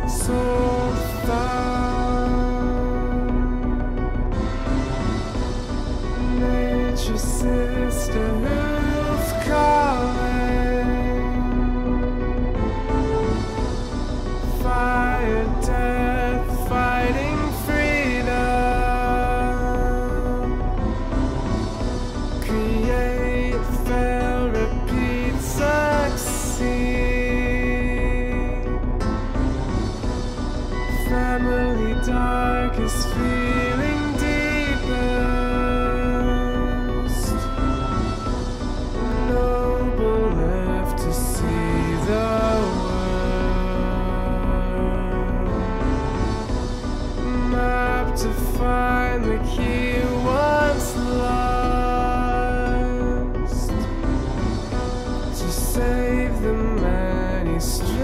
so found. Nature's sister who's calling. Fire, death, fighting freedom. Create, fail, repeat, succeed. Family darkest feeling deepest. Noble left to see the world. Map to find the key once lost. To save the many strengthened.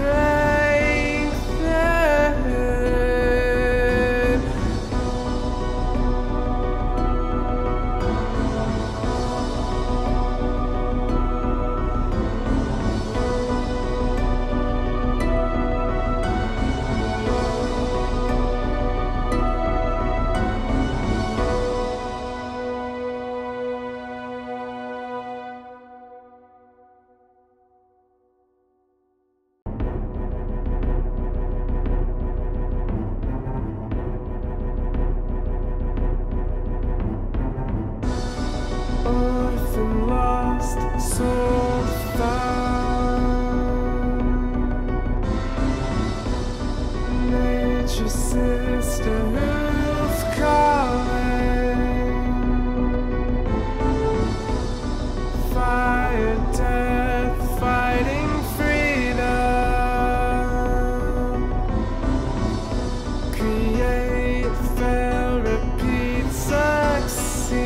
Orphan lost, soul found. Nature's sister who's calling. Fire, death, fighting freedom. Create, fail, repeat, succeed.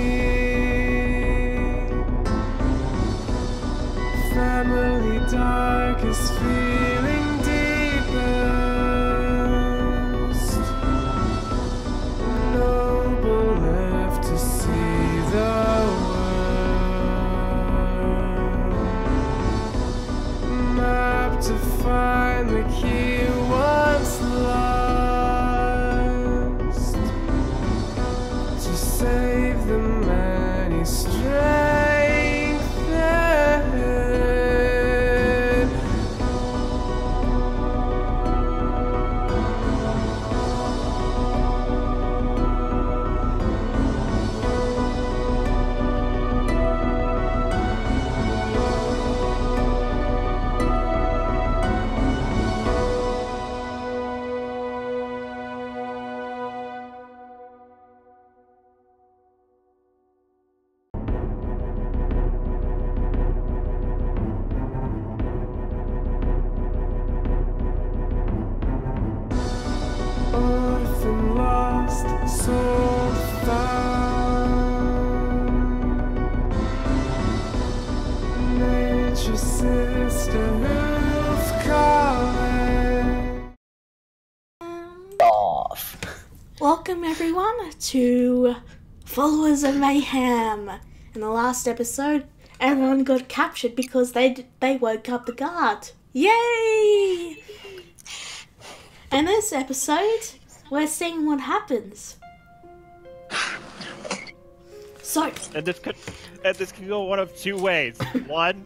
Family darkest feeling deepest. Noble left to see the world. Map to find the key once lost. To save the many strengthened. Orphan lost, soul found. Nature's sister who's calling. Off. Welcome everyone to Followers of Mayhem. In the last episode, everyone got captured because they woke up the guard. Yay! In this episode, we're seeing what happens. So, And this could go one of two ways. One,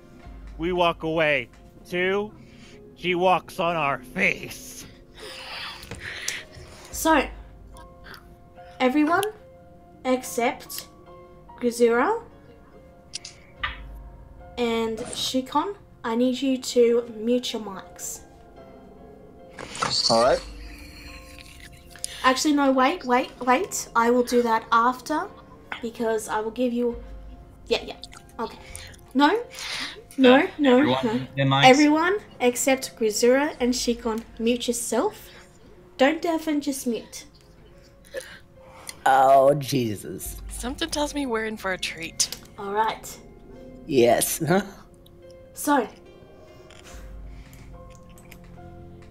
we walk away. Two, she walks on our face. so everyone except Gazura and Shikon, I need you to mute your mics. Alright. Actually, no, wait. I will do that after, because I will give you... Yeah, okay. No. Everyone except Grizura and Shikon, mute yourself. Don't deafen, just mute. Oh, Jesus. Something tells me we're in for a treat. Alright. Yes. Huh? So,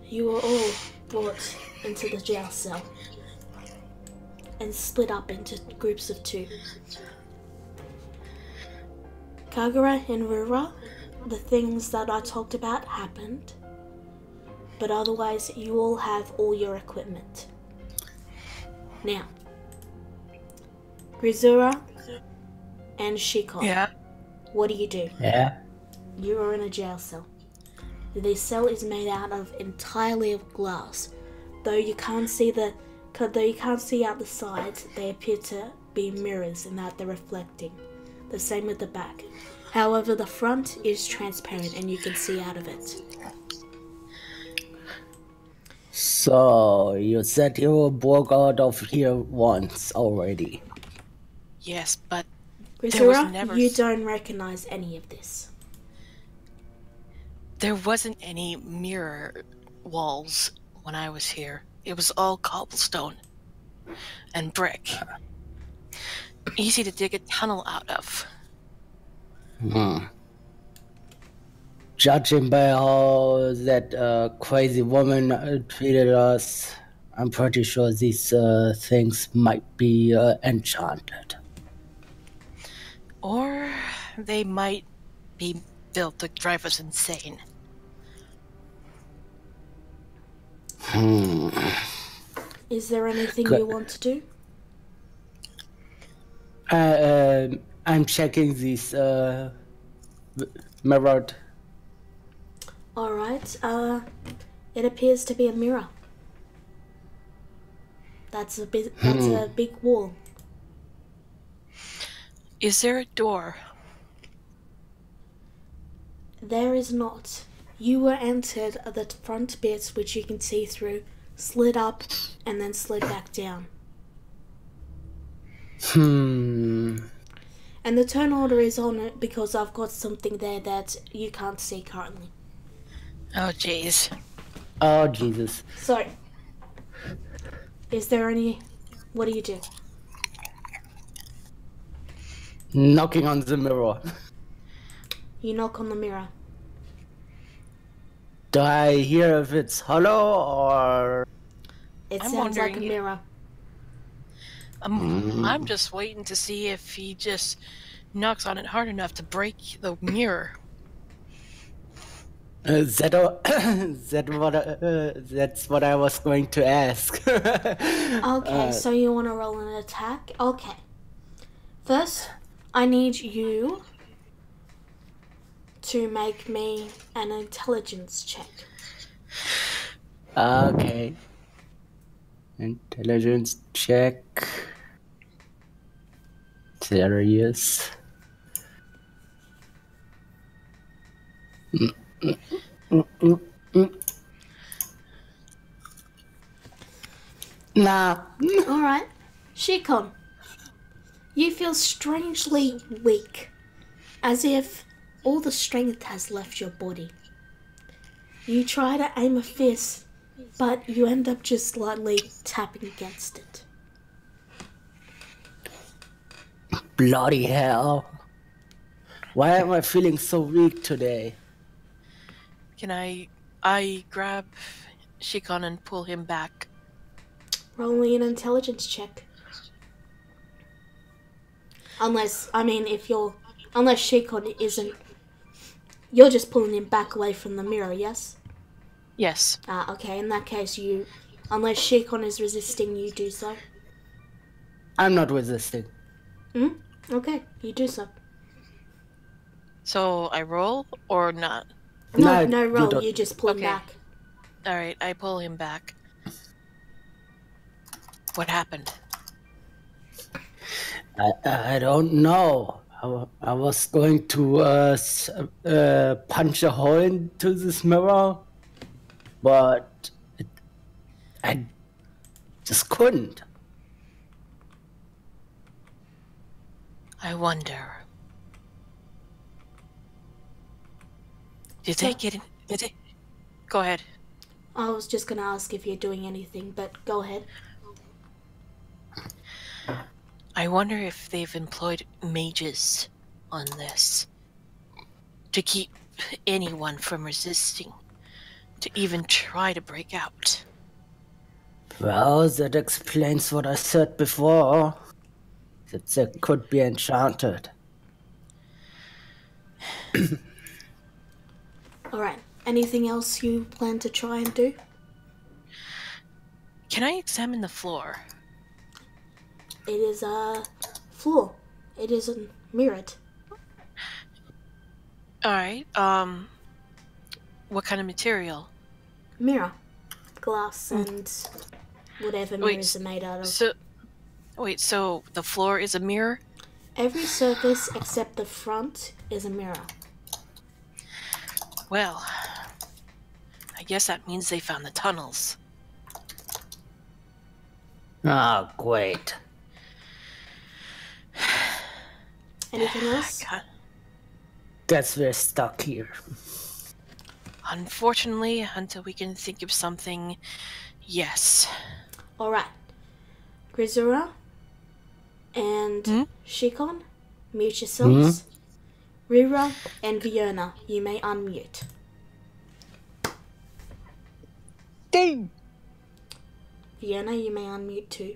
you were all brought into the jail cell and split up into groups of two. Kagura and Rura, the things that I talked about happened. but otherwise you all have all your equipment. Now, Grisura and Shikon, Yeah. what do you do? Yeah. You are in a jail cell. The cell is made out of entirely of glass. Though you can't see out the sides, they appear to be mirrors in that they're reflecting. The same with the back. However, the front is transparent and you can see out of it. So, you said you broke out of here once already. Yes, but there was Grisura, never you don't recognize any of this. there wasn't any mirror walls when I was here. It was all cobblestone and brick. Easy to dig a tunnel out of. Judging by how that crazy woman treated us, I'm pretty sure these things might be enchanted. Or they might be built to drive us insane. Is there anything Good. you want to do? I'm checking these mirrored. Alright, it appears to be a mirror. That's a big wall. Is there a door? There is not. You were entered at the front bit, which you can see through, slid up, and then slid back down. Hmm. And the turn order is on it because I've got something there that you can't see currently. Oh, jeez. Oh, Jesus. So, is there any... What do you do? Knocking on the mirror. You knock on the mirror. Do I hear if it's hollow or... It I'm sounds like a wondering- mirror. I'm just waiting to see if he just knocks on it hard enough to break the mirror. That's what I was going to ask. Okay, so you want to roll an attack? Okay. First, I need you to make me an intelligence check. Okay. Intelligence check. Serious. Nah. Alright. Shikon, you feel strangely weak, as if all the strength has left your body. You try to aim a fist, but you end up just slightly tapping against it. Bloody hell. Why am I feeling so weak today? Can I grab Shikon and pull him back? Roll me an intelligence check. Unless Shikon isn't... You're just pulling him back away from the mirror, yes? Yes. Okay, in that case unless Shikon is resisting, you do so. I'm not resisting. Okay, you do so. So I roll or not? No you roll, don't. you just pull him Okay. back. Alright, I pull him back. What happened? I don't know. I was going to punch a hole into this mirror, but I just couldn't. I wonder. Did they get in? Did they? Go ahead. I was just gonna ask if you're doing anything, but go ahead. I wonder if they've employed mages on this to keep anyone from resisting, to even try to break out. Well, that explains what I said before. That they could be enchanted. Alright, Anything else you plan to try and do? Can I examine the floor? It is a floor. It isn't mirrored. Alright, what kind of material? Mirror. Glass and whatever Wait, mirrors are made out of. So the floor is a mirror? Every surface except the front is a mirror. Well, I guess that means they found the tunnels. Oh, great. Anything else? God. Guess we're stuck here. Unfortunately, until we can think of something, yes. Alright. Grisura and Shikon, mute yourselves. Rira and Fiona, you may unmute. Ding! Fiona, you may unmute too.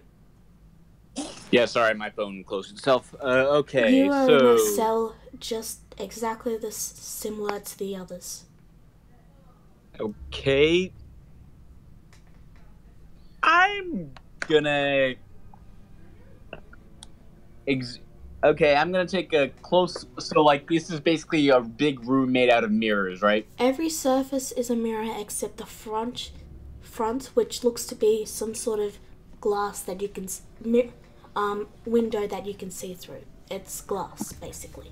Yeah, sorry, my phone closed itself. Okay, You are so... in a cell just exactly similar to the others. Okay. I'm gonna... Okay, I'm gonna take a close... So, like, this is basically a big room made out of mirrors, right? Every surface is a mirror except the front, which looks to be some sort of glass that you can... window that you can see through. It's glass, basically.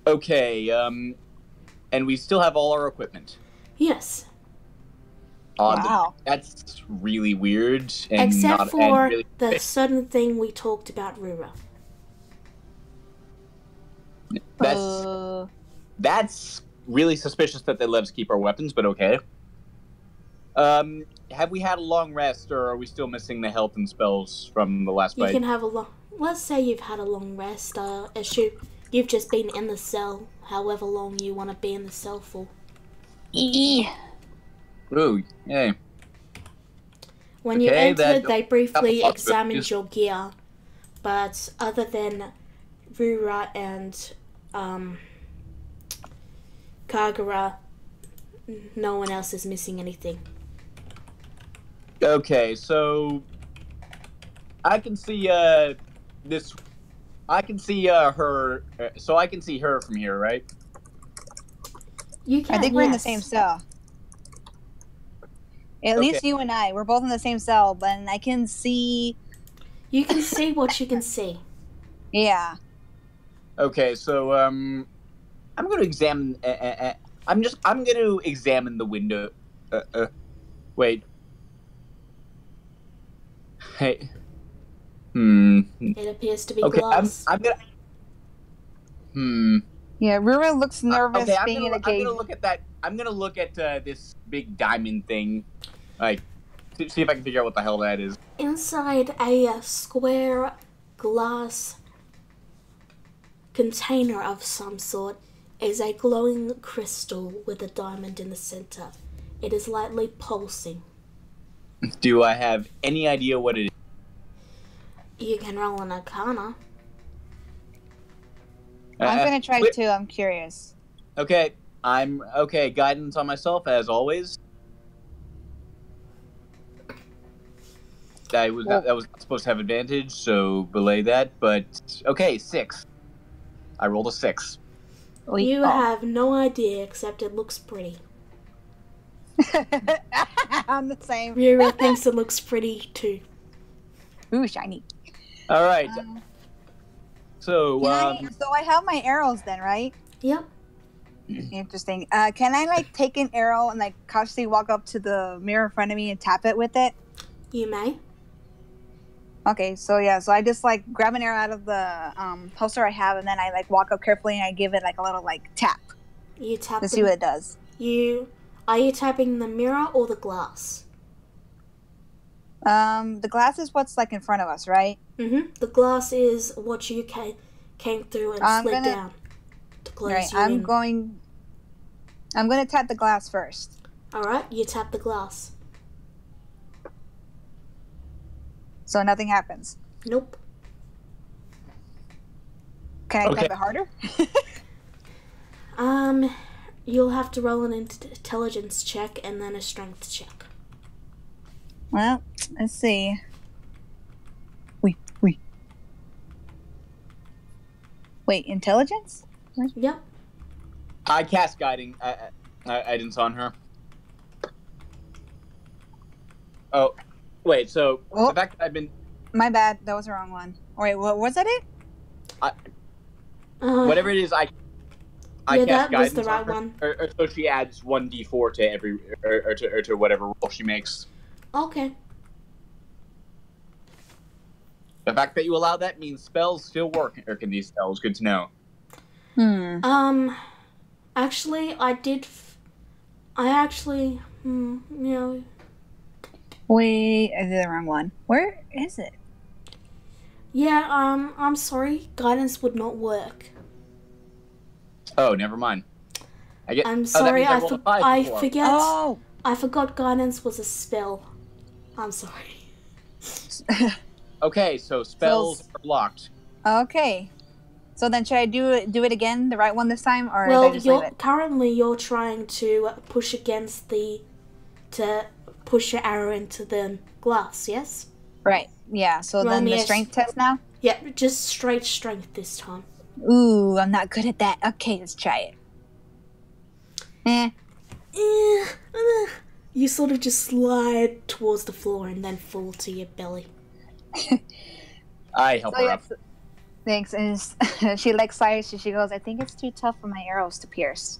Okay, and we still have all our equipment. Yes. Wow. That's really weird. And Except for really the certain thing we talked about, Rura. That's really suspicious that they let us keep our weapons, but okay. Have we had a long rest, or are we still missing the health and spells from the last You fight? can have a long... Let's say you've had a long rest. Assume you've just been in the cell, however long you want to be in the cell for. Ooh, yay. When you Okay, entered, that- they briefly that- examined your gear, but other than Rura and Kagura, no one else is missing anything. Okay, so I can see this. I can see her. So I can see her from here, right? You can. I think we're in the yes. same cell. At Okay. least you and I. We're both in the same cell, but I can see. You can see what you can see. Yeah. Okay, so I'm going to examine. I'm going to examine the window. Wait. Hey. It appears to be Okay, glass. I'm gonna. Yeah, Rura looks nervous Okay, being in a I'm cage. gonna look at that. I'm gonna look at this big diamond thing, like, see if I can figure out what the hell that is. Inside a square glass container of some sort is a glowing crystal with a diamond in the center. It is lightly pulsing. Do I have any idea what it is? You can roll an arcana. I'm gonna try wait, too. I'm curious. Okay, I'm okay. Guidance on myself as always. That was not supposed to have advantage, so belay that. But okay, 6. I rolled a 6. You have no idea except it looks pretty. I'm the same. Rira thinks it looks pretty too. Ooh, shiny. All right. So So I have my arrows then, right? Yep. Interesting. Can I like take an arrow and like cautiously walk up to the mirror in front of me and tap it with it? You may. Okay, so yeah, so I just like grab an arrow out of the holster I have, and then I like walk up carefully and I give it like a little like tap You tap to see what it does. Are you tapping the mirror or the glass? The glass is what's like in front of us, right? Mm-hmm. The glass is what you came through and slid down to close Right, you in. I'm gonna tap the glass first. Alright, you tap the glass. So nothing happens. Nope. Can I Okay. tap it harder? You'll have to roll an intelligence check and then a strength check. Well, let's see. Wait, intelligence? Yep. I cast guiding guidance on her. Oh, wait. So Oh. the fact that I've been My bad. That was the wrong one. Wait, what was that? It? whatever it is, I Yeah, cast that was guidance the right on her, one. or so she adds 1d4 to every or to whatever roll she makes. Okay. The fact that you allow that means spells still work. Or can these spells? Good to know. Actually, I did. I actually, you know. Wait, I did the wrong one. Where is it? Yeah, I'm sorry. Guidance would not work. Oh, never mind. I'm sorry. That means I rolled a 5 I before. forget. Oh! I forgot guidance was a spell. I'm sorry. Okay, so spells are blocked. Okay. So then should I do it again, the right one this time, or Well, did I just leave it? currently you're trying to push against to push your arrow into the glass. Yes. Right. Yeah. So Roll then me the a strength test now. Yeah, just straight strength this time. Ooh, I'm not good at that. Okay, let's try it. You sort of just slide towards the floor and then fall to your belly. I help her up. Thanks. And she like sighs. She goes, I think it's too tough for my arrows to pierce.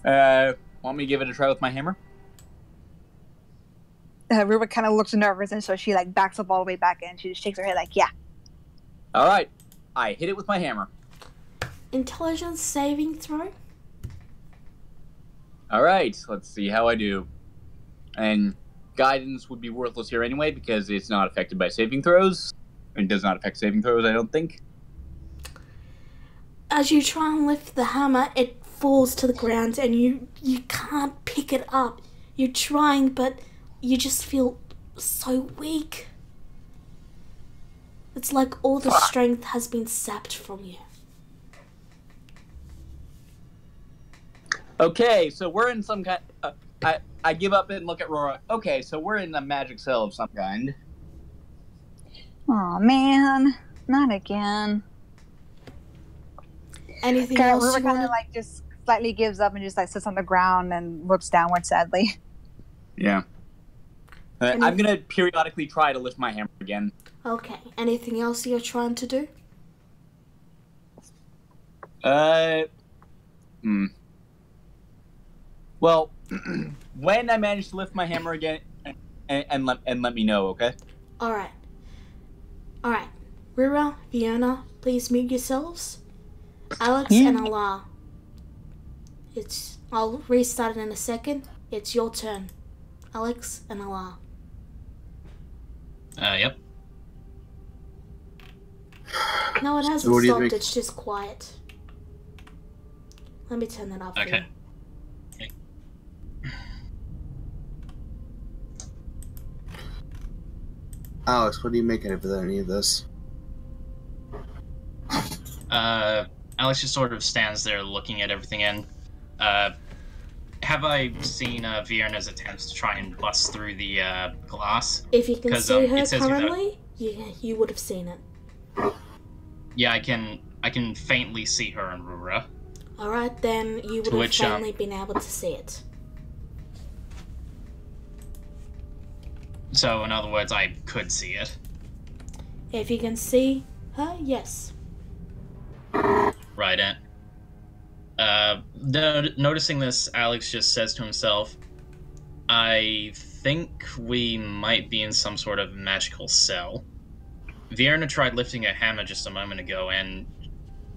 Want me to give it a try with my hammer? Ruba kind of looks nervous, and so she like backs up all the way back in. She just shakes her head like, yeah. All right. I hit it with my hammer. Intelligence saving throw? All right. Let's see how I do. And guidance would be worthless here anyway because it's not affected by saving throws. It does not affect saving throws, I don't think. As you try and lift the hammer, it falls to the ground and you can't pick it up. You're trying, but you just feel so weak. It's like all the strength has been sapped from you. Okay, so we're in some kind... I give up and look at Rora. Okay, so we're in a magic cell of some kind. Oh man, not again. Anything else Ruba you kind want of like just slightly gives up and just like sits on the ground and looks downward sadly. Yeah. I'm going to periodically try to lift my hammer again. Okay. Anything else you're trying to do? Well, when I manage to lift my hammer again, and let me know, okay? Alright. Alright. Rira, Fiona, please mute yourselves. Alex and Allah. I'll restart it in a second. It's your turn. Alex and Allah. Yep. No, it hasn't What do you stopped. think? It's just quiet. Let me turn that off. for Okay. you. Alex, what are you making of any of this? Alex just sort of stands there looking at everything and, have I seen Vierna's attempts to try and bust through the glass? If you can 'Cause, see her it says without- currently, you would have seen it. Yeah, I can faintly see her and Rura. Alright, then you would To have which, finally been able to see it. So, in other words, I could see it. If you can see her, yes. Right, and noticing this, Alex just says to himself, I think we might be in some sort of magical cell. Vierna tried lifting a hammer just a moment ago, and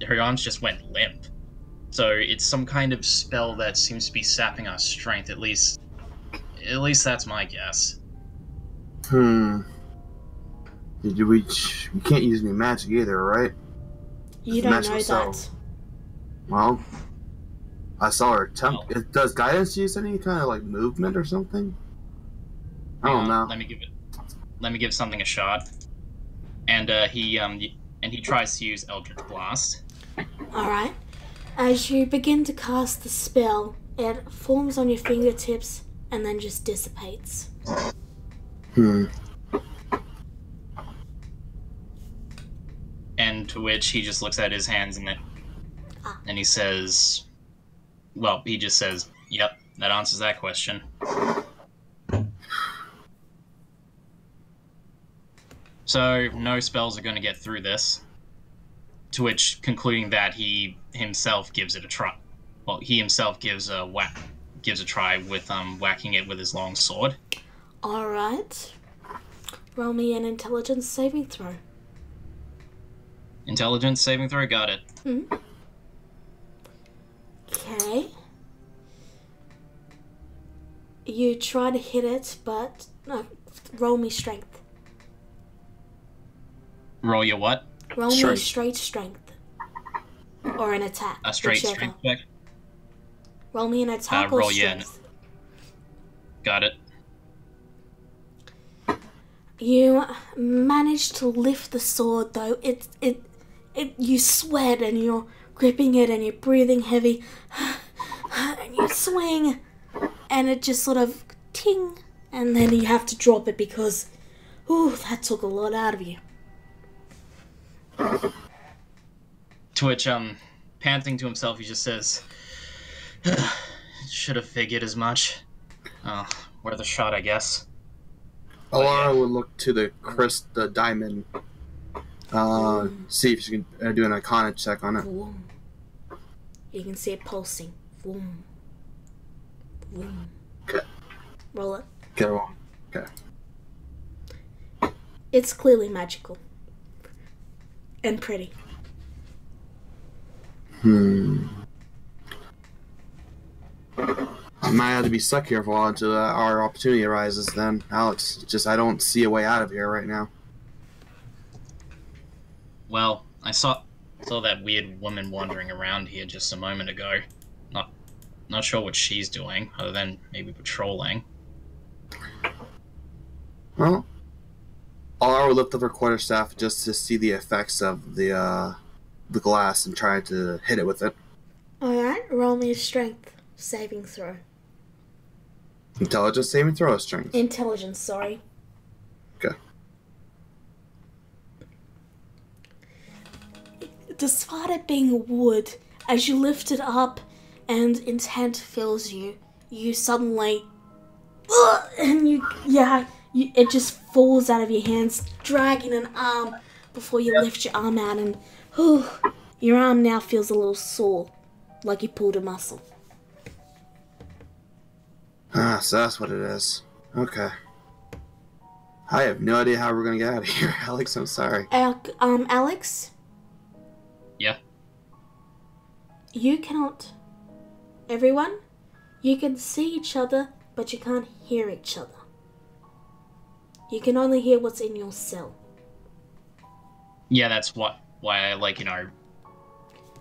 her arms just went limp. So it's some kind of spell that seems to be sapping our strength, at least that's my guess. We can't use any magic either, right? You It's don't magical know cell. that. Well, I saw her attempt. Does guidance use any kind of like movement or something? I don't know. Let me give something a shot. And he tries to use Eldritch Blast. Alright. As you begin to cast the spell, it forms on your fingertips and then just dissipates. And to which he just looks at his hands and he says, well, he just says, yep, that answers that question. So, no spells are going to get through this. To which, concluding that he himself gives it a try. Well, he himself gives a try with whacking it with his long sword. Alright. Roll me an intelligence saving throw. Intelligence saving throw, got it. Okay. You try to hit it, but roll me strength. Roll your what? Roll me a straight strength. Or an attack. A straight whichever. strength check? Roll me an attack or roll, strength. Got it. You manage to lift the sword, though. You sweat and you're gripping it and you're breathing heavy. And you swing. And it just sort of ting. And then you have to drop it because, that took a lot out of you. To which, panting to himself, he just says, should have figured as much. Oh, worth a shot, I guess. Alara would look to the diamond, see if she can do an Arcana check on it. Vroom. You can see it pulsing. Vroom. Vroom. Okay. Roll it. Go on. Okay. It's clearly magical. And pretty. I might have to be stuck here for a while until our opportunity arises then, Alex. I don't see a way out of here right now. Well, I saw that weird woman wandering around here just a moment ago. Not sure what she's doing, other than maybe patrolling. Well, Alara would lift up her quarterstaff just to see the effects of the glass and try to hit it with it. Alright, roll me a strength saving throw. Intelligence saving throw or strength? Intelligence, sorry. Okay. Despite it being wood, as you lift it up and intent fills you, you suddenly... and it just falls out of your hands, dragging an arm before you lift your arm out, and your arm now feels a little sore, like you pulled a muscle. Ah, so that's what it is. Okay. I have no idea how we're gonna get out of here, Alex. I'm sorry. Alex? Yeah? You cannot... Everyone? You can see each other, but you can't hear each other. You can only hear what's in your cell. Yeah, that's why I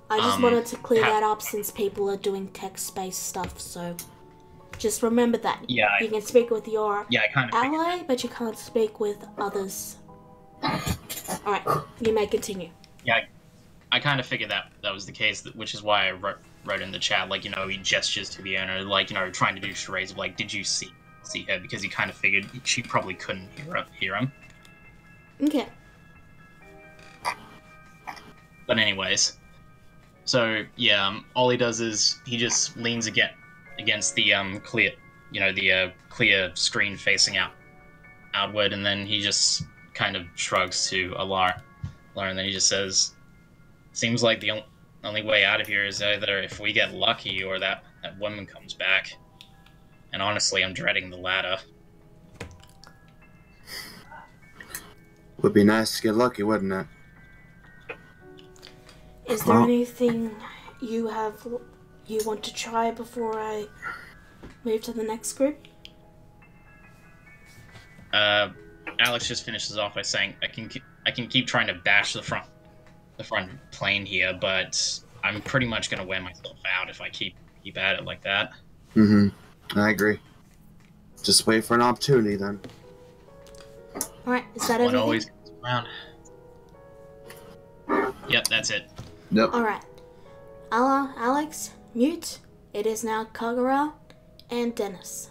I just wanted to clear that up since people are doing text-based stuff, so... Just remember that. Yeah. You can speak with your I kind of ally, but you can't speak with others. Alright, you may continue. Yeah, I kind of figured that was the case, which is why I wrote in the chat, he gestures to the owner, trying to do charades of, did you see her? Because he kind of figured she probably couldn't hear him. Okay. But anyways, so, yeah, all he does is he just leans against the clear, the clear screen facing outward, and then he just kind of shrugs to Alara, and then he just says, seems like the only way out of here is either if we get lucky or that woman comes back. And honestly, I'm dreading the latter. Would be nice to get lucky, wouldn't it? Is there anything you want to try before I move to the next group? Alex just finishes off by saying, I can keep trying to bash the front plane here, but I'm pretty much going to wear myself out if I keep at it like that. I agree. Just wait for an opportunity then. Alright, is that everything? One always comes around. Yep, that's it. Yep. Alright. Alex, mute. It is now Kagura and Dennis.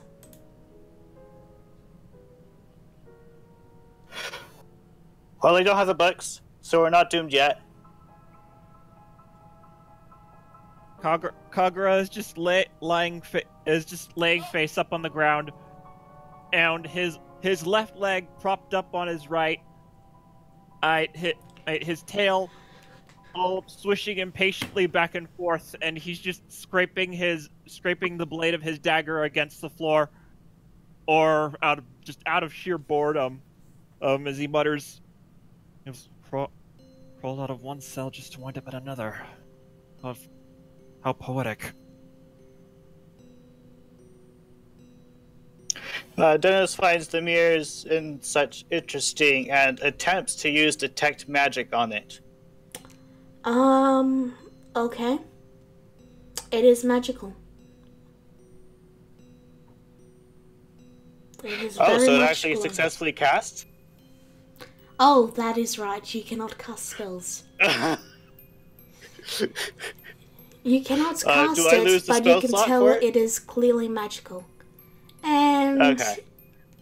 Well, we don't have the books, so we're not doomed yet. Kagura is just laying face up on the ground, and his left leg propped up on his right. His tail all swishing impatiently back and forth, and he's just scraping the blade of his dagger against the floor, or out of sheer boredom, as he mutters, "Crawled out of one cell just to wind up in another. How poetic." Dennis finds the mirrors in such interesting and attempts to use detect magic on it. Okay. It is magical. It is Oh, very so it much actually glowing. successfully casts? Oh, that is right. You cannot cast spells. You cannot cast do I lose it, the but spell you can slot tell for it? it is clearly magical. And Okay.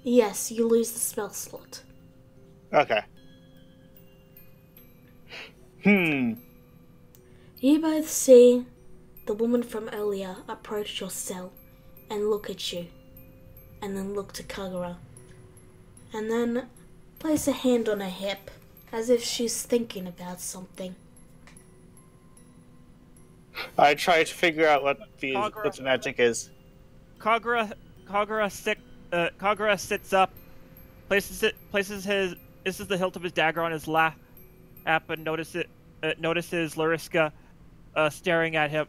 yes, you lose the spell slot. Okay. You both see the woman from earlier approach your cell and look at you, and then look to Kagura, and then place a hand on her hip as if she's thinking about something. I try to figure out what the magic is. Kagura sits up, places the hilt of his dagger on his lap, and notices Lariska staring at him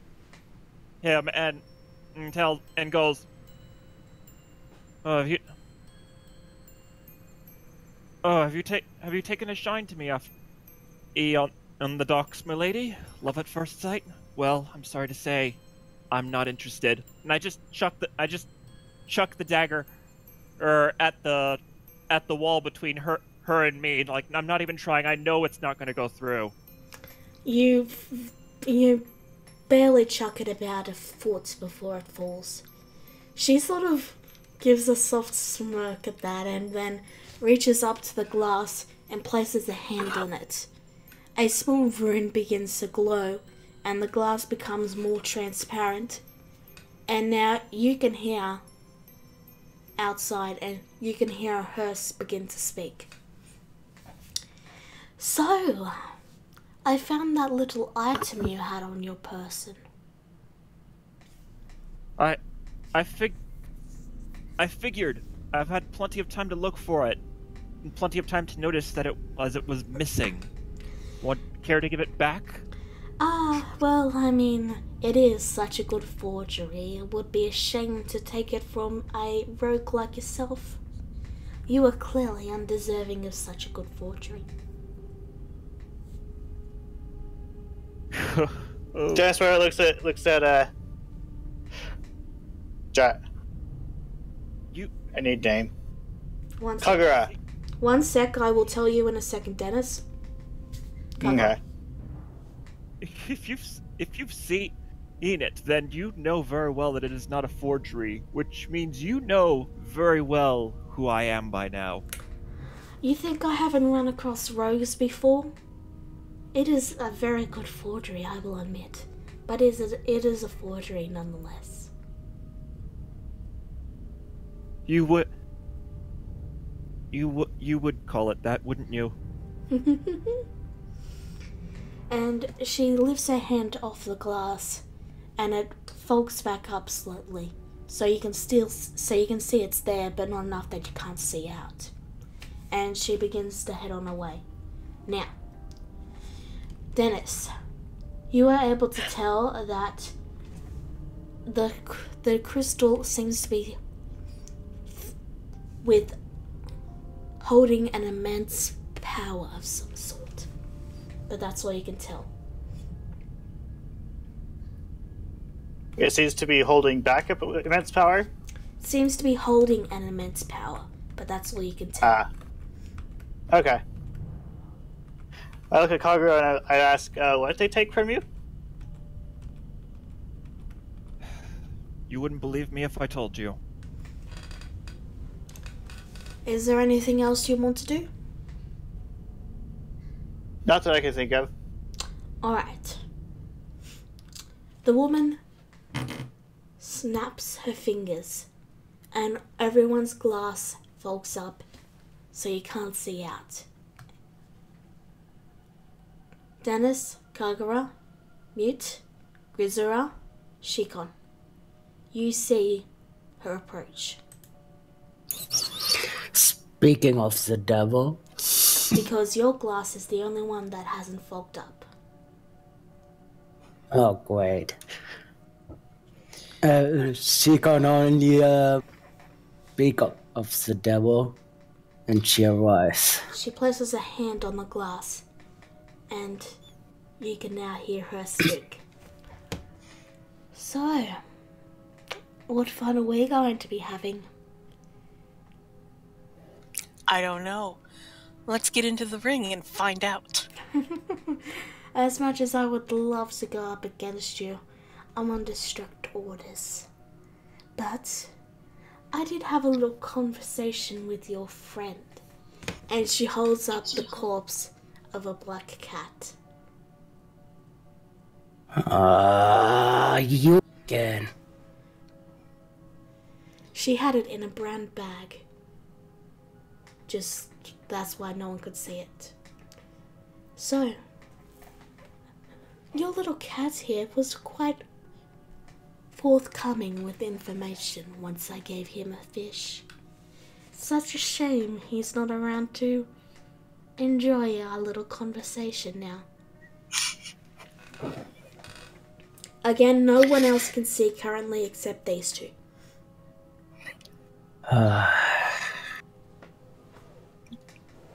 and goes, have you taken a shine to me on the docks, my lady? Love at first sight? Well, I'm sorry to say, I'm not interested. And I just chuck the dagger at the wall between her and me. Like, I'm not even trying. I know it's not going to go through. You barely chuck it about a foot before it falls. She sort of gives a soft smirk at that and then reaches up to the glass and places a hand on it. A small rune begins to glow and the glass becomes more transparent. And now you can hear outside and you can hear a hearse begin to speak. So, I found that little item you had on your person. I figured. I've had plenty of time to look for it, and plenty of time to notice that it was missing. Care to give it back? Well, I mean, it is such a good forgery. It would be a shame to take it from a rogue like yourself. You are clearly undeserving of such a good forgery. Jasper looks at Jet. I need name. One sec. Kagura. One sec, I will tell you in a second, Dennis. Okay. If you've seen it, then you know very well that it is not a forgery, which means you know very well who I am by now. You think I haven't run across rogues before? It is a very good forgery, I will admit, but it is a forgery nonetheless. You would call it that, wouldn't you? And she lifts her hand off the glass, and it folds back up slightly, so you can see it's there, but not enough that you can't see out. And she begins to head on her way. Now, Dennis, you are able to tell that the crystal seems to be holding an immense power of some sort. But that's all you can tell. It seems to be holding back immense power? It seems to be holding an immense power, but that's all you can tell. Okay. I look at Kagura and I ask, what did they take from you? You wouldn't believe me if I told you. Is there anything else you want to do? Not that I can think of. Alright. The woman snaps her fingers and everyone's glass fogs up so you can't see out. Dennis, Kagura, Mute, Grizura, Shikon. You see her approach. Speaking of the devil. Because your glass is the only one that hasn't fogged up. Oh, great. She can only speak of the devil, and she arrives. She places a hand on the glass, and you can now hear her speak. So, what fun are we going to be having? I don't know. Let's get into the ring and find out. As much as I would love to go up against you, I'm under strict orders. But I did have a little conversation with your friend. And she holds up the corpse of a black cat. You again. She had it in a brown bag. Just, that's why no one could see it. So, your little cat here was quite forthcoming with information once I gave him a fish. Such a shame he's not around to enjoy our little conversation now. Again, no one else can see currently except these two.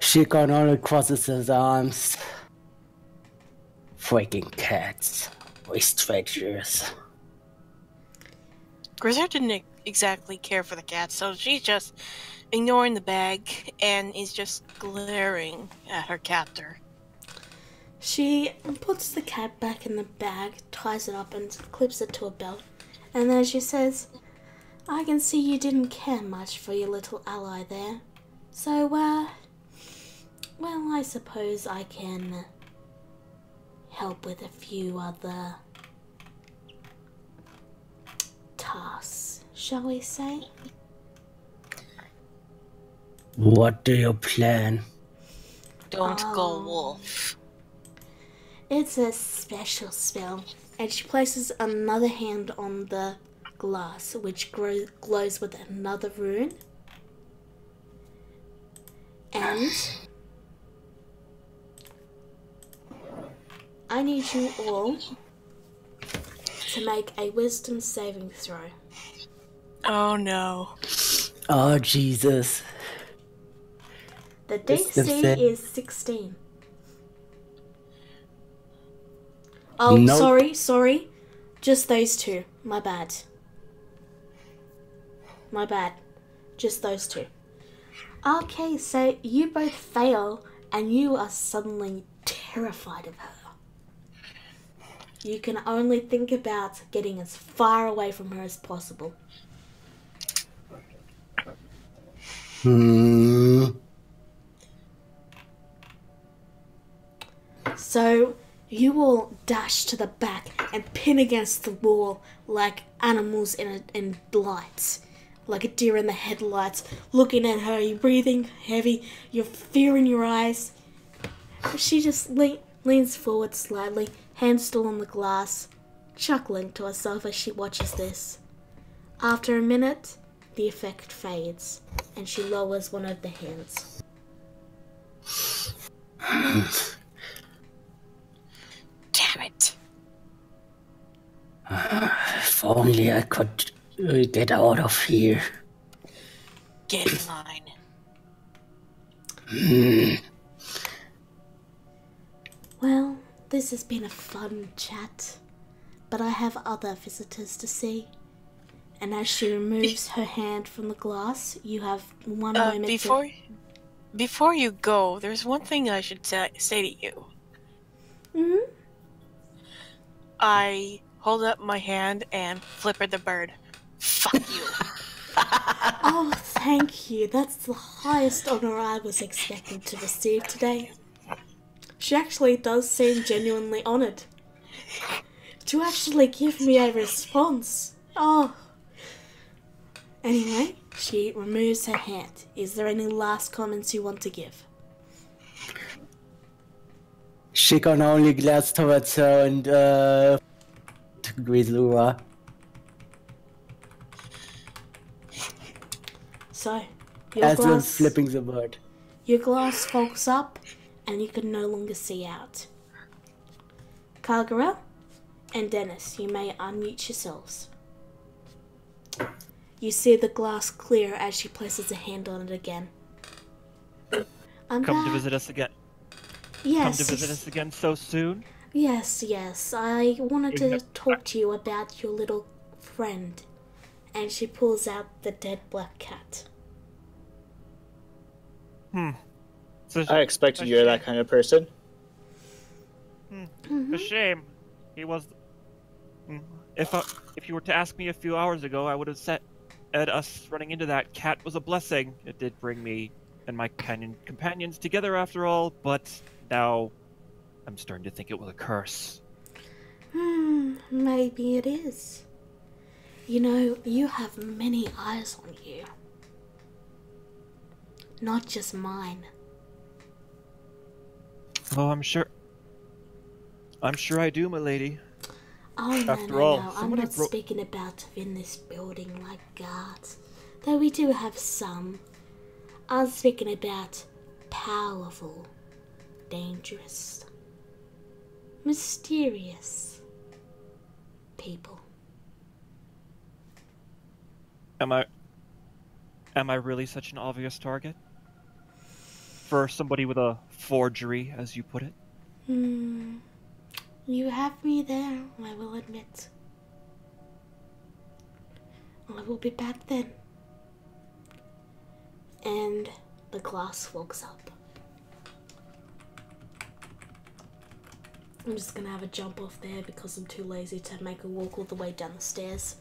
She can only crosses his arms. Freaking cats. We strangers. Grizzard didn't exactly care for the cat, so she's just ignoring the bag and is just glaring at her captor. She puts the cat back in the bag, ties it up and clips it to a belt, and then she says, I can see you didn't care much for your little ally there. So, well, I suppose I can help with a few other tasks, shall we say? What do you plan? Don't go wolf. It's a special spell. And she places another hand on the glass, which glows with another rune. And I need you all to make a wisdom saving throw. Oh no. Oh, Jesus. The DC is 16. Oh, Nope. sorry. Just those two. My bad. Just those two. Okay, so you both fail and you are suddenly terrified of her. You can only think about getting as far away from her as possible. So you all dash to the back and pin against the wall like animals in lights. Like a deer in the headlights, looking at her, you're breathing heavy, you're fear in your eyes. She just leans forward slightly, hand still on the glass, chuckling to herself as she watches this. After a minute, the effect fades, and she lowers one of the hands. Damn it. If only I could get out of here. Get in line. Well, this has been a fun chat, but I have other visitors to see. And as she removes her hand from the glass, you have 1 moment Before you go, there's one thing I should say to you. I hold up my hand and flipper the bird. Fuck you. Oh, thank you. That's the highest honor I was expecting to receive today. She actually does seem genuinely honored. To actually give me a response. Oh. Anyway, she removes her hand. Is there any last comments you want to give? She can only glance towards her and to Grisura. So, your As well glass, flipping the bird. your glass fogs up and you can no longer see out. Kagura and Dennis, you may unmute yourselves. You see the glass clear as she places a hand on it again. I'm Come to back. visit us again. Yes. Come to visit us again so soon? Yes. I wanted to talk to you about your little friend. And she pulls out the dead black cat. So, I expected you're that kind of person. a shame. He was. If you were to ask me a few hours ago, I would have said us running into that cat was a blessing. It did bring me and my companions together after all, but now I'm starting to think it was a curse. Maybe it is. You know, you have many eyes on you. Not just mine. Oh, I'm sure I do, my lady. Oh, no, After all, I'm somebody not speaking about in this building like guards. Though we do have some. I'm speaking about powerful, dangerous, mysterious people. Am I really such an obvious target? For somebody with a forgery, as you put it? You have me there, I will admit. I will be back then. And the glass fogs up. I'm just gonna have a jump off there because I'm too lazy to make a walk all the way down the stairs.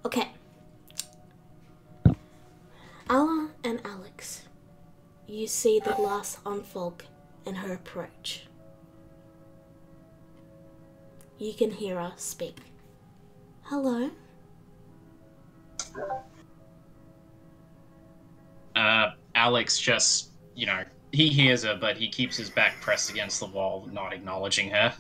Okay. Alla and Alex, you see the glass unfog and her approach. You can hear her speak. Hello? Alex just, he hears her, but he keeps his back pressed against the wall, not acknowledging her.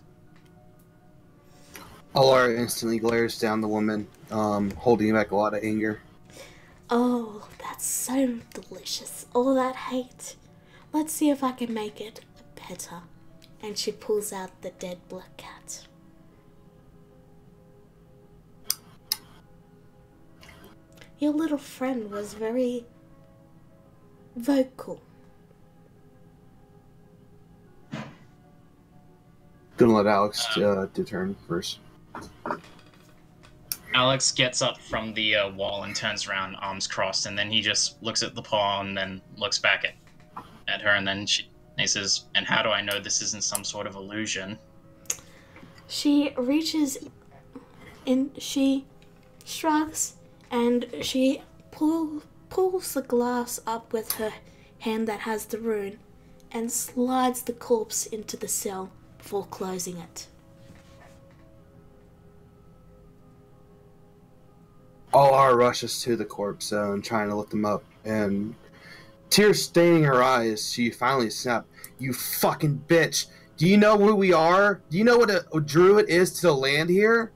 Alara instantly glares down the woman, holding back a lot of anger. Oh, that's so delicious. All that hate. Let's see if I can make it better. And she pulls out the dead black cat. Your little friend was very vocal. Gonna let Alex do turn first. Alex gets up from the wall and turns around, arms crossed, and then he just looks at the paw and then looks back at her, and then he says, "And how do I know this isn't some sort of illusion?" She reaches in, she shrugs, and she pulls the glass up with her hand that has the rune and slides the corpse into the cell before closing it. Alara rushes to the corpse and trying to lift him up, and tears staining her eyes, she finally snapped, "You fucking bitch! Do you know who we are? Do you know what a druid is to the land here?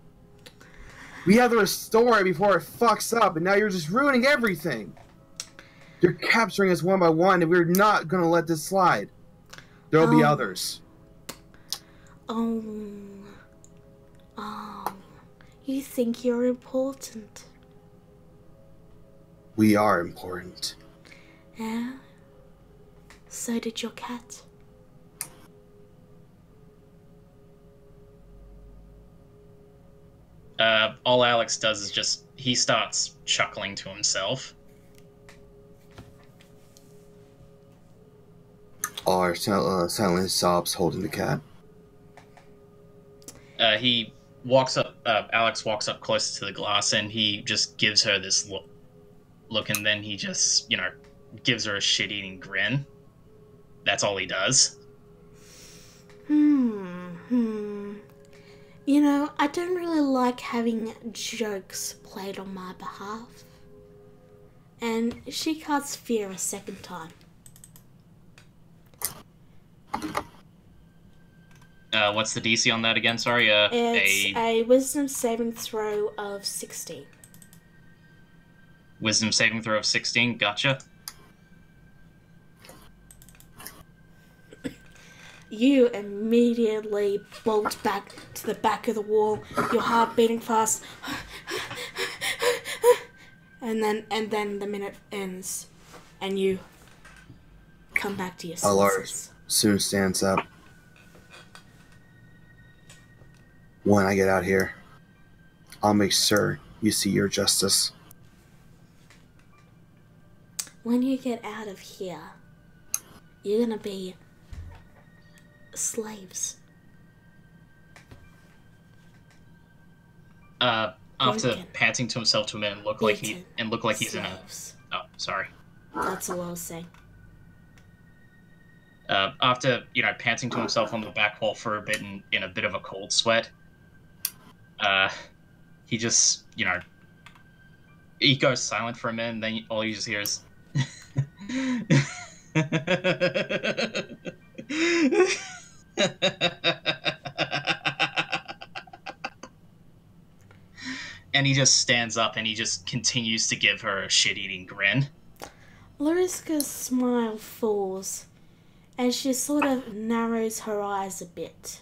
We have to restore it before it fucks up, and now you're just ruining everything. You're capturing us one by one, and we're not gonna let this slide. There'll be others." You think you're important? We are important. Yeah? So did your cat. All Alex does is he starts chuckling to himself. Alara silently sobs, holding the cat. He Alex walks up close to the glass, and he just gives her this look, and then he just, gives her a shit-eating grin. That's all he does. I don't really like having jokes played on my behalf. And she casts fear a second time. What's the DC on that again? Sorry, It's a wisdom saving throw of 16. Wisdom saving throw of 16, gotcha. You immediately bolt back to the back of the wall, your heart beating fast. And then the minute ends, and you come back to your senses. Alars soon stands up. When I get out here, I'll make sure you see your justice. When you get out of here, you're gonna be slaves. After Lincoln. panting to himself to a minute and look like he's in a. Slaves. Oh, sorry. That's all I was saying. After panting to himself on the back wall for a bit and in a bit of a cold sweat, he just he goes silent for a minute, and then all you just hear is. And he just stands up and he just continues to give her a shit-eating grin. Lariska's smile falls, and she sort of narrows her eyes a bit.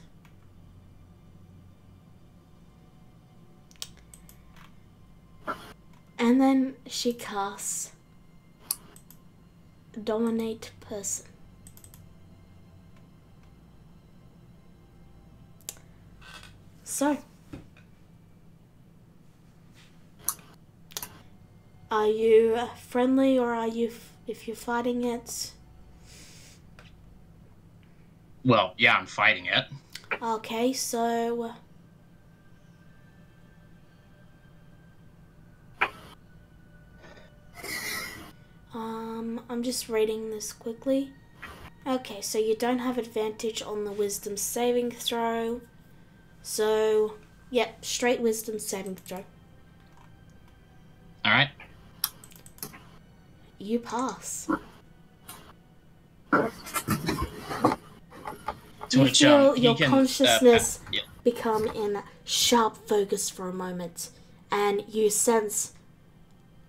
And then she casts Dominate Person. So, are you friendly, or are you, if you're fighting it? Well, yeah, I'm fighting it. Okay, so I'm just reading this quickly. Okay, so you don't have advantage on the wisdom saving throw. So, yep, straight wisdom saving throw. Alright. You pass. To You which, feel he your can, consciousness yeah. become in sharp focus for a moment, and you sense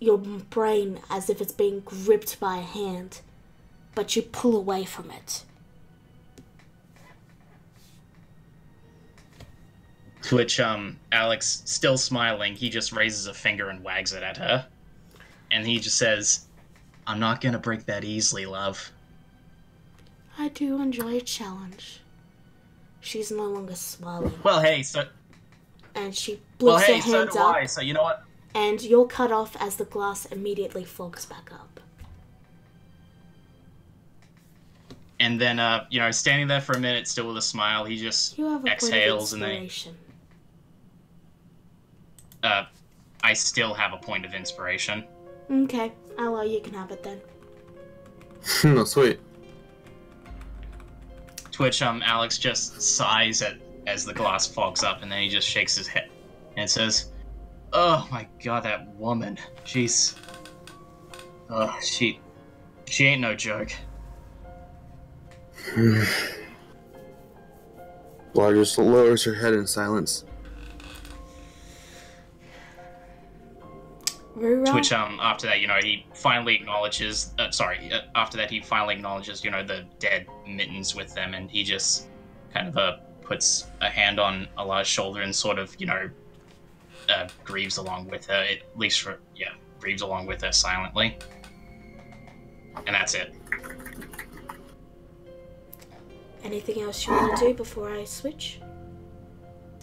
your brain as if it's being gripped by a hand, but you pull away from it. To which, Alex, still smiling, he just raises a finger and wags it at her. And he just says, "I'm not gonna break that easily, love." I do enjoy a challenge. She's no longer smiling, Well, hey, so... and she Well, lifts hey, her so hands do up, I, so you know what? and you're cut off as the glass immediately fogs back up. And then, standing there for a minute, still with a smile, he just You have a exhales point of and then... inspiration. I still have a point of inspiration. Okay, Aloe, you can have it then. No, sweet. To which, Alex just sighs as the glass fogs up, and then he just shakes his head and says, "Oh my god, that woman. She's... she ain't no joke." Lar just lowers her head in silence. Rura? To which, after that, he finally acknowledges... after that, he finally acknowledges, the dead mittens with them, and he just kind of, puts a hand on Allah's shoulder and sort of, grieves along with her, grieves along with her silently. And that's it. Anything else you want to do before I switch?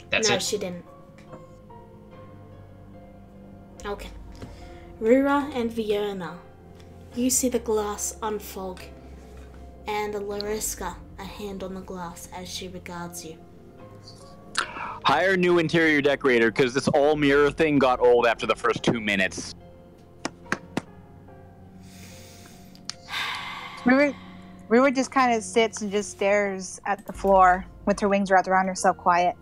That's no, it. she didn't. Okay. Rura and Fiona, you see the glass unfog, and Lariska, a hand on the glass as she regards you. Hire a new interior decorator, because this all mirror thing got old after the first 2 minutes. River just kind of sits and just stares at the floor with her wings wrapped around herself, quiet.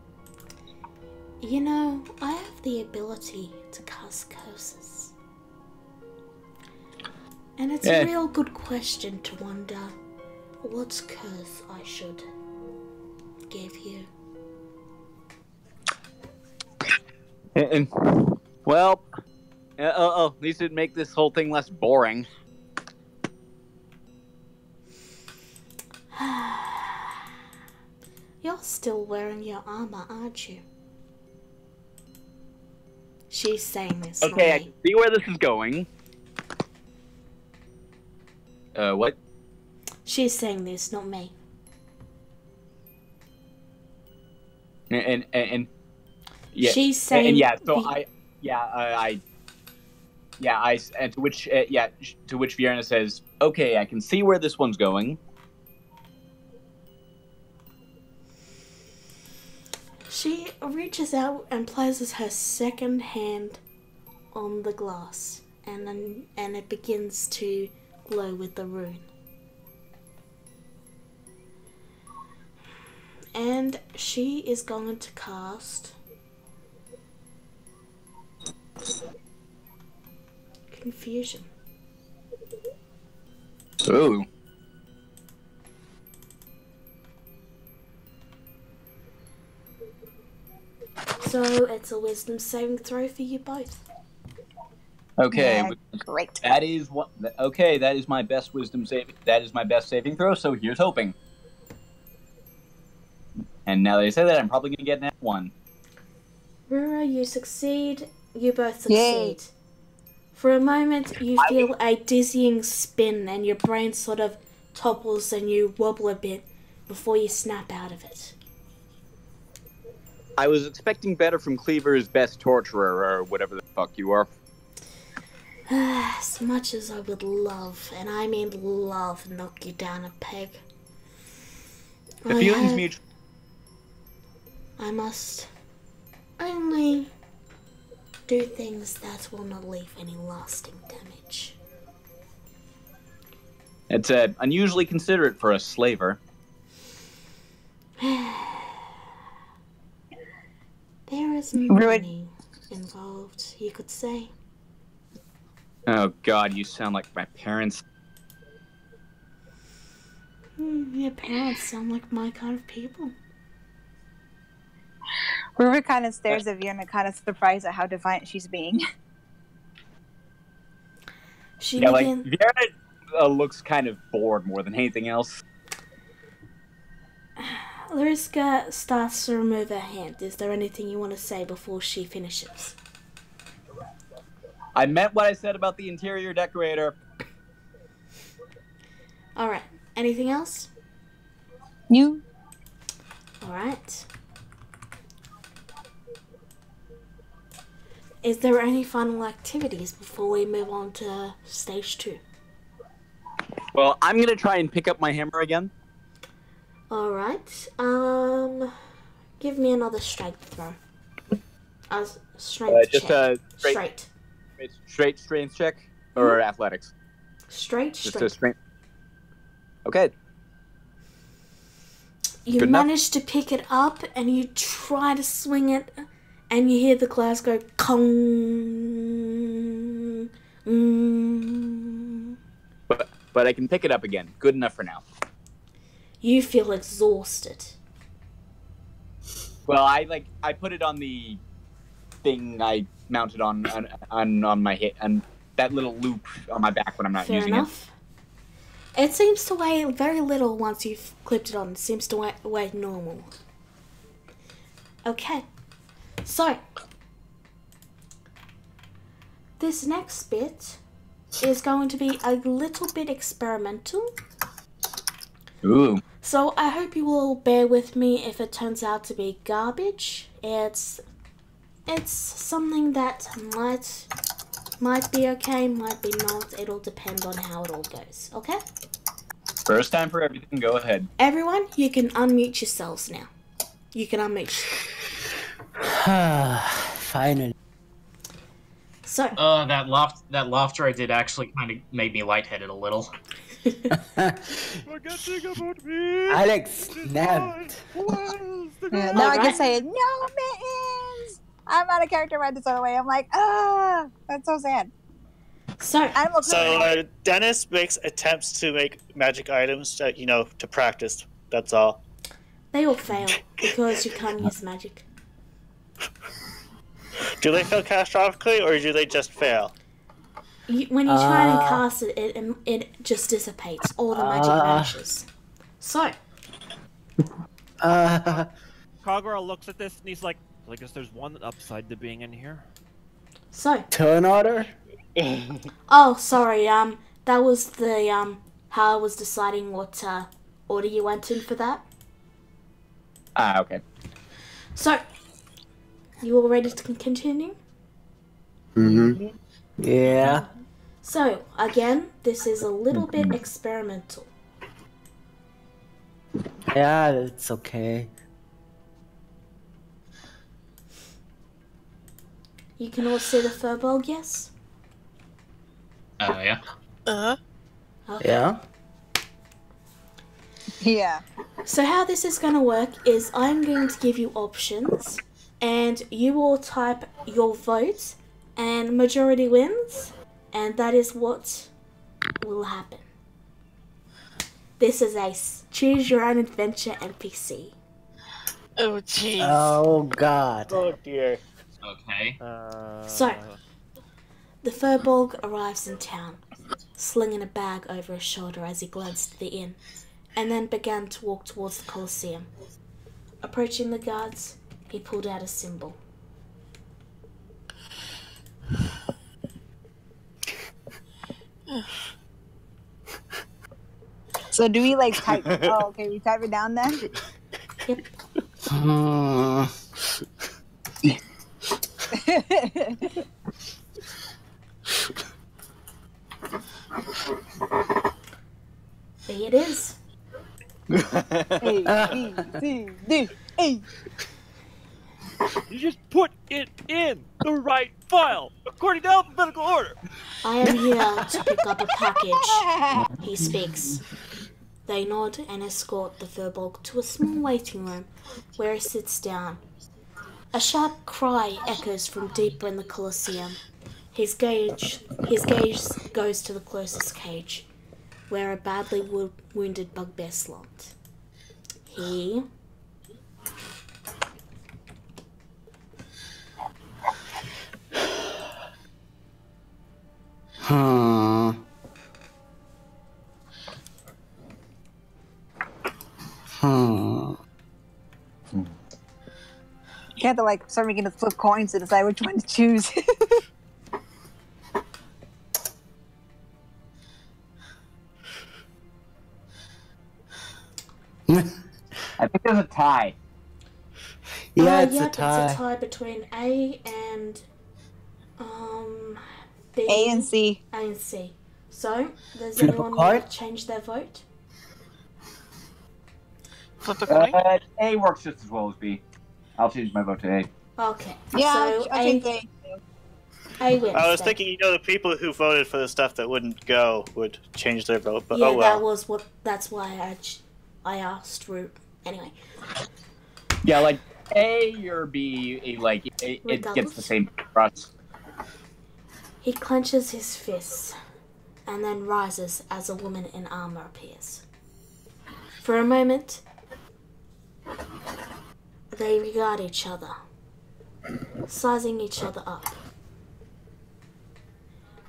You know, I have the ability to cast curses. And it's a real good question to wonder what curse I should give you. Well, at least it'd make this whole thing less boring. You're still wearing your armor, aren't you? She's saying this. Okay, I not can me. see where this is going. What? She's saying this, not me. And yeah, She's saying. and yeah. So and to which Vienna says, "Okay, I can see where this one's going." She reaches out and places her second hand on the glass, and it begins to glow with the rune. And she is going to cast Confusion. Ooh. So it's a wisdom saving throw for you both. Okay, Yeah, great. that is what. Okay, that is my best wisdom save. That is my best saving throw. So here's hoping. And now that I say that, I'm probably gonna get that one. Rura, you succeed. You both succeed. Yay. For a moment, you feel a dizzying spin, and your brain sort of topples, and you wobble a bit before you snap out of it. I was expecting better from Cleaver's best torturer, or whatever the fuck you are. As much as I would love, and I mean love, knock you down a peg. The feeling's mutual. I must only do things that will not leave any lasting damage. It's unusually considerate for a slaver. There is money involved, you could say. Oh God, you sound like my parents. Your parents sound like my kind of people. River kind of stares at Vienna, kind of surprised at how defiant she's being. She Yeah, like begin- Vienna looks kind of bored more than anything else. Lariska starts to remove her hand. Is there anything you want to say before she finishes? I meant what I said about the interior decorator. Alright, anything else? You? Alright. Is there any final activities before we move on to stage 2? Well, I'm gonna try and pick up my hammer again. Alright, give me another strength throw. Strength Just check. straight. It's straight strength check or athletics. Straight Just strength. a strength. Okay. You Good enough. manage to pick it up and you try to swing it and you hear the glass go kong. But I can pick it up again. Good enough for now. You feel exhausted. Well, I put it on the thing I mounted on my hit and that little loop on my back when I'm not Fair using enough. It seems to weigh very little once you've clipped it on. It seems to weigh normal. Okay. So, this next bit is going to be a little bit experimental. it. Ooh. So I hope you will bear with me if it turns out to be garbage. It's something that might be okay, might be not. It'll depend on how it all goes. Okay? First time for everything. Go ahead. Everyone, you can unmute yourselves now. You can unmute. Finally. So, That laughter I did actually kind of made me lightheaded a little. Forgetting about me. Alex snapped. Yeah, now I can say, no, Mittens! I'm out of character right this other way. I'm like, that's so sad. so Animal So cruelty. Dennis makes attempts to make magic items that to practice. That's all. they all fail because you can't use magic. Do they fail catastrophically, or do they just fail? When you try and cast it, it just dissipates. All the magic vanishes. So, Kagura looks at this and he's like, I guess there's one upside to being in here. Turn order? Oh, sorry, that was the, how I was deciding what, order you went in for that. Okay. So, you all ready to continue? Mm-hmm. Yeah. So, again, this is a little bit experimental. Yeah, it's okay. You can all see the furball, yes? Yeah. Okay. Yeah? Yeah. So how this is going to work is I'm going to give you options, and you all type your vote, and majority wins, and that is what will happen. This is a choose your own adventure NPC. Oh, jeez. Oh, God. Oh dear. Okay. So, the Furbolg arrives in town, slinging a bag over his shoulder as he glanced at the inn, and then began to walk towards the Colosseum. Approaching the guards, he pulled out a symbol. So do we like type? Oh, okay. We type it down then. Yep. There it is. A, B, C, D, E. You just put it in the right file, according to alphabetical order. I am here to pick up a package, he speaks. They nod and escort the Furbolg to a small waiting room where he sits down. A sharp cry echoes from deeper in the Colosseum. His gaze goes to the closest cage, where a badly wounded bugbear slumped. He You have to like start making us flip coins to decide which one to choose. I think there's a tie. Yeah, it's yep, a tie. It's a tie between A and B. A and C. A and C. So, does Flip a anyone coin? want to change their vote? Flip a coin? A works just as well as B. I'll change my vote to A. Okay. Yeah, so I think A. A wins. I was then. thinking, the people who voted for the stuff that wouldn't go would change their vote, but Yeah, oh well. that's why I asked Root. Anyway, Yeah, like A or B, it gets the same for us. he clenches his fists and then rises as a woman in armor appears. For a moment, they regard each other, sizing each other up.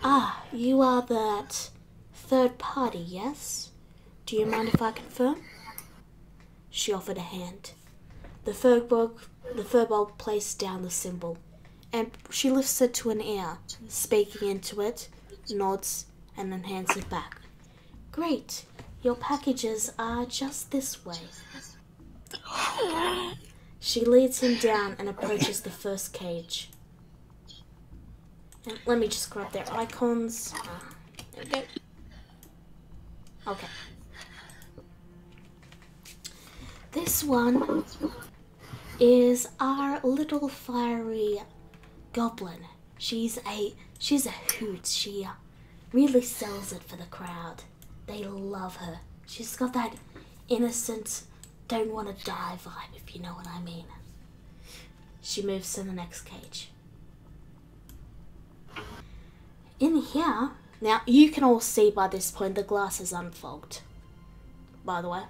Ah, you are that third party, yes? Do you mind if I confirm? She offered a hand. The Furbolg placed down the symbol, and she lifts it to an ear, speaking into it, nods, and then hands it back. Great, your packages are just this way. She leads him down and approaches the first cage. And let me just grab their icons. There we go. Okay. This one is our little fiery goblin. She's a hoot. She really sells it for the crowd. They love her. She's got that innocent, don't want to die vibe, if you know what I mean. She moves to the next cage. In here, now you can all see by this point the glass is unfogged, by the way.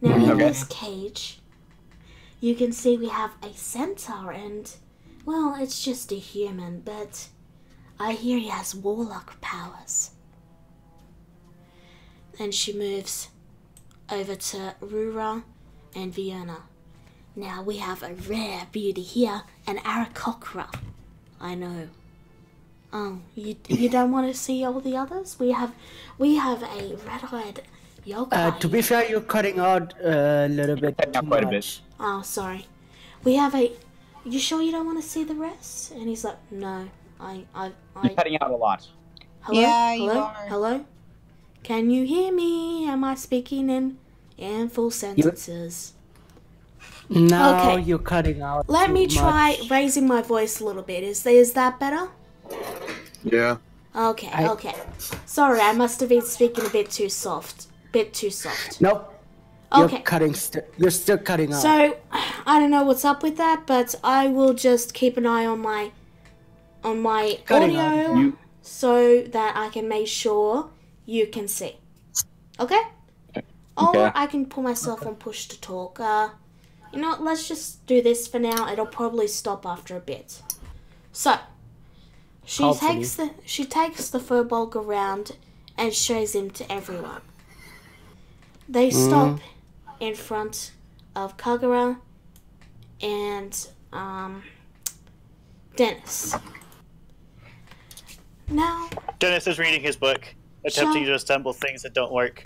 Now in this cage, you can see we have a centaur and, well, it's just a human, but I hear he has warlock powers. And she moves over to Rura and Vienna. Now we have a rare beauty here, an Arakocra. I know. Oh, you don't want to see all the others? We have a red-eyed yokai. To be fair, you're cutting out a little bit too quite a bit. much. Oh, sorry. We have a. You sure you don't want to see the rest? And he's like, no, You're cutting out a lot. Hello? Yeah, Hello? you are. Hello? Can you hear me? Am I speaking in full sentences? No, Okay. you're cutting out. Let too me try much. raising my voice a little bit. Is that better? Yeah. Okay, I- okay. Sorry, I must have been speaking a bit too soft. Nope. You're Okay. cutting. You're still cutting out. So, I don't know what's up with that, but I will just keep an eye on my Cutting audio out. so that I can make sure you can see. Okay? Or I can put myself on push to talk. You know what, let's just do this for now. It'll probably stop after a bit. So, she Hopefully. takes the furbolg around and shows him to everyone. They stop in front of Kagura and Dennis. Now, Dennis is reading his book, attempting to assemble things that don't work.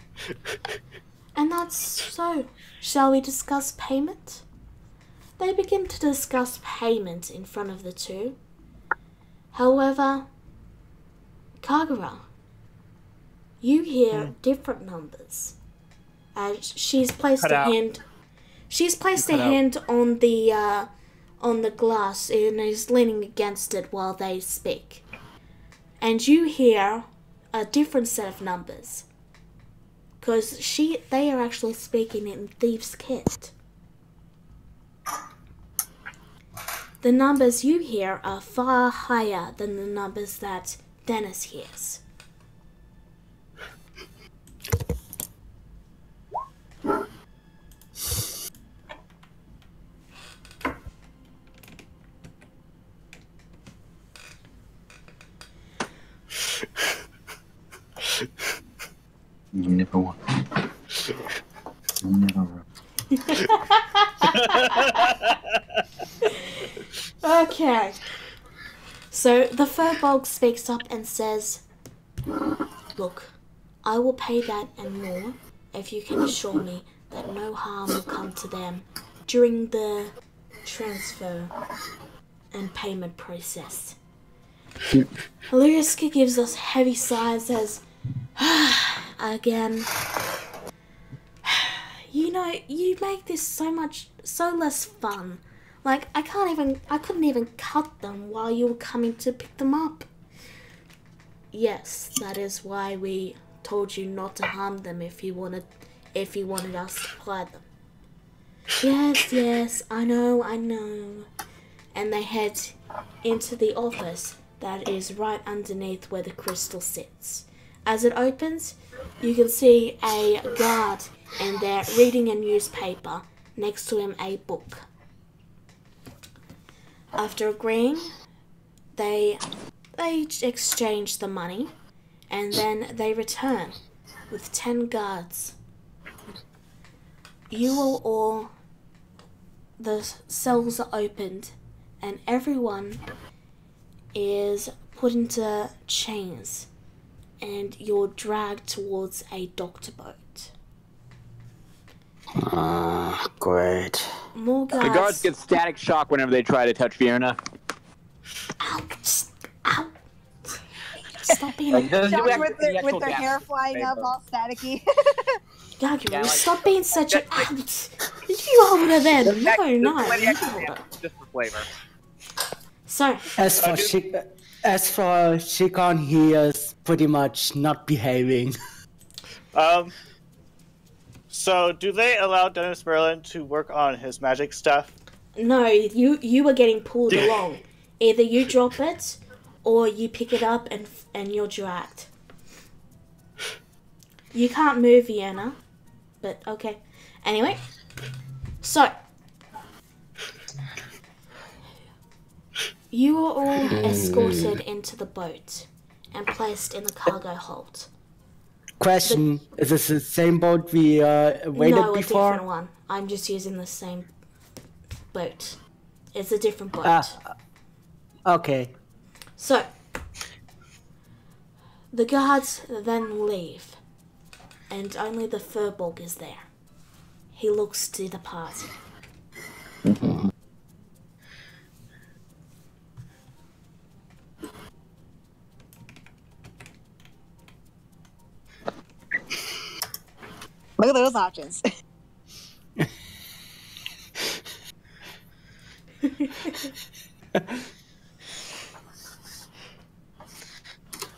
and that's so. Shall we discuss payment? They begin to discuss payment in front of the two. However, Kagura, you hear different numbers. As she's placed a hand. She's placed a hand on the glass and is leaning against it while they speak. And you hear a different set of numbers. Because they are actually speaking in Thieves' Kit. The numbers you hear are far higher than the numbers that Dennis hears. You never won. You never won. Okay. So the furbolg speaks up and says, "Look, I will pay that and more if you can assure me that no harm will come to them during the transfer and payment process." Lyriska gives us heavy sighs as, again, you know, you make this so less fun. Like, I couldn't even cut them while you were coming to pick them up. Yes, that is why we told you not to harm them if you wanted us to apply them. Yes, I know. And they head into the office that is right underneath where the crystal sits. As it opens, you can see a guard and they're reading a newspaper, next to him a book. After agreeing, they exchange the money and then they return with 10 guards. You all, the cells are opened and everyone is put into chains and you're dragged towards a doctor boat. Great. More guards. The guards get static shock whenever they try to touch Fiona. Ow! Stop being Like, doesn't do Shocked actually the with actual their gas hair flying up paper. all staticky. Gaguru, Yeah, like- stop being such a You hold her then. No, Just no, 20 you extra hold her. damage, just for flavor. So, As for Shikon, he is pretty much not behaving. So do they allow Dennis Merlin to work on his magic stuff? no, you were getting pulled along. Either you drop it, or you pick it up and you're dragged. You can't move, Vienna. But, okay. Anyway. So. You are all escorted into the boat and placed in the cargo hold. Question: is this the same boat we waited No, a before? different one. I'm just using the same boat. It's a different boat. Okay. So, the guards then leave, and only the Furbolg is there. He looks to the party. Look at those options.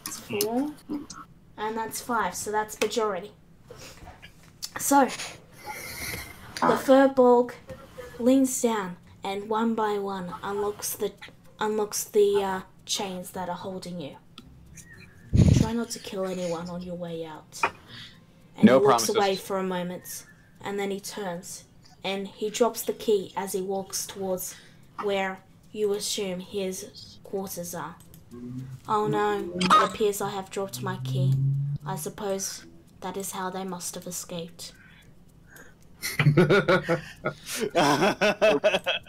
That's 4, and that's 5, so that's majority. So, the Furbolg leans down and one by one unlocks the chains that are holding you. Try not to kill anyone on your way out. And No he looks promises. away for a moment, and then he turns, and he drops the key as he walks towards where you assume his quarters are. Oh no, it appears I have dropped my key. I suppose that is how they must have escaped.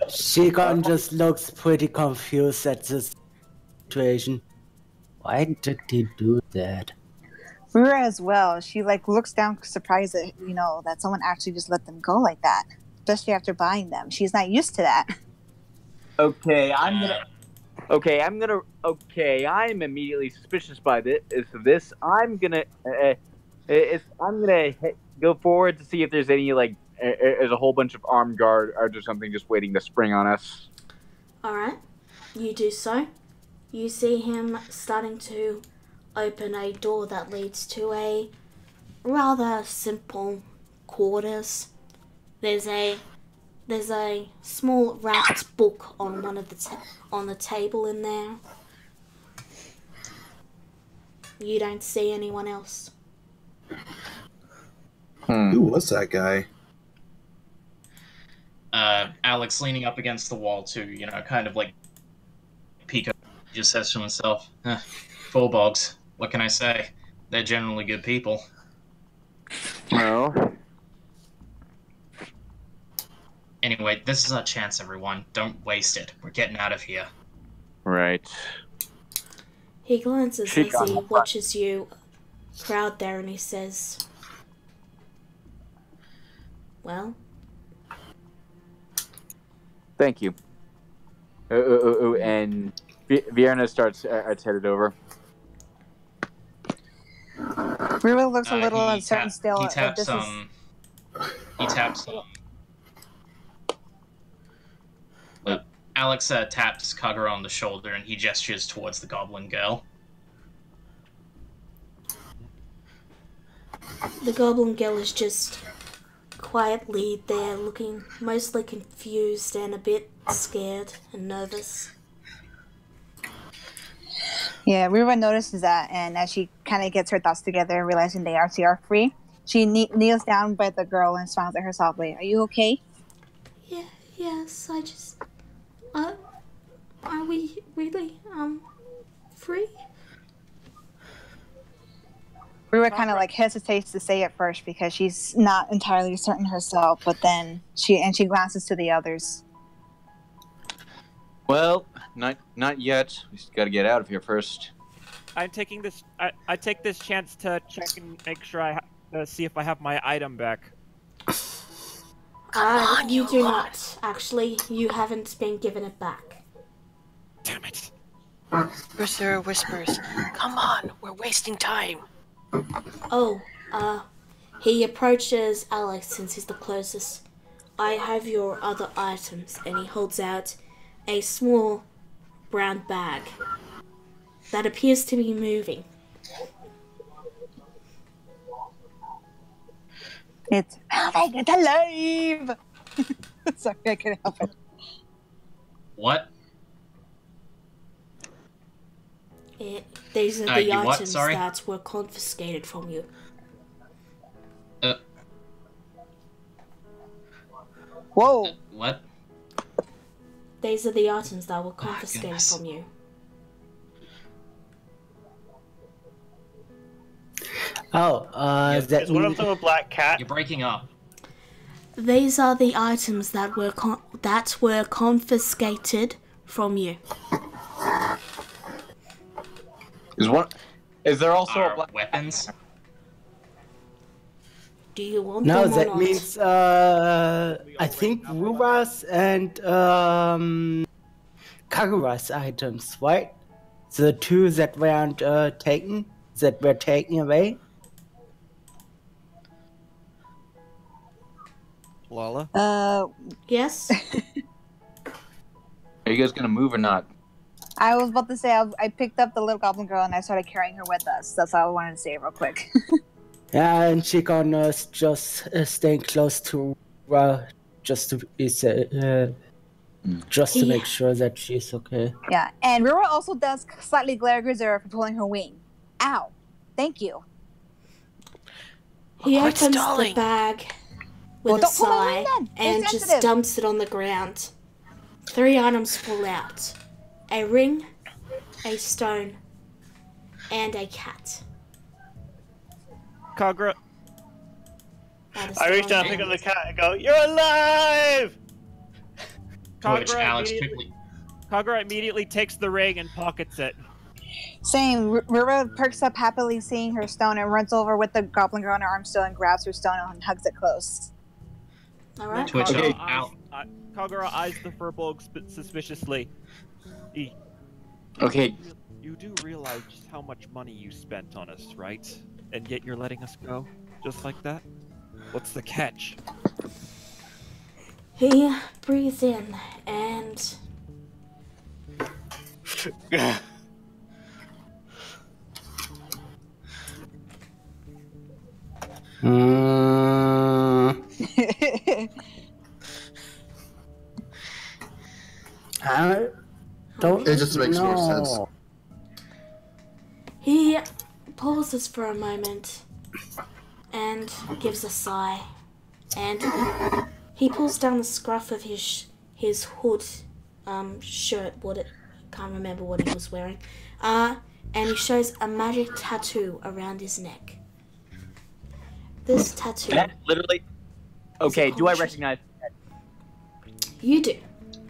Shikon just looks pretty confused at this situation. Why did he do that? Rura as well. She like looks down surprised that that someone actually just let them go like that, especially after buying them. She's not used to that. Okay, I'm immediately suspicious by this. I'm gonna go forward to see if there's any there's a whole bunch of armed guards or something just waiting to spring on us. Alright, you do so. You see him starting to open a door that leads to a rather simple quarters. There's a small wrapped book on one of on the table in there. You don't see anyone else. Who was that guy? Alex leaning up against the wall too, kind of like Pico just says to himself, Furbolgs, what can I say? They're generally good people. Well, Anyway, this is our chance, everyone. Don't waste it. We're getting out of here. right. He glances as he watches you crowd there and he says, well, Thank you. And Vienna starts headed over. Rura looks a little uncertain still. He taps Alex taps Kagura on the shoulder and he gestures towards the goblin girl. the goblin girl is just quietly there, looking mostly confused and a bit scared and nervous. Yeah, Rura notices that, and as she kind of gets her thoughts together, realizing they actually are free, she kneels down by the girl and smiles at her softly. Are you okay? Yeah, yes, I just... are we really, free? Rura kind of hesitates to say it first because she's not entirely certain herself, but then she glances to the others. Well, not yet. We just got to get out of here first. I'm taking this. I take this chance to check and make sure I see if I have my item back. You do not. Actually, you haven't been given it back. Damn it! Berserker whispers, "Come on, we're wasting time." Oh, he approaches Alex since he's the closest. I have your other items. And he holds out a small brown bag that appears to be moving. It's make it alive. Sorry, I couldn't help it. What? These are the you what? items Sorry? that were confiscated from you. Whoa. What? These are the items that were confiscated goodness. from you. Oh, that Is one of them a black cat? You're breaking up. These are the items that were confiscated from you. Is there also a Our black weapons? Do you want no, them or that not? means I think Ruva's and Kagura's items, right? The two that weren't taken, that were taken away. Lala? Yes? Are you guys gonna move or not? I was about to say I picked up the little goblin girl and I started carrying her with us. That's all I wanted to say real quick. Yeah, and she gonna just stay close to just to be just to make sure that she's okay. Yeah, and Rura also does slightly glare Grizzer for pulling her wing. Ow. Thank you. He Quite opens stalling. the bag with Well, a don't pull my sigh wing then. and It's just sensitive. dumps it on the ground. 3 items fall out. A ring, a stone, and a cat. Kagura, That is I reach the down, one pick up hand. the cat, and go, "You're alive!" To which Kagura Alex immediately, quickly. Kagura immediately takes the ring and pockets it. Same. Rura perks up happily seeing her stone and runs over with the goblin girl on her arm still and grabs her stone and hugs it close. Alright. Twitch Okay. out. Kagura eyes the furbolg suspiciously. Okay. You do realize just how much money you spent on us, right? And yet you're letting us go? Just like that? What's the catch? He breathes in and I don't. It just makes more know. sense. he pauses for a moment and gives a sigh. And he pulls down the scruff of his hood shirt. Can't remember what he was wearing. And he shows a magic tattoo around his neck. This tattoo. That literally. Okay. Do I conscious- recognize? You do.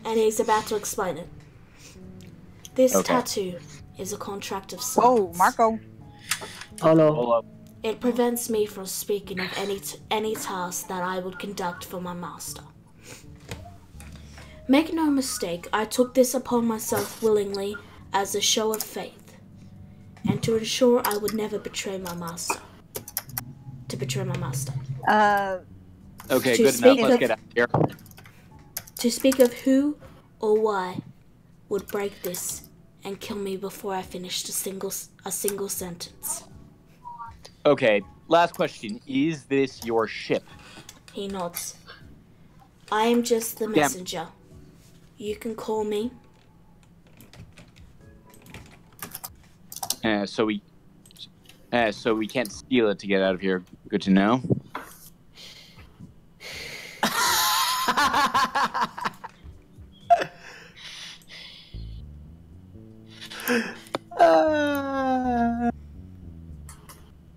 And he's about to explain it. This Okay. tattoo is a contract of Whoa, silence. Marco. Oh no. Hold up. It prevents me from speaking of any task that I would conduct for my master. Make no mistake, I took this upon myself willingly as a show of faith, and to ensure I would never betray my master. To betray my master. Okay. To Good enough. speak Let's of- get out of here. To speak of who or why would break this and kill me before I finished a single sentence. Okay. Last question. Is this your ship? He nods. I am just the Damn. messenger. You can call me. So we can't steal it to get out of here. Good to know.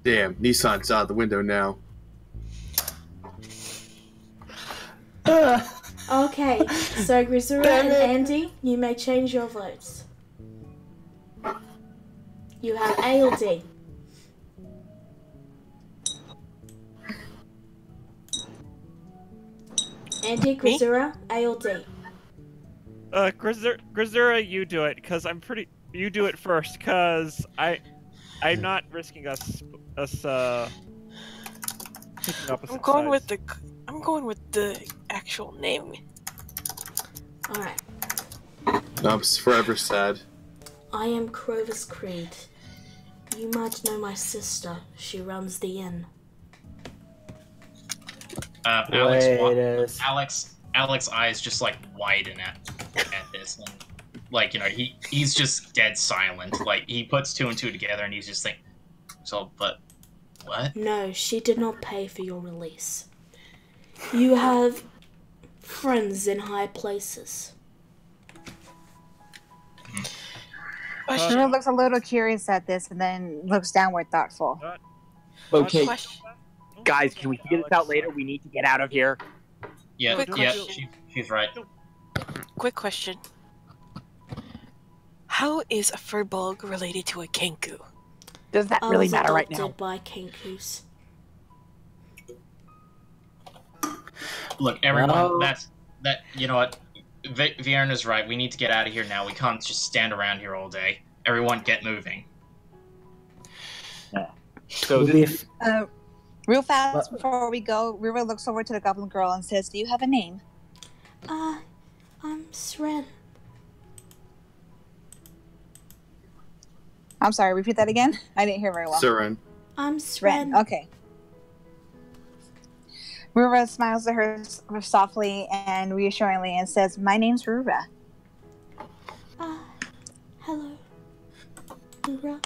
Damn, Nissan's out the window now. Okay, so Grisura and Andy, you may change your votes. You have A or D. Andy, Grisura, A or D. Grisura, you do it, cause you do it first, cause I'm not risking us picking up a I'm going size. with the actual name. Alright. I'm forever sad. I am Clovis Creed. You might know my sister. She runs the inn. Alex's eyes just like widen at this, and like he's just dead silent. Like he puts two and two together, and he's just thinking, so but what? No, she did not pay for your release. You have friends in high places. Shiro looks a little curious at this and then looks downward thoughtful. Okay, guys, can we figure this out later? We need to get out of here. Yeah, she's right. Quick question. How is a furbolg related to a kenku? Does that really matter right now? I was adopted by kenkus. Look, everyone, that you know what? Vierna's right. We need to get out of here now. We can't just stand around here all day. Everyone, get moving. So real fast before we go, River looks over to the goblin girl and says, "Do you have a name?" I'm Sren. I'm sorry, repeat that again? I didn't hear very well. Seren. I'm Sren. Okay. Rura smiles at her softly and reassuringly and says, "My name's Rura." Hello. Rura.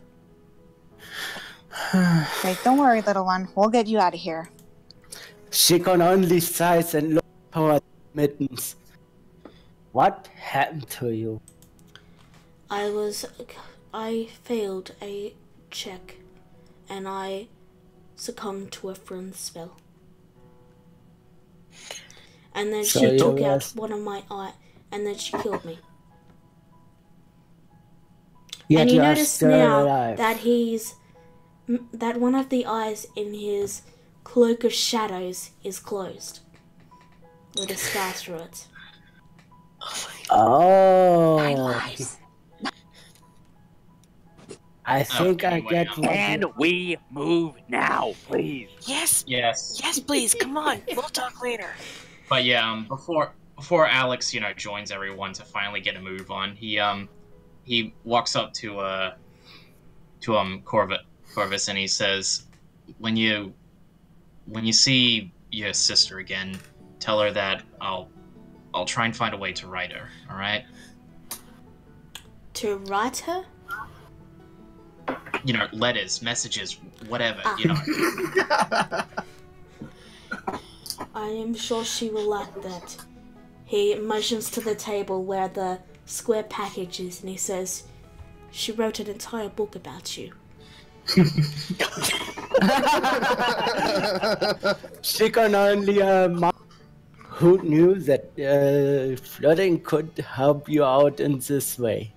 Wait, don't worry, little one. We'll get you out of here. She can only size and look for mittens. What happened to you? I failed a check, and I succumbed to a friend's spell. And then she took out one of my eye, and then she killed me. And you notice now that one of the eyes in his cloak of shadows is closed, with a scar through it. Oh. I think I get. Can we move now, please? Yes. Yes. Yes, please. Come on. We'll talk later. But yeah, before Alex, joins everyone to finally get a move on, he walks up to Corvus and he says, when you see your sister again, tell her that I'll try and find a way to write her. All right? To write her? Letters, messages, whatever. I am sure she will like that. He motions to the table where the square package is, and he says, "She wrote an entire book about you." She can only who knew that flirting could help you out in this way?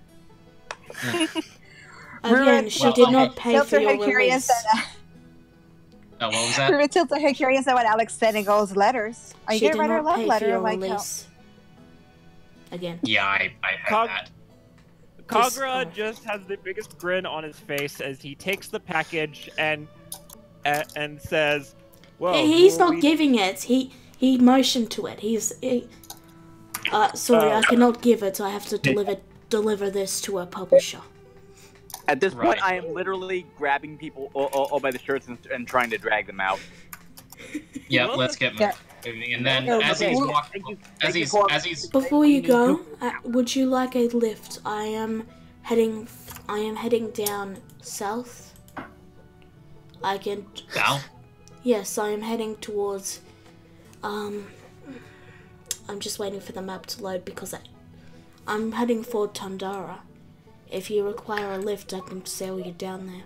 Again, she did not pay for your release. Oh, what was that? River tilts her curious at what Alex said and goes, "Letters? Are you gonna write her a love letter?" Like, again. Yeah, I heard that. Kagra just has the biggest grin on his face as he takes the package and says, "Well, he's not giving it. He motioned to it. Sorry, I cannot give it. I have to deliver this to a publisher." At this point, I am literally grabbing people all by the shirts and trying to drag them out. Yeah, let's get moving. And then as he's walking, Before you go, would you like a lift? I am heading down south. I can. South? Yes, I am heading towards. I'm just waiting for the map to load because I'm heading for Tundara. If you require a lift, I can sail you down there.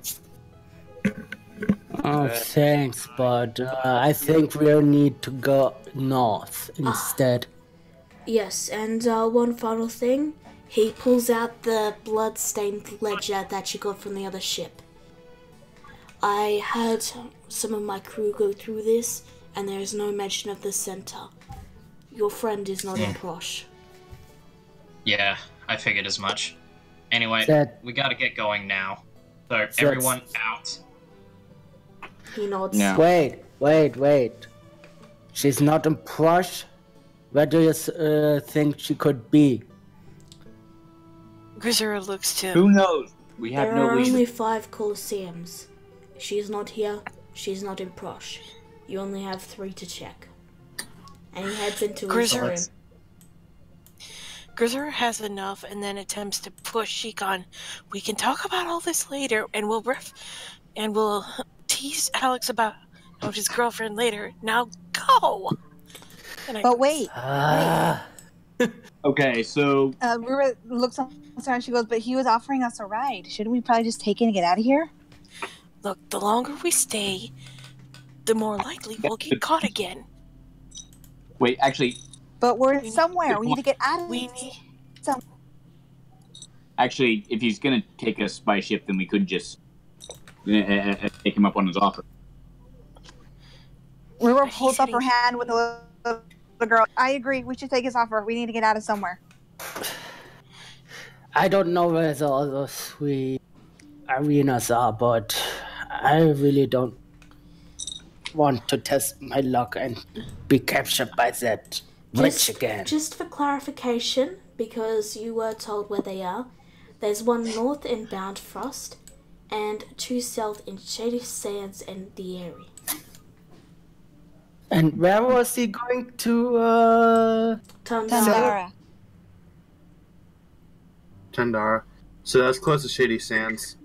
Oh, thanks, but I think we'll need to go north instead. Yes, and one final thing. He pulls out the blood-stained ledger that you got from the other ship. I had some of my crew go through this, and there is no mention of the center. Your friend is not in Prosh. Yeah, I figured as much. Anyway, we gotta get going now. So, everyone out. He nods. Yeah. Wait. She's not in Prosh? Where do you think she could be? Grisera looks to Who knows? We have There no are lead. only 5 Colosseums. She's not here. She's not in Prosh. You only have 3 to check. And he heads into his Grisera. room. Grisera has enough and then attempts to push Shikon. We can talk about all this later, and we'll tease Alex about his girlfriend later. Now go! But wait. Okay, so Rura looks on her and she goes, but he was offering us a ride. Shouldn't we probably just take it and get out of here? Look, the longer we stay, the more likely we'll get caught again. wait, actually, But we're somewhere. We need to get out of We here. need... actually, if he's gonna take us by ship, then we could just take him up on his offer. Rura He holds said up her hand with the girl. I agree. We should take his offer. We need to get out of somewhere. I don't know where the other 3 arenas are, but I really don't want to test my luck and be captured by that witch again. Just for clarification, because you were told where they are, there's 1 north in Bound Frost and 2 south in Shady Sands and the Eyrie. And where was he going to? Tandara. Tandara. So that's close to Shady Sands.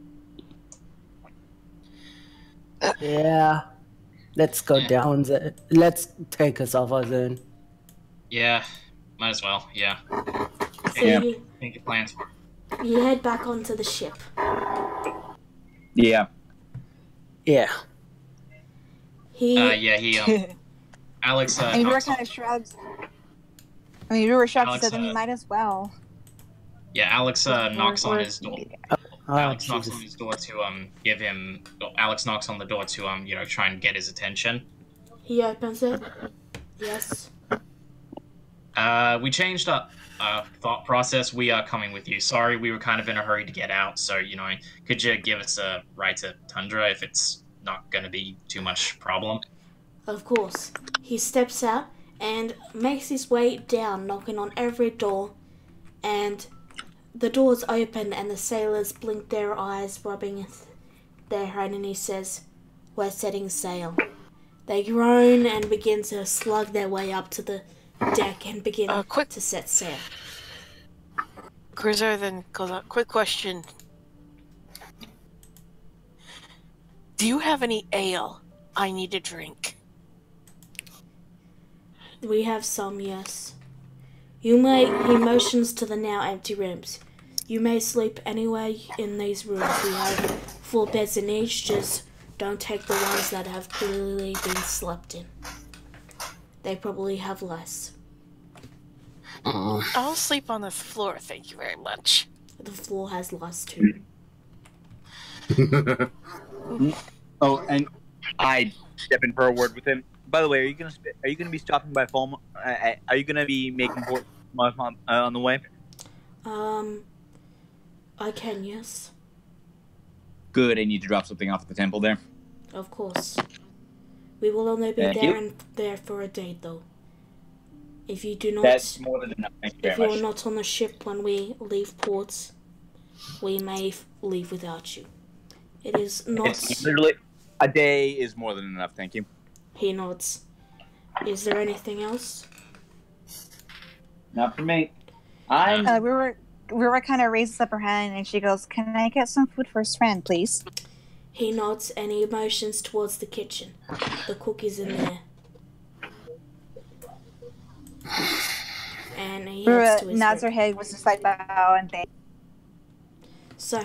Yeah. Let's go down there. Let's take us over then. Yeah, might as well. Yeah. So Yeah. Think of plans. you head back onto the ship. Yeah. Yeah. He Alex. And Rura knocks kind on, of shrugs. I mean, Rura shrugs and Alex, says, then we might as well. yeah, Alex knocks on his door. Oh, Alex knocks Jesus. on his door to give him. Alex knocks on the door to try and get his attention. He opens it. Yes. We changed up thought process. We are coming with you. Sorry, we were kind of in a hurry to get out. So could you give us a ride to Tundra if it's not going to be too much problem? Of course. He steps out and makes his way down, knocking on every door. And the doors open and the sailors blink their eyes, rubbing their head, and he says, "We're setting sail." They groan and begin to slug their way up to the deck and begin to set sail. Grisera then goes out. Quick question. Do you have any ale I need to drink? We have some, yes. He motions to the now empty rooms. You may sleep anywhere in these rooms. We have 4 beds in each, just don't take the ones that have clearly been slept in. They probably have less. I'll sleep on the floor, thank you very much. The floor has less too. Oh, and I step in for a word with him. By the way, are you gonna be stopping by Fulham? Are you gonna be making port on the way? I can, yes. Good, I need to drop something off at the temple there. Of course. We will only be Thank there you. and there for a day, though. If you do not, That's more than enough. Thank you if very you are much. not on the ship when we leave ports, we may leave without you. It is not. It's literally a day is more than enough. Thank you. He nods. Is there anything else? Not for me. I'm. Rura kind of raises up her hand and she goes, "Can I get some food for his friend, please?" He nods and he motions towards the kitchen. The cook is in there. And he heads to Rura his nods her room. head with a slight bow and thanks. So,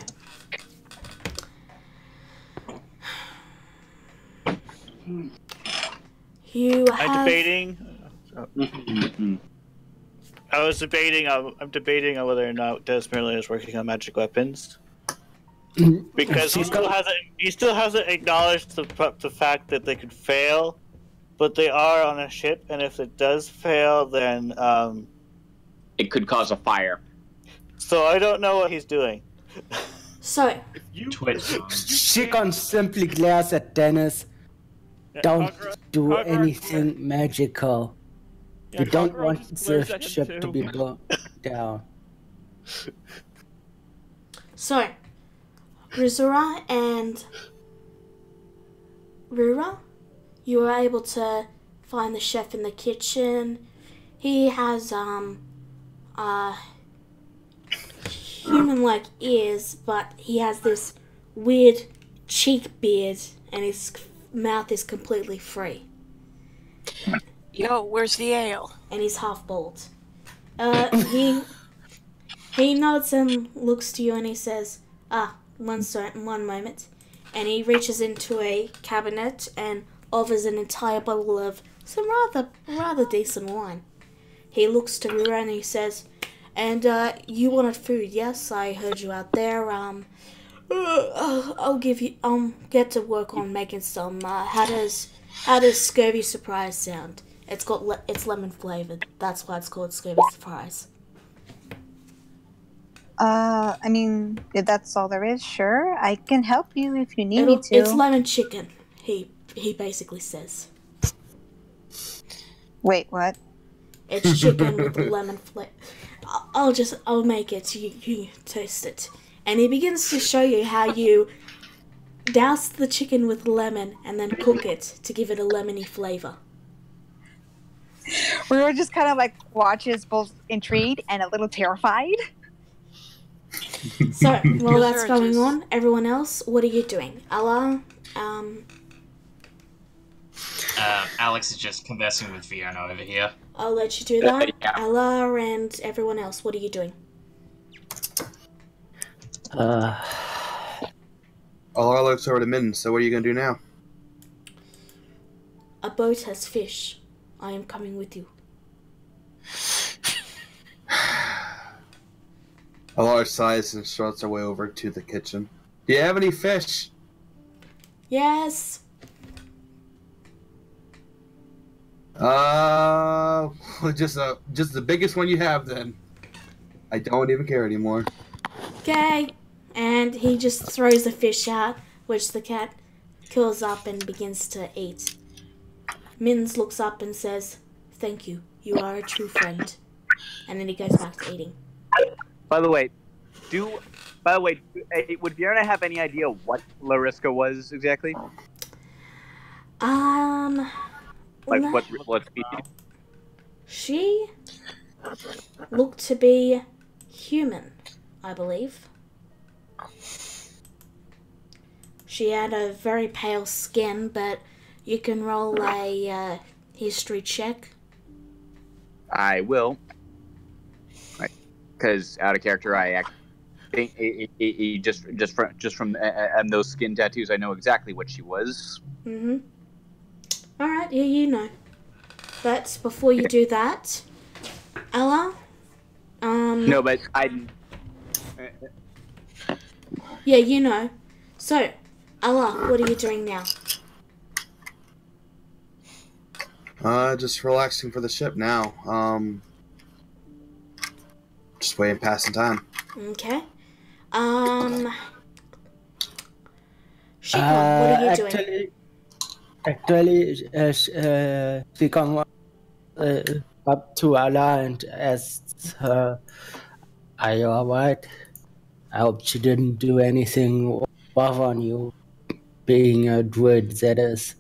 you I'm have. debating. I'm debating on whether or not Desmerlin is working on magic weapons. Because he still hasn't acknowledged the fact that they could fail, but they are on a ship, and if it does fail, then It could cause a fire. so I don't know what he's doing. So, Shikon simply glares at Dennis. Don't do anything magical. Yeah, We don't cockroaches want glares the at him ship to too. be blown down. So, Rizura and Rura, you were able to find the chef in the kitchen. He has human-like ears, but he has this weird cheek beard, and his mouth is completely free, Yo, where's the ale? and he's half bald. He nods and looks to you, and he says, one moment," and he reaches into a cabinet and offers an entire bottle of some rather decent wine. He looks to Rura and he says, "And you wanted food, yes? I heard you out there. I'll get to work on making some. How does Scurvy Surprise sound? It's lemon flavored. That's why it's called Scurvy Surprise." I mean, if that's all there is, sure. I can help you if you need me to. It's lemon chicken. He basically says. Wait, what? It's chicken with lemon flavor. I'll make it. You taste it. And he begins to show you how you douse the chicken with lemon and then cook it to give it a lemony flavor. We were just kind of like watches, both intrigued and a little terrified. So, while that's going on, everyone else, what are you doing? Allah, Alex is just conversing with Vienna over here. I'll let you do that. Yeah. Allah and everyone else, what are you doing? Alar looks over to Min, so what are you going to do now? A boat has fish. I am coming with you. Alar sighs and struts her way over to the kitchen. Do you have any fish? Yes. Just the biggest one you have then. I don't even care anymore. Okay. And he just throws the fish out, which the cat curls up and begins to eat. Mins looks up and says, "Thank you. You are a true friend." And then he goes back to eating. By the way, would Vierna have any idea what Lariska was exactly? Like what species? She looked to be human, I believe. She had a very pale skin, but you can roll a history check. I will. Because out of character, I think just from those skin tattoos, I know exactly what she was. Mm-hmm. Alright, yeah, you know. But before you do that, Ella, No, but I. yeah, you know. So, Ella, what are you doing now? Just relaxing for the ship now. Just waiting, passing time. Okay. Shikon, what are you doing? Actually, she come up to Allah and asked her, "Are you alright? I hope she didn't do anything rough on you, being a druid that is."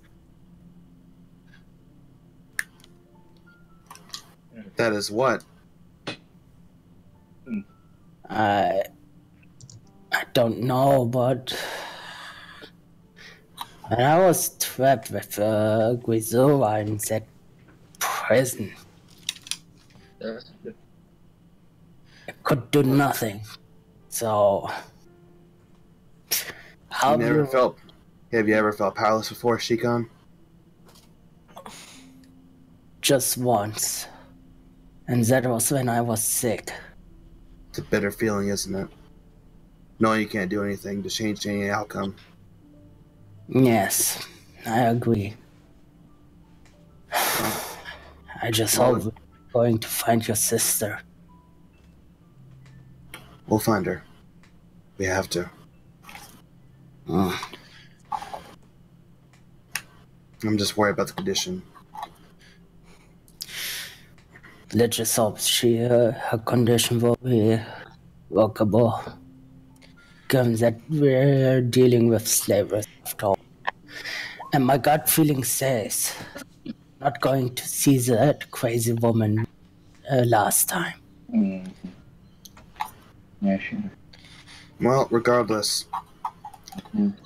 That is what? I don't know, but when I was trapped with Guizova in that prison, I could do nothing. So, Have you ever felt powerless before, Shikon? Just once. And that was when I was sick. It's a bitter feeling, isn't it? Knowing you can't do anything to change any outcome. Yes, I agree. I just hope we're going to find your sister. We'll find her. We have to. I'm just worried about the condition. let's just hope her condition will be workable, given that we're dealing with slavers after all. And my gut feeling says, not going to see that crazy woman last time. Yeah, sure. Well, regardless,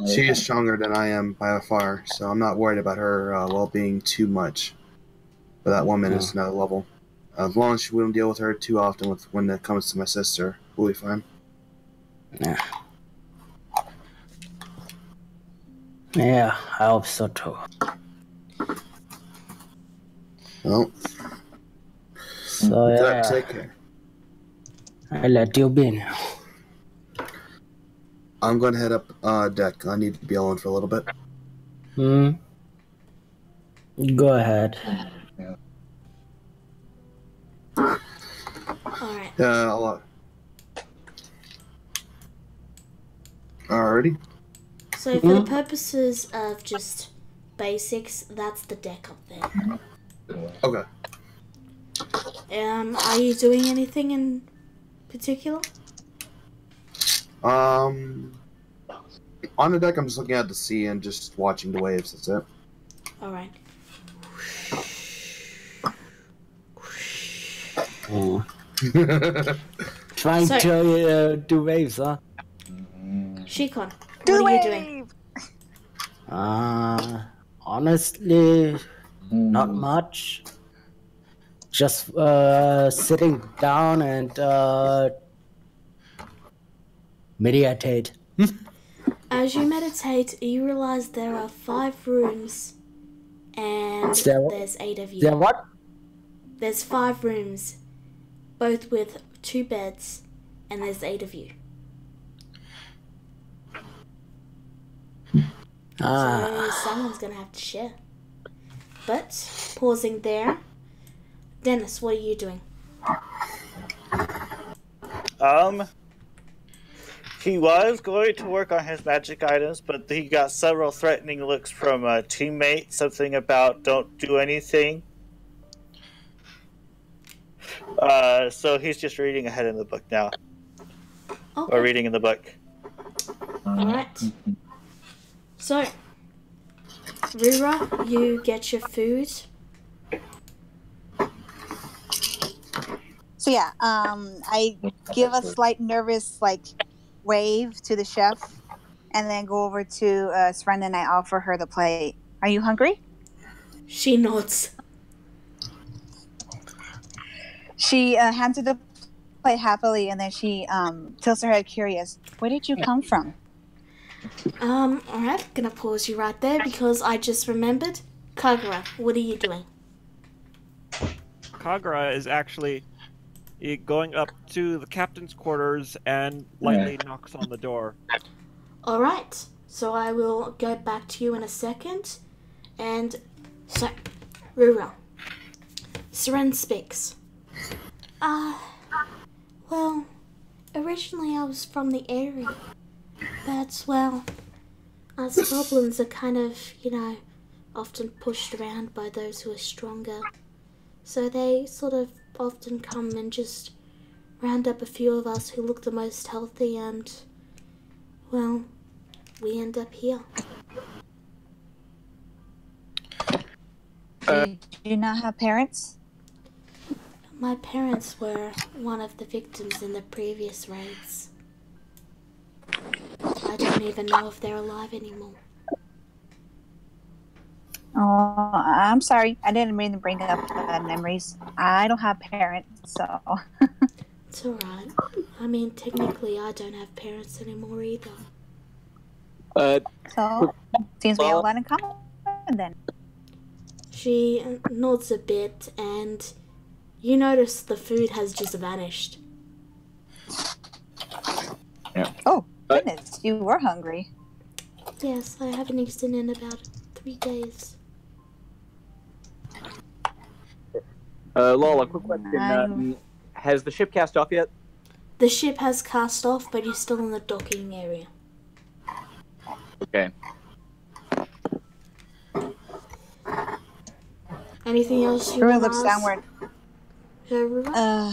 she is stronger than I am by far, so I'm not worried about her well-being too much. But that woman is another level. As long as we don't deal with her too often when it comes to my sister, we'll be fine. Yeah. Yeah, I hope so too. Well, so yeah, take care. I let you be now. I'm going to head up deck. I need to be alone for a little bit. Go ahead. Alright. Yeah, a lot. Alrighty. So for the purposes of just basics, that's the deck up there. Okay. Are you doing anything in particular? On the deck, I'm just looking at the sea and just watching the waves. That's it. Alright. Trying to do waves, huh? Shikon, what are you doing? Honestly, not much. Just sitting down and meditate. As you meditate, you realize there are 5 rooms, and there's 8 of you. There what? There's 5 rooms, both with 2 beds, and there's 8 of you. So someone's gonna have to share. But pausing there, Dennis, what are you doing? He was going to work on his magic items, but he got several threatening looks from a teammate, something about don't do anything. So he's just reading ahead in the book now. Okay. Or reading in the book. Alright. So, Rura, you get your food. So yeah, I give a slight nervous wave to the chef, and then go over to Sren and I offer her the plate. Are you hungry? She nods. She hands her the plate happily, and then she tilts her head curious. Where did you come from? Alright, gonna pause you right there because I just remembered. Kagura, what are you doing? Kagura is actually going up to the captain's quarters and lightly knocks on the door. Alright, so I will go back to you in a second. And so, Rura, Seren speaks. Well, originally I was from the area. But, well, us goblins are kind of, often pushed around by those who are stronger. So they sort of often come and just round up a few of us who look the most healthy and, well, we end up here. Do you not have parents? My parents were one of the victims in the previous raids. I don't even know if they're alive anymore. Oh, I'm sorry. I didn't mean to bring up memories. I don't have parents, so... It's alright. I mean, technically, I don't have parents anymore either. So, seems we have a lot in common then. She nods a bit, and you notice the food has just vanished. Yeah. Oh, goodness. You were hungry. Yes, I haven't eaten in about 3 days. Lola, quick question. Has the ship cast off yet? The ship has cast off, but you're still in the docking area. Okay. Anything else you Rura want to looks ask? downward. River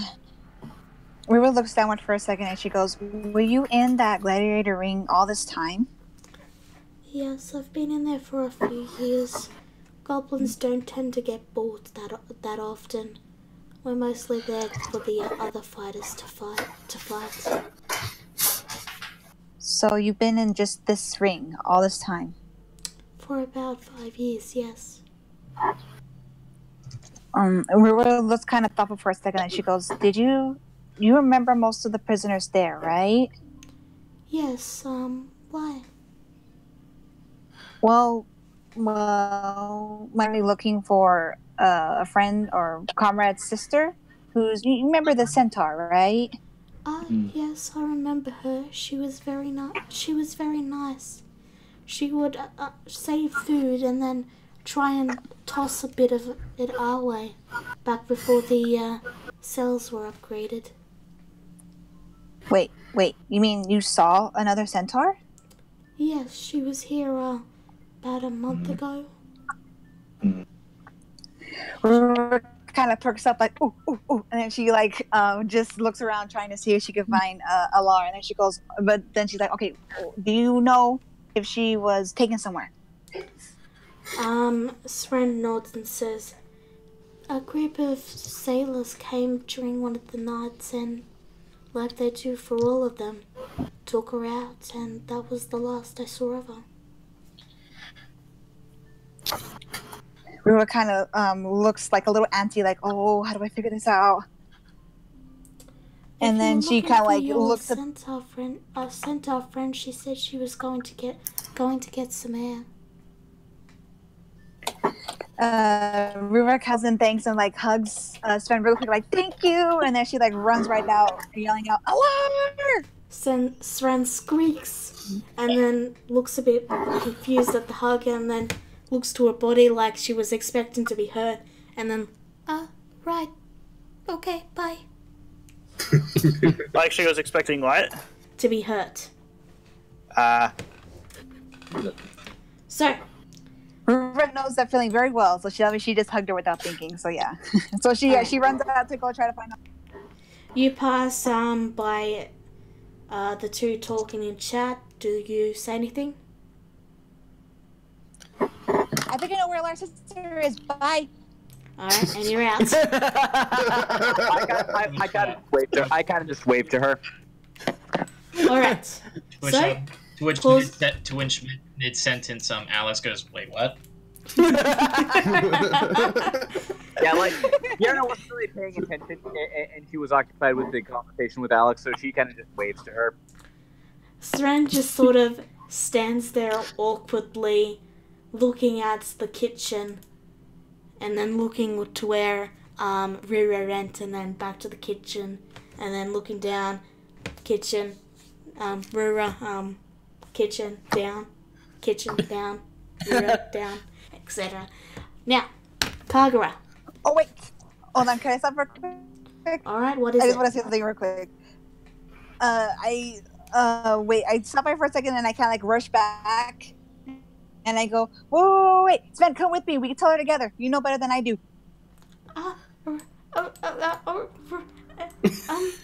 looks downward for a second and she goes, "Were you in that gladiator ring all this time?" Yes, I've been in there for a few years. Goblins don't tend to get bored that often. We're mostly there for the other fighters to fight. So you've been in just this ring all this time? For about 5 years, yes. River looks kind of thoughtful for a second and she goes, you remember most of the prisoners there, right? Yes, why? Well, might be looking for a friend or comrade's sister who's, you remember the centaur, right? Yes, I remember her. She was very nice. She would save food and then try and toss a bit of it our way back before the cells were upgraded. Wait, you mean you saw another centaur? Yes, she was here about a month ago. River kind of perks up like, ooh, and then she like just looks around trying to see if she could find Alar, and then she goes, but then she's like, okay, do you know if she was taken somewhere? Sren nods and says, a group of sailors came during one of the nights and, like they do for all of them, took her out, and that was the last I saw of her. River kind of looks like a little auntie, like, oh, how do I figure this out? And then she kind of like looks at centaur friend. She said she was going to get some air. River cousin thanks and like hugs Sven real quick, like, thank you, and then she like runs right out, yelling out, Alar! Sven squeaks and then looks a bit confused at the hug, and then looks to her body like she was expecting to be hurt, and then, right, okay, bye. Like she was expecting what? To be hurt. So, River knows that feeling very well, so she just hugged her without thinking. So yeah, so she runs out to go try to find her. You pass by the two talking in chat. Do you say anything? I think I know where our sister is. Bye. Alright, and you're out. I kind of just waved to her. Alright. To which mid-sentence, Alice goes, wait, what? Yeah, like, Yana wasn't really paying attention, and she was occupied with the conversation with Alex, so she kind of just waves to her. Sren just sort of stands there awkwardly, looking at the kitchen, and then looking to where Rira went, and then back to the kitchen, and then looking down, kitchen, Rira, kitchen, down, Rira, down, etc. Now, Kagura. Oh wait, hold on, can I stop real quick? Alright, what is it? I just want to say something real quick. I stop by for a second and I kind of like rush back. And I go, whoa, wait, Sven, come with me. We can tell her together. You know better than I do.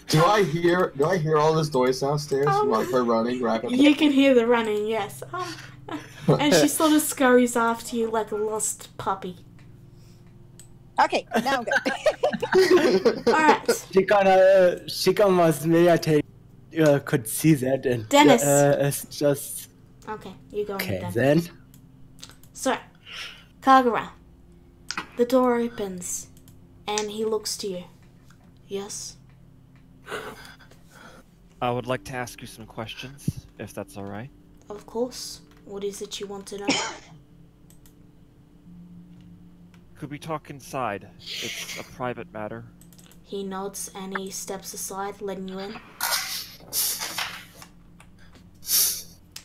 Do I hear all this noise downstairs? Like her running rapidly. You can hear the running, yes. And she sort of scurries after you like a lost puppy. Okay, now I'm good. Alright. She was meditating. Could see that, and Dennis. It's just okay. You go okay in then. So, Kagura, the door opens, and he looks to you. Yes? I would like to ask you some questions, if that's alright. Of course. What is it you want to know? Could we talk inside? It's a private matter. He nods and he steps aside, letting you in.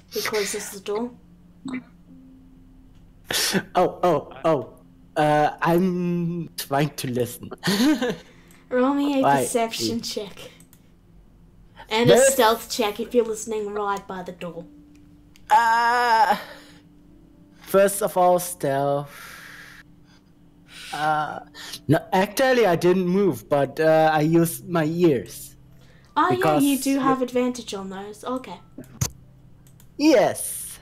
He closes the door. I'm trying to listen. Roll me a perception check. And a stealth check if you're listening right by the door. First of all, stealth. No, actually, I didn't move, but I used my ears. Oh yeah, Because you do have advantage on those. Okay. Yes.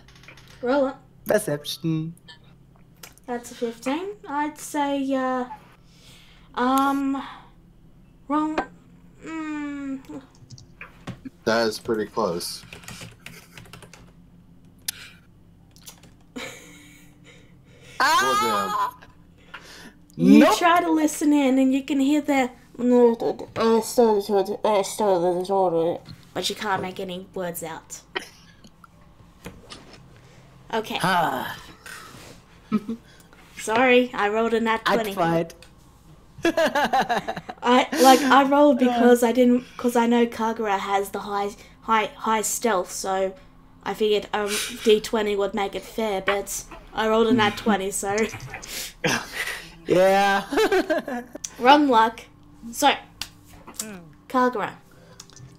Roll it. Perception. That's a 15. I'd say, wrong. That is pretty close. Ah! You Nope. try to listen in and you can hear the but you can't make any words out. Okay. Ah, Sorry, I rolled a nat I 20. tried. I rolled because I know Kagura has the high stealth, so I figured a D20 would make it fair, but I rolled a nat 20, so Yeah. wrong luck. So, Kagura,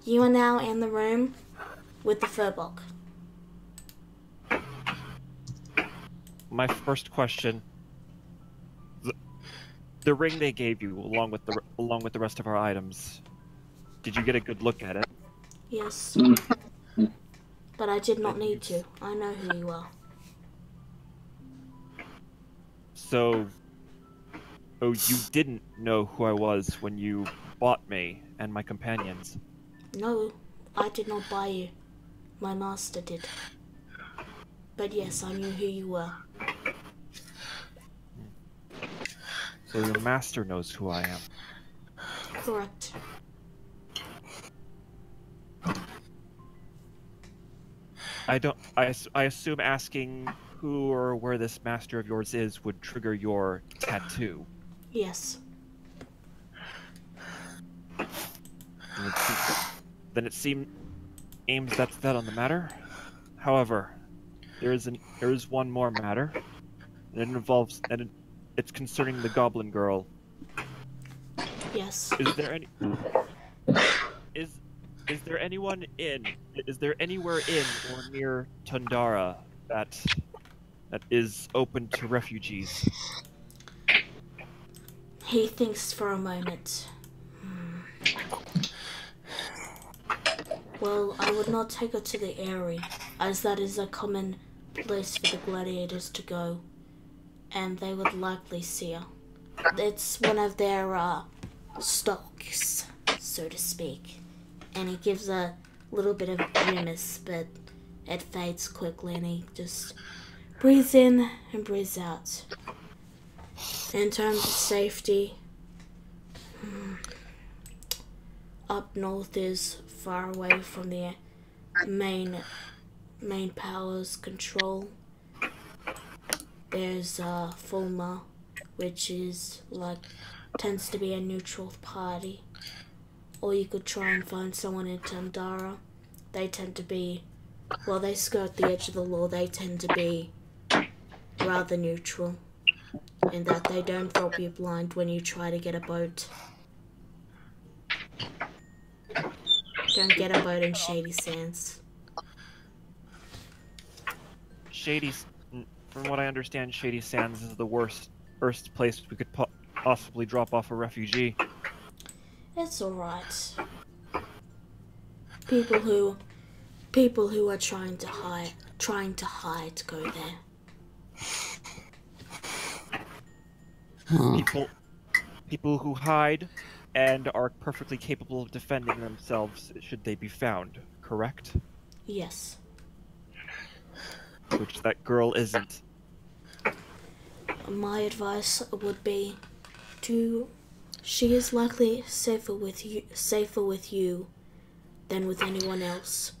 you are now in the room with the Furbok. My first question: the ring they gave you, along with the rest of our items, did you get a good look at it? Yes. But I did not need to. I know who you are. So, you didn't know who I was when you bought me and my companions. No, I did not buy you. My master did. But yes, I knew who you were. So your master knows who I am. Correct. I assume asking who or where this master of yours is would trigger your tattoo. Yes. Then it aims that's that on the matter. However, there is one more matter, and it's concerning the goblin girl. Yes. Is there anywhere in or near Tundara that is open to refugees? He thinks for a moment. Well, I would not take her to the Eyrie, as that is a common place for the gladiators to go, and they would likely see her. It's one of their stocks, so to speak, and he gives a little bit of a grimace, but it fades quickly, and he just breathes in and breathes out. In terms of safety, up north is far away from the main powers control. There's Fulma, which is tends to be a neutral party. Or you could try and find someone in Tundara. They tend to be, well, they skirt the edge of the law. They tend to be rather neutral in that they don't rob you blind when you try to get a boat. Don't get a boat in Shady Sands. From what I understand, Shady Sands is the worst place we could possibly drop off a refugee. It's alright. People who are trying to hide go there. People who hide and are perfectly capable of defending themselves should they be found, correct? Yes. Which that girl isn't. My advice would be she is likely safer with you than with anyone else.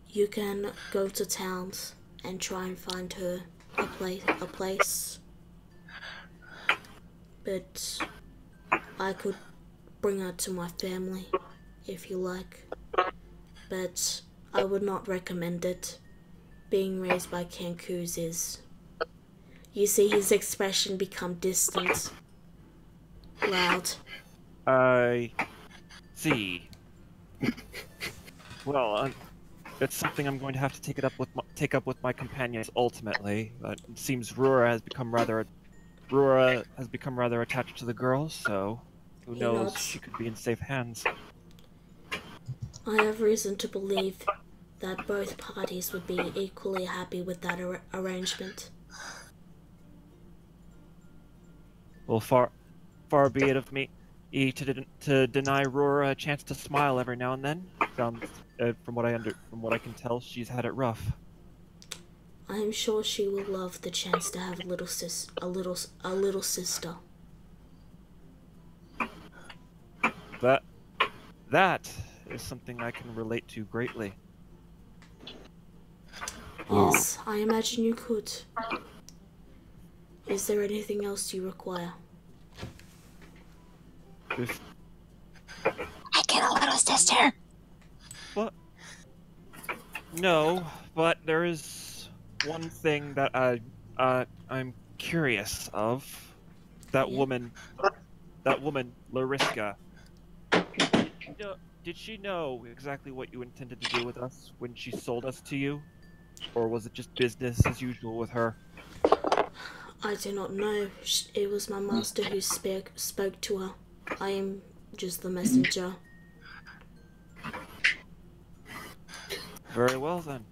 You can go to towns and try and find her a place. But I could bring her to my family if you like. But I would not recommend it. Being raised by Kankus is... You see his expression become distant. Loud. I see. Well, it's something I'm going to have to take up with my companions ultimately. It seems Rura has become rather Rura has become rather attached to the girl, so who He knows? nods. She could be in safe hands. I have reason to believe that both parties would be equally happy with that arrangement. Well, far be it of me to deny Rura a chance to smile every now and then. Sounds, from what I can tell, she's had it rough. I am sure she will love the chance to have a little sister. That is something I can relate to greatly. Yes, I imagine you could. Is there anything else you require? If I get a little sister. What? No, but there is one thing that I'm curious of. That Yeah. woman, Lariska. Did she know exactly what you intended to do with us when she sold us to you? Or was it just business as usual with her? I do not know. It was my master who spoke to her. I am just the messenger. Very well then.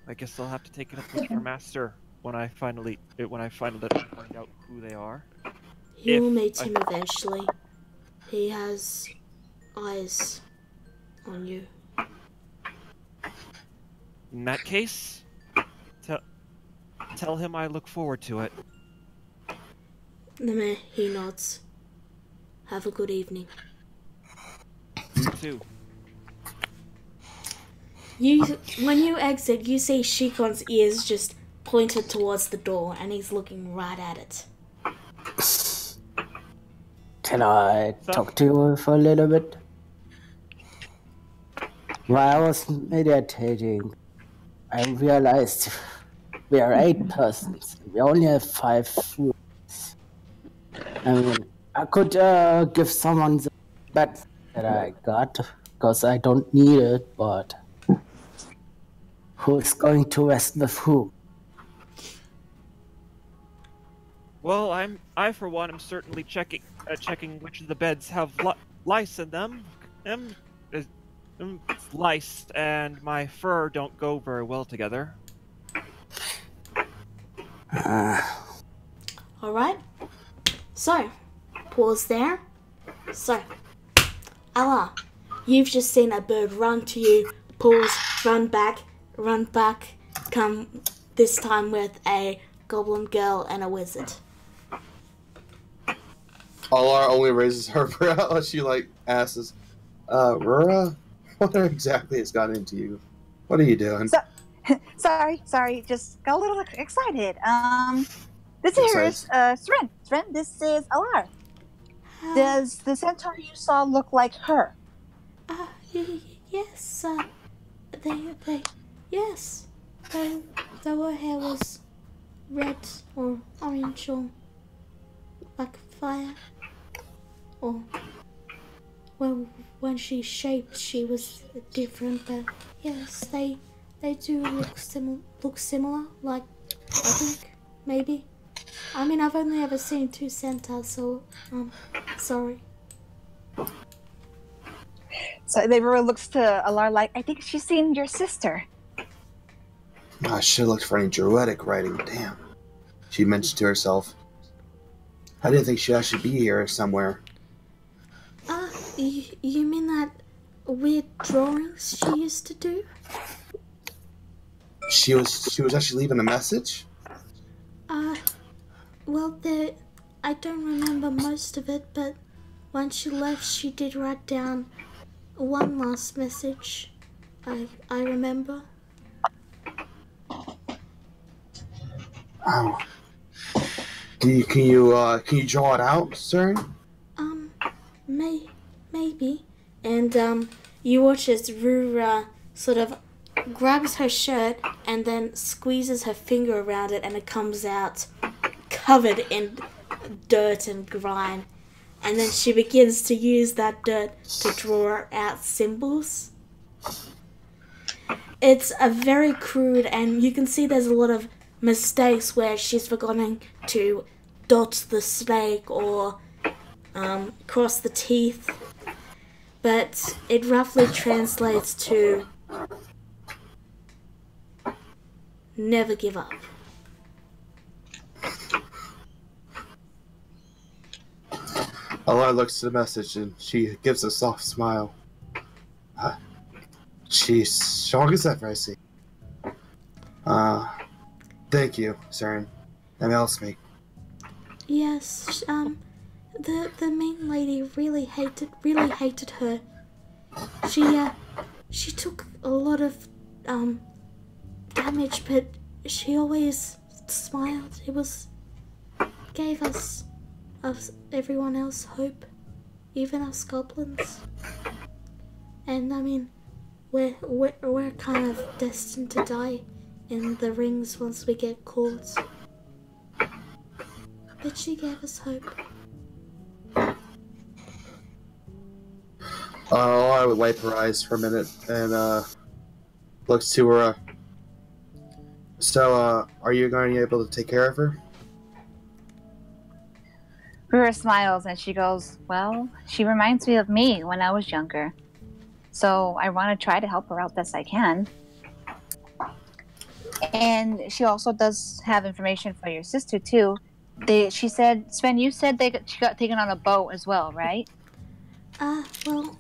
I guess I'll have to take it up with your master when I finally find out who they are. You will meet him eventually. He has eyes on you. In that case, tell him I look forward to it. He nods. Have a good evening. You too. When you exit, you see Shikon's ears just pointed towards the door, and he's looking right at it. Can I talk to you for a little bit? While I was meditating, I realized we are 8 persons. We only have 5 foods. I mean, I could give someone the bed that I got, because I don't need it, but who's going to rest with who? Well, I for one am certainly checking which of the beds have lice in them. Lice and my fur don't go very well together. Alright. So, pause there. So, Allah, you've just seen a bird run to you, pause, run back, come this time with a goblin girl and a wizard. Alar only raises her brow. She asks, Rura, what exactly has gotten into you? What are you doing? Sorry, just got a little excited. This here is Sren. Sren, this is Alar. Does the centaur you saw look like her? Yes, yes. Her hair was red or orange or like fire. Or, well, when she shaped, she was different, but yes, they do look similar, like, I think, maybe. I mean, I've only ever seen 2 centaurs, so, sorry. So Rura looks to Alar like, I think she's seen your sister. I should have looked for any druidic writing. Damn. She mentioned to herself. I didn't think she'd actually be here somewhere. You mean that weird drawings she used to do? She was actually leaving a message? Well, I don't remember most of it, but when she left, she did write down one last message. I remember. Oh. Can you draw it out, sir? Maybe. And you watch as Rura sort of grabs her shirt and then squeezes her finger around it, and it comes out covered in dirt and grime. And then she begins to use that dirt to draw out symbols. It's a very crude, and you can see there's a lot of mistakes where she's forgotten to dot the snake or cross the teeth, but it roughly translates to never give up. Alara looks at the message and she gives a soft smile. She's strong as ever, I see. Thank you, Saren. That helps me. Yes, the main lady really hated her. She took a lot of damage, but she always smiled. Gave us everyone else hope, even us goblins. And I mean, we're kind of destined to die in the rings once we get caught. But she gave us hope. I would wipe her eyes for a minute and looks to her. So, are you going to be able to take care of her? Rura smiles and she goes, well, she reminds me of me when I was younger. So I want to try to help her out best I can. And she also does have information for your sister, too. She said, Sven, you said she got taken on a boat as well, right? Well,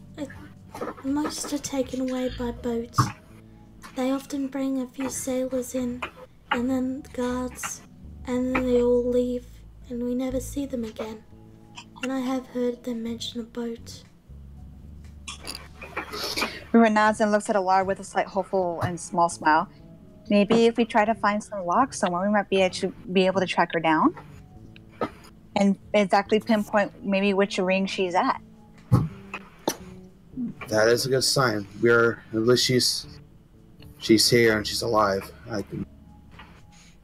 most are taken away by boat. They often bring a few sailors in, and then guards, and then they all leave, and we never see them again. And I have heard them mention a boat. Rura nods and looks at Alara with a slight hopeful and small smile. Maybe if we try to find some locks somewhere, we might be able to track her down. And exactly pinpoint maybe which ring she's at. That is a good sign. At least she's here and she's alive.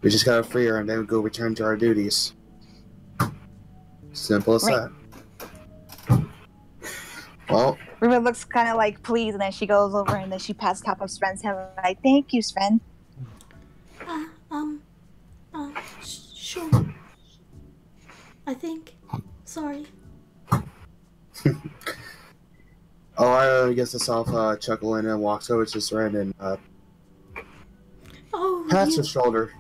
We just gotta free her and then go return to our duties. Simple as that. Well, Rura looks kind of like pleased, and then she goes over and then she pats top of Sven's head like, "Thank you, Sven." Sure. I think. Sorry. I gets herself chuckling and walks over to Saren and pats her shoulder.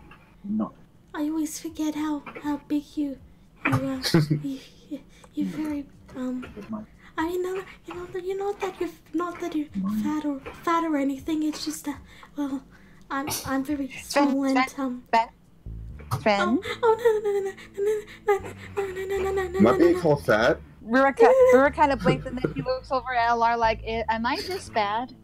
I always forget how big you're very I mean, you're not that you're fat or anything. It's just that, well, I'm very small and Sven? No. Might be called fat. Rura kind of blinks and then she looks over at Alara like, am I this bad?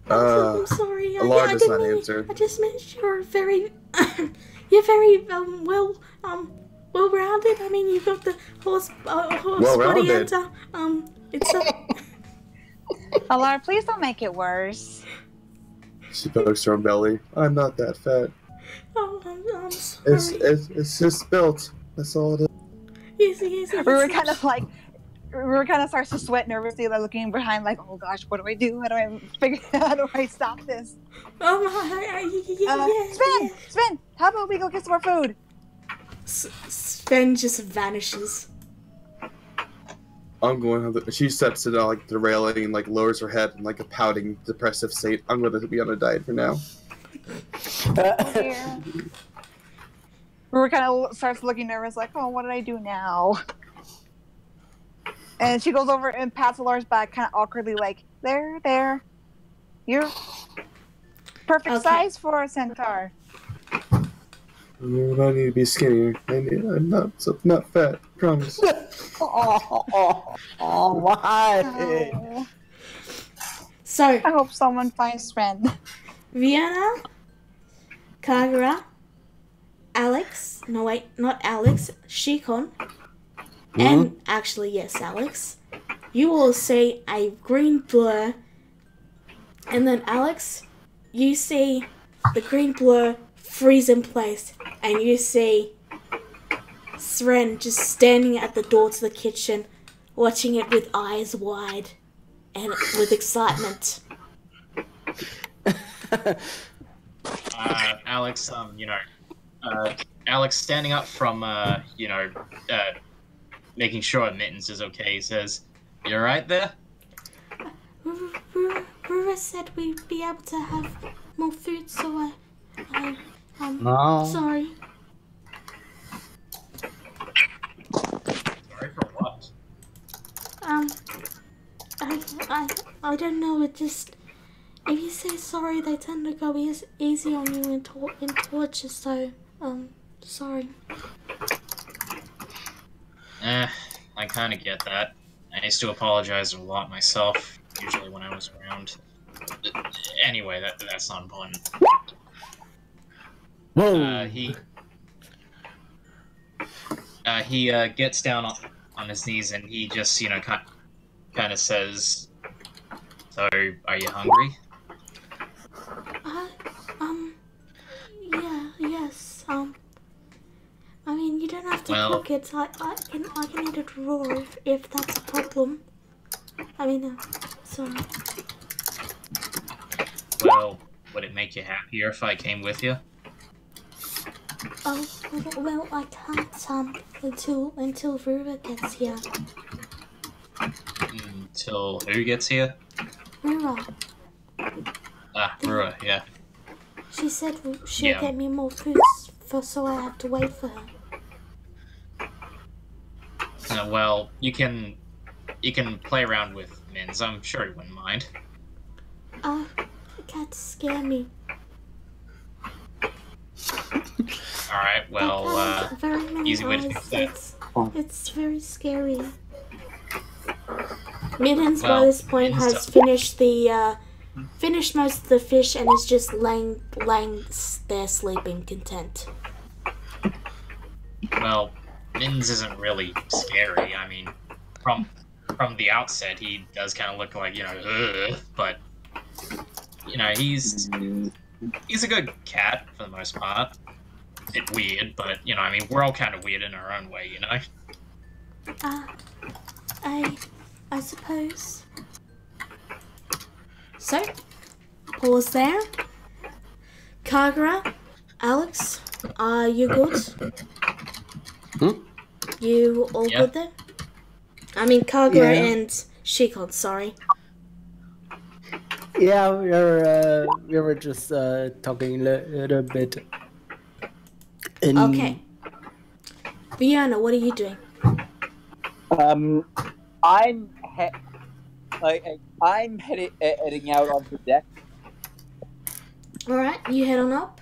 I'm sorry. Alara does not answer. I just meant you're very, well-rounded. I mean, you've got the horse body and it's Alara, please don't make it worse. She pokes her own belly. I'm not that fat. Oh, I'm sorry. It's just built. That's all it is. Yes. Rura kind of starts to sweat nervously, like looking behind, like, oh gosh, what do I do? How do I stop this? Sven, how about we go get some more food? Sven just vanishes. I'm going to she steps to the railing and lowers her head in a pouting, depressive state. I'm going to be on a diet for now. Rura kind of starts looking nervous, like, oh, what did I do now? And she goes over and pats Alara's back, kind of awkwardly, like, there. You're perfect size for a centaur. I need to be skinnier. I'm not fat. Promise. Why? So I hope someone finds Sven. Vienna, Kagura, Alex. No wait, not Alex. Shikon. And actually, yes, Alex. You will see a green blur, and then Alex, you see the green blur freeze in place, and you see Sren just standing at the door to the kitchen, watching it with eyes wide and with excitement. Alex, Alex standing up from, making sure Mittens is okay, he says, "You alright there?" Rura said we'd be able to have more food, so No. sorry. Sorry for what? I don't know, it just... If you say sorry, they tend to go easy on you in torture, so, sorry. I kinda get that. I used to apologize a lot myself, usually when I was around. Anyway, that's not important. Whoa. He gets down on his knees and he just, kind of says, "So, are you hungry?" Yeah, yes, I mean, you don't have to Well- cook it, I can eat it raw if that's a problem. I mean, sorry. Well, would it make you happier if I came with you? Oh, well, I can't, until Rura gets here. Until who gets here? Rura, Rua, yeah. she said she'll Yeah. get me more food, so I have to wait for her. Well, you can play around with Mins. I'm sure he wouldn't mind. Cats scare me. Alright, well, Very many easy way to eyes. fix that. It's very scary. Mittens by Well, this point has finished most of the fish and is just laying there sleeping content. Well, Mins isn't really scary. I mean, from the outset, he does kind of look like, but, he's a good cat for the most part. A bit weird, but, we're all kind of weird in our own way, I suppose. So, pause there. Kagura, Alex, are you good? You all Yeah. good there? I mean, Kagura Yeah. and Shikon, sorry. Yeah, we were just talking a little bit. Okay. Fiona, what are you doing? I'm heading out onto the deck. Alright, you head on up.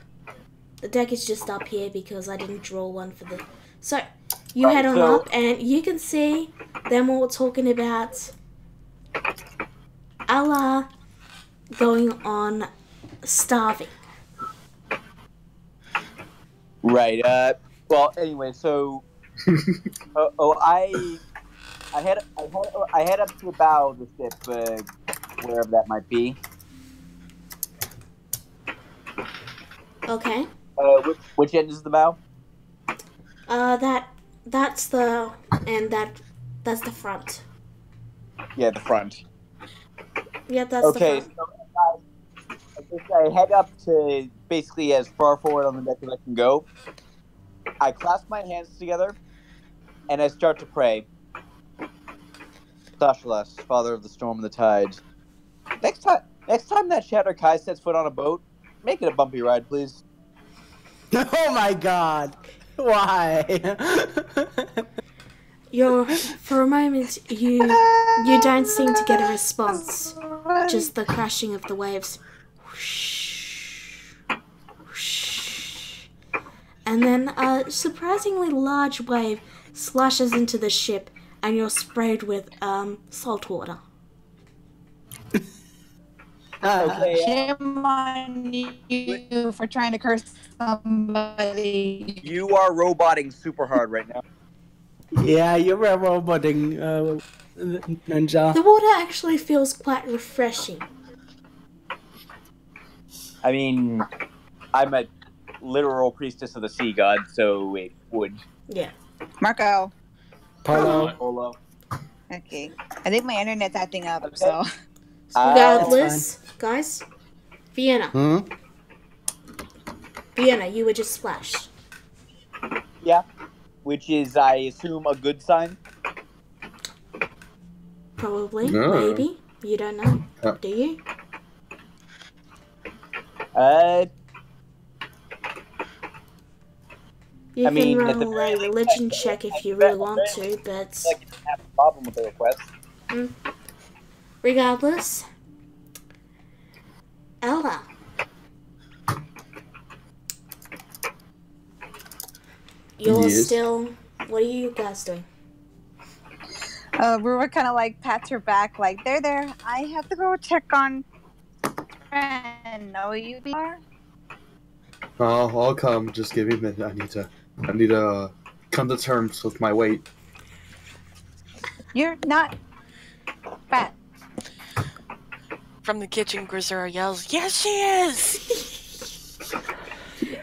The deck is just up here because I didn't draw one for the... So, you head on up and you can see them all talking about Allah going on starving. Right. Well, anyway, so I head up to the bow of the ship, wherever that might be. Okay. Which end is the bow? That's the... and that's the front. Yeah, the front. Yeah, that's the front. So I head up to basically as far forward on the deck as I can go. I clasp my hands together, and I start to pray. Tashalas, Father of the Storm and the Tide. Next time that Shatter Kai sets foot on a boat, make it a bumpy ride, please. Oh my god! Why? For a moment, you don't seem to get a response. Just the crashing of the waves. And then a surprisingly large wave slashes into the ship, and you're sprayed with salt water. Shame on you for trying to curse somebody. You are roboting super hard right now. Yeah, you were roboting, Ninja. The water actually feels quite refreshing. I mean, I'm a literal priestess of the sea god, so it would. Yeah. Marco. Polo. Okay. I think my internet's acting up, so. Regardless, guys, Vienna. Fiona, you were just splashed. Yeah. Which is, I assume, a good sign. Probably, No. maybe. You don't know, do you? You I can mean, at the roll very a least, religion check if you really want to, but I didn't have a problem with the request. regardless, Ella. You're Yes. still. What are you guys doing? Rura kind of like pats her back, like, there. I have to go check on friend. Know you are? Oh, I'll come. Just give me a minute. I need to come to terms with my weight. You're not fat. From the kitchen, Grisera yells, "Yes, she is!"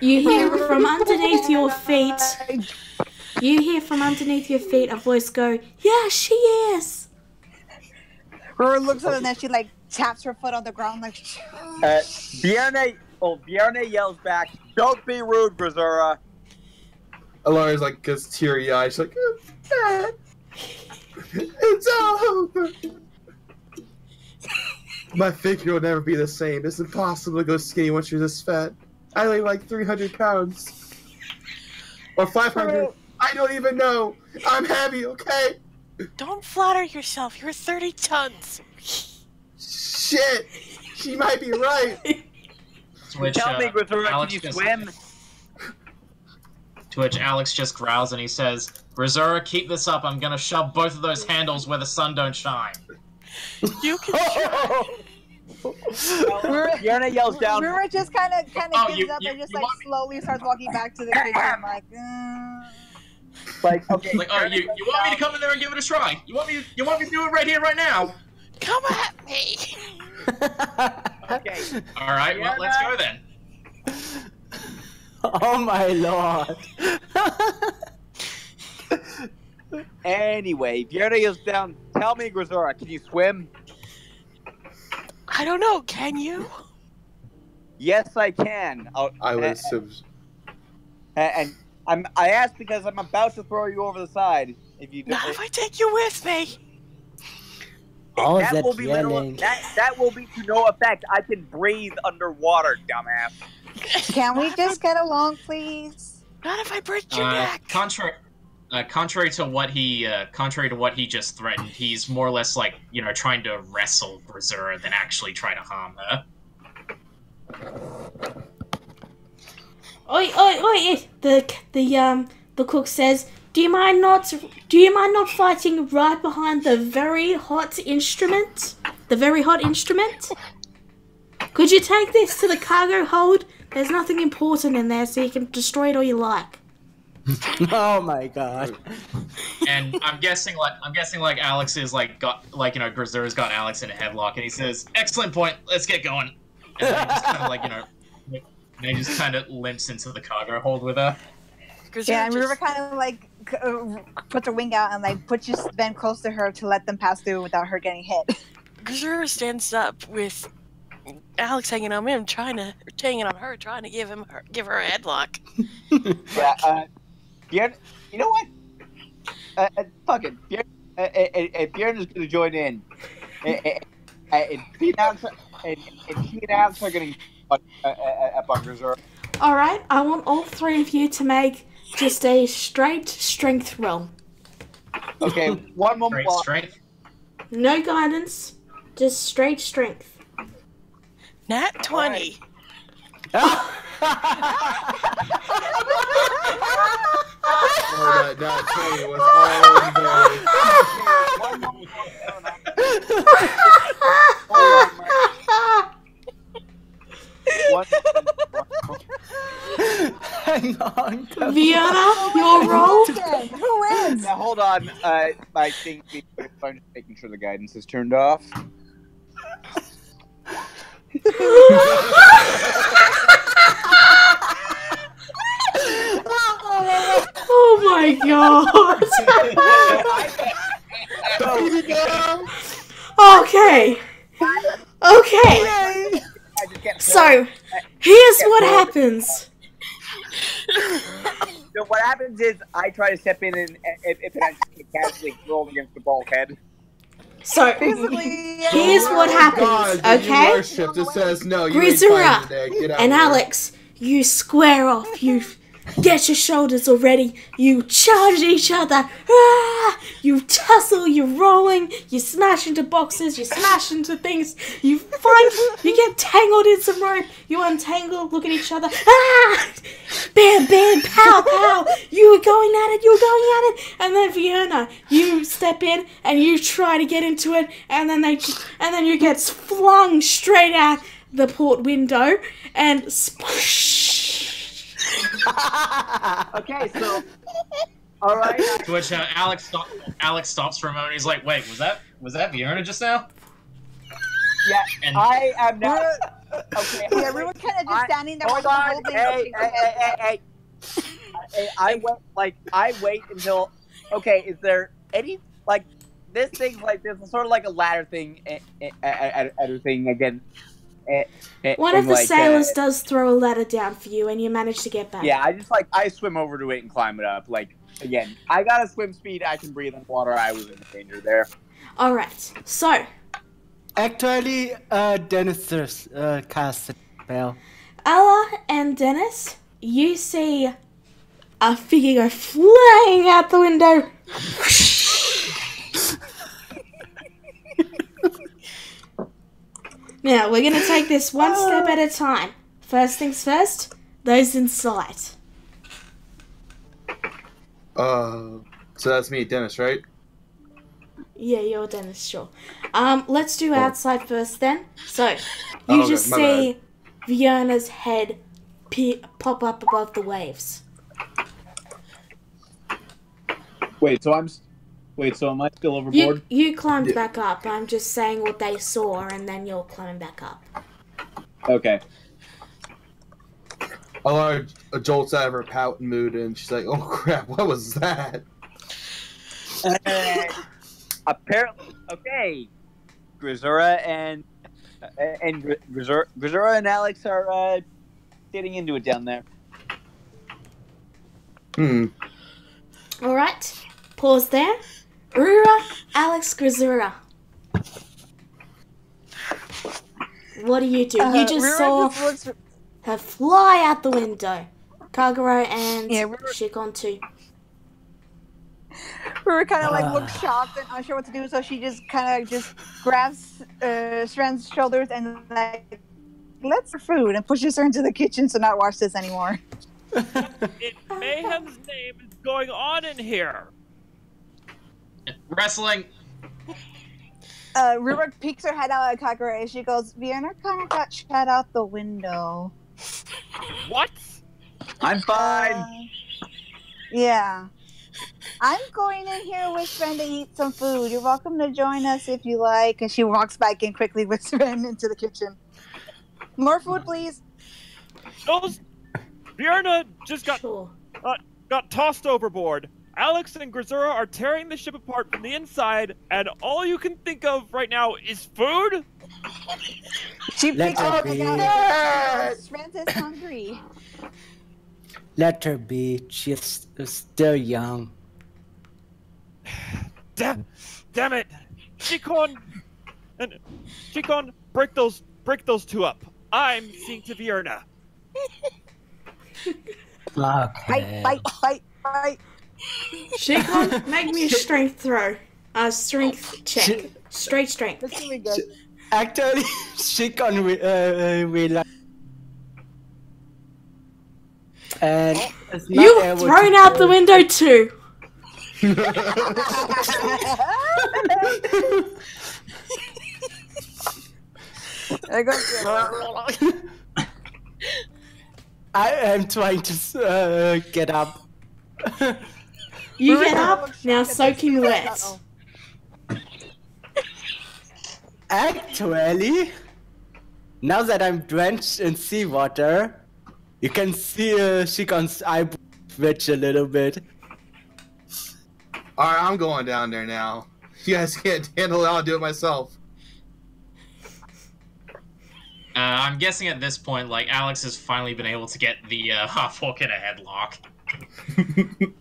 You hear from underneath your feet. You hear from underneath your feet a voice go, "Yeah, she is." Rura looks at her and then she like taps her foot on the ground like. Bjarne yells back, "Don't be rude, Grisera." Alari's like, gets teary eyed. She's like, it's over. My figure will never be the same. It's impossible to go skinny once you're this fat. I weigh like 300 pounds. Or 500. I don't even know. I'm heavy, okay? Don't flatter yourself. You're 30 tons. Shit. She might be right. To which, Tell me, Grisera, Alex can you just- swim? To which Alex just growls and he says, "Grisera, keep this up. I'm gonna shove both of those handles where the sun don't shine." You can try. Bjarne yells down. Rura just kind of Oh, gives you- up you- and just you like want me- slowly starts walking back to the kitchen like. Like, okay. Like, oh, you want me to come in there and give it a try? You want me to do it right here, right now? Come at me. Okay. All right, well, let's go then. Oh my lord. Anyway, Bjarne yells down. Tell me, Grisera, can you swim? I don't know. Can you? Yes, I can. I would assume. And I asked because I'm about to throw you over the side. If you Not if I take you with me. All that that will be yelling. that will be to no effect. I can breathe underwater, dumbass. Can we just get along, please? Not if I break your neck. Contrary to what he just threatened, he's more or less like, trying to wrestle Grisera than actually try to harm her. Oi, oi, oi! The cook says, "Do you mind not fighting right behind the very hot instrument? The very hot instrument? Could you take this to the cargo hold? There's nothing important in there, so you can destroy it all you like." Oh my god. And I'm guessing like Alex is Grisera's got Alex in a headlock, and he says, "Excellent point. Let's get going." And then he just kind of and he just kind of limps into the cargo hold with her. Yeah, and Rura kind of like puts her wing out and like puts you Sven close to her to let them pass through without her getting hit. Grisera stands up with Alex hanging on him, trying to give her a headlock. Yeah. Bjarne, you know what? Fuck it. Bjarne is gonna join in. And she and Alex are gonna a Grisera. Alright, I want all three of you to make just a straight strength roll. Okay, one moment. Great strength. No guidance, just straight strength. Nat 20. Oh, that 20 was Hang on. Vienna, your roll. Who wins? Now hold on. I think I'm just making sure the guidance is turned off. Oh my god. Okay. Okay. So, here's what happens. So what happens is I try to step in, and if it actually casually roll against the bulkhead. So, Basically, yeah. here's what happens, God, that you okay? worshipped it says no. You ain't fighting Grisura today. Get out and of here. Alex, you square off. You get your shoulders already. You charge each other. Ah! You tussle. You're rolling. You smash into boxes. You smash into things. You find. You get tangled in some rope. You untangle. Look at each other. Ah! Bam, bam, pow, pow. You were going at it. You were going at it. And then Fiona, you step in and you try to get into it. And then you get flung straight out the port window and splash. Okay, so all right. To which Alex stops for a moment. He's like, "Wait, was that Vierna just now?" Yeah, And I am not. Okay, Yeah, we were kind of just standing there. Hold on. Hey. I wait until. Okay, is there any this thing this is sort of like a ladder thing, thing again. One of the sailors does throw a ladder down for you, and you manage to get back. Yeah, I swim over to it and climb it up. Again, I got a swim speed. I can breathe in water. I was in danger there. All right. So, Actually, Dennis cast a spell. Ella and Dennis, you see a figure go flying out the window. Now, we're going to take this one step at a time. First things first, those in sight. So that's me, Dennis, right? Yeah, you're Dennis, sure. Let's do outside first then. So, you okay, just my see Viona's head pop up above the waves. So am I still overboard? You climbed back up. I'm just saying what they saw, and then you're climbing back up. Okay. Alara jolts out of her pouting mood, and she's like, "Oh crap, what was that?" Apparently, okay. Grisura and Alex are getting into it down there. All right. Pause there. Rura, Alex, Grisura. What do? You just Rura saw just looks. her fly out the window. Kagero and Rura Shikon too. kind of looks shocked and unsure what to do, so she just kind of grabs Strand's shoulders and lets her food and pushes her into the kitchen to not watch this anymore. Mayhem's name is going on in here. Wrestling. Rura peeks her head out at Kagura and she goes, Vienna kind of got shut out the window. What? I'm fine. Yeah. I'm going in here with Sven to eat some food. You're welcome to join us if you like. And she walks back in quickly with Sven into the kitchen. More food, please. Bjorna just got Sure. got tossed overboard. Alex and Grisura are tearing the ship apart from the inside, and all you can think of right now is food? She Let picks her up be. the Sven is hungry. Let her be. She's still young. Damn it! Shikon, break those two up. I'm seeing to Vierna. Okay. Bite. Shikon, make me a strength throw. Strength check. Straight strength. That's really good. Actually, she can realize. And it's not You've able thrown to out go- the window too. I go I am trying to get up. You get up, now soaking wet. Actually, now that I'm drenched in seawater, you can see Shikon's eyebrow twitch a little bit. Alright, I'm going down there now. You guys can't handle it, I'll do it myself. I'm guessing at this point, like, Alex has finally been able to get the half-orc in a headlock.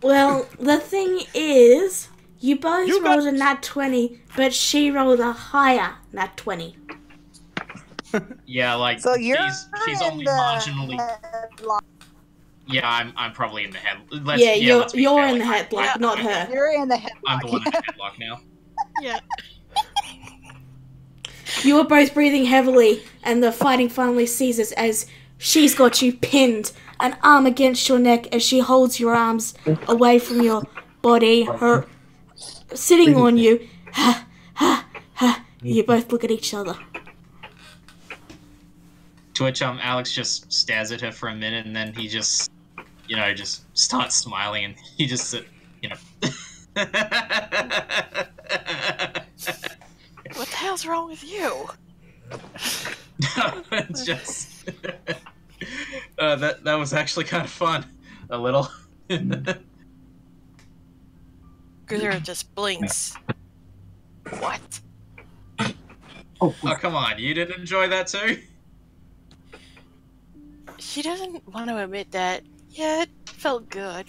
Well, the thing is, you both rolled a nat 20, but she rolled a higher nat 20. Yeah, like, So she's only marginally... Yeah, I'm probably in the head. You're fair, in the headlock, not her. You're in the headlock. I'm the one in the headlock now. Yeah. You are both breathing heavily, and the fighting finally ceases as she's got you pinned, an arm against your neck as she holds your arms away from your body, her sitting on you. Ha, ha, ha. You both look at each other. To which Alex just stares at her for a minute, and then he just, just starts smiling, and he just, What the hell's wrong with you? It's just that was actually kind of fun, a little. Grizzer just blinks. What? Oh, come on, you didn't enjoy that too? She doesn't want to admit that. Yeah, it felt good.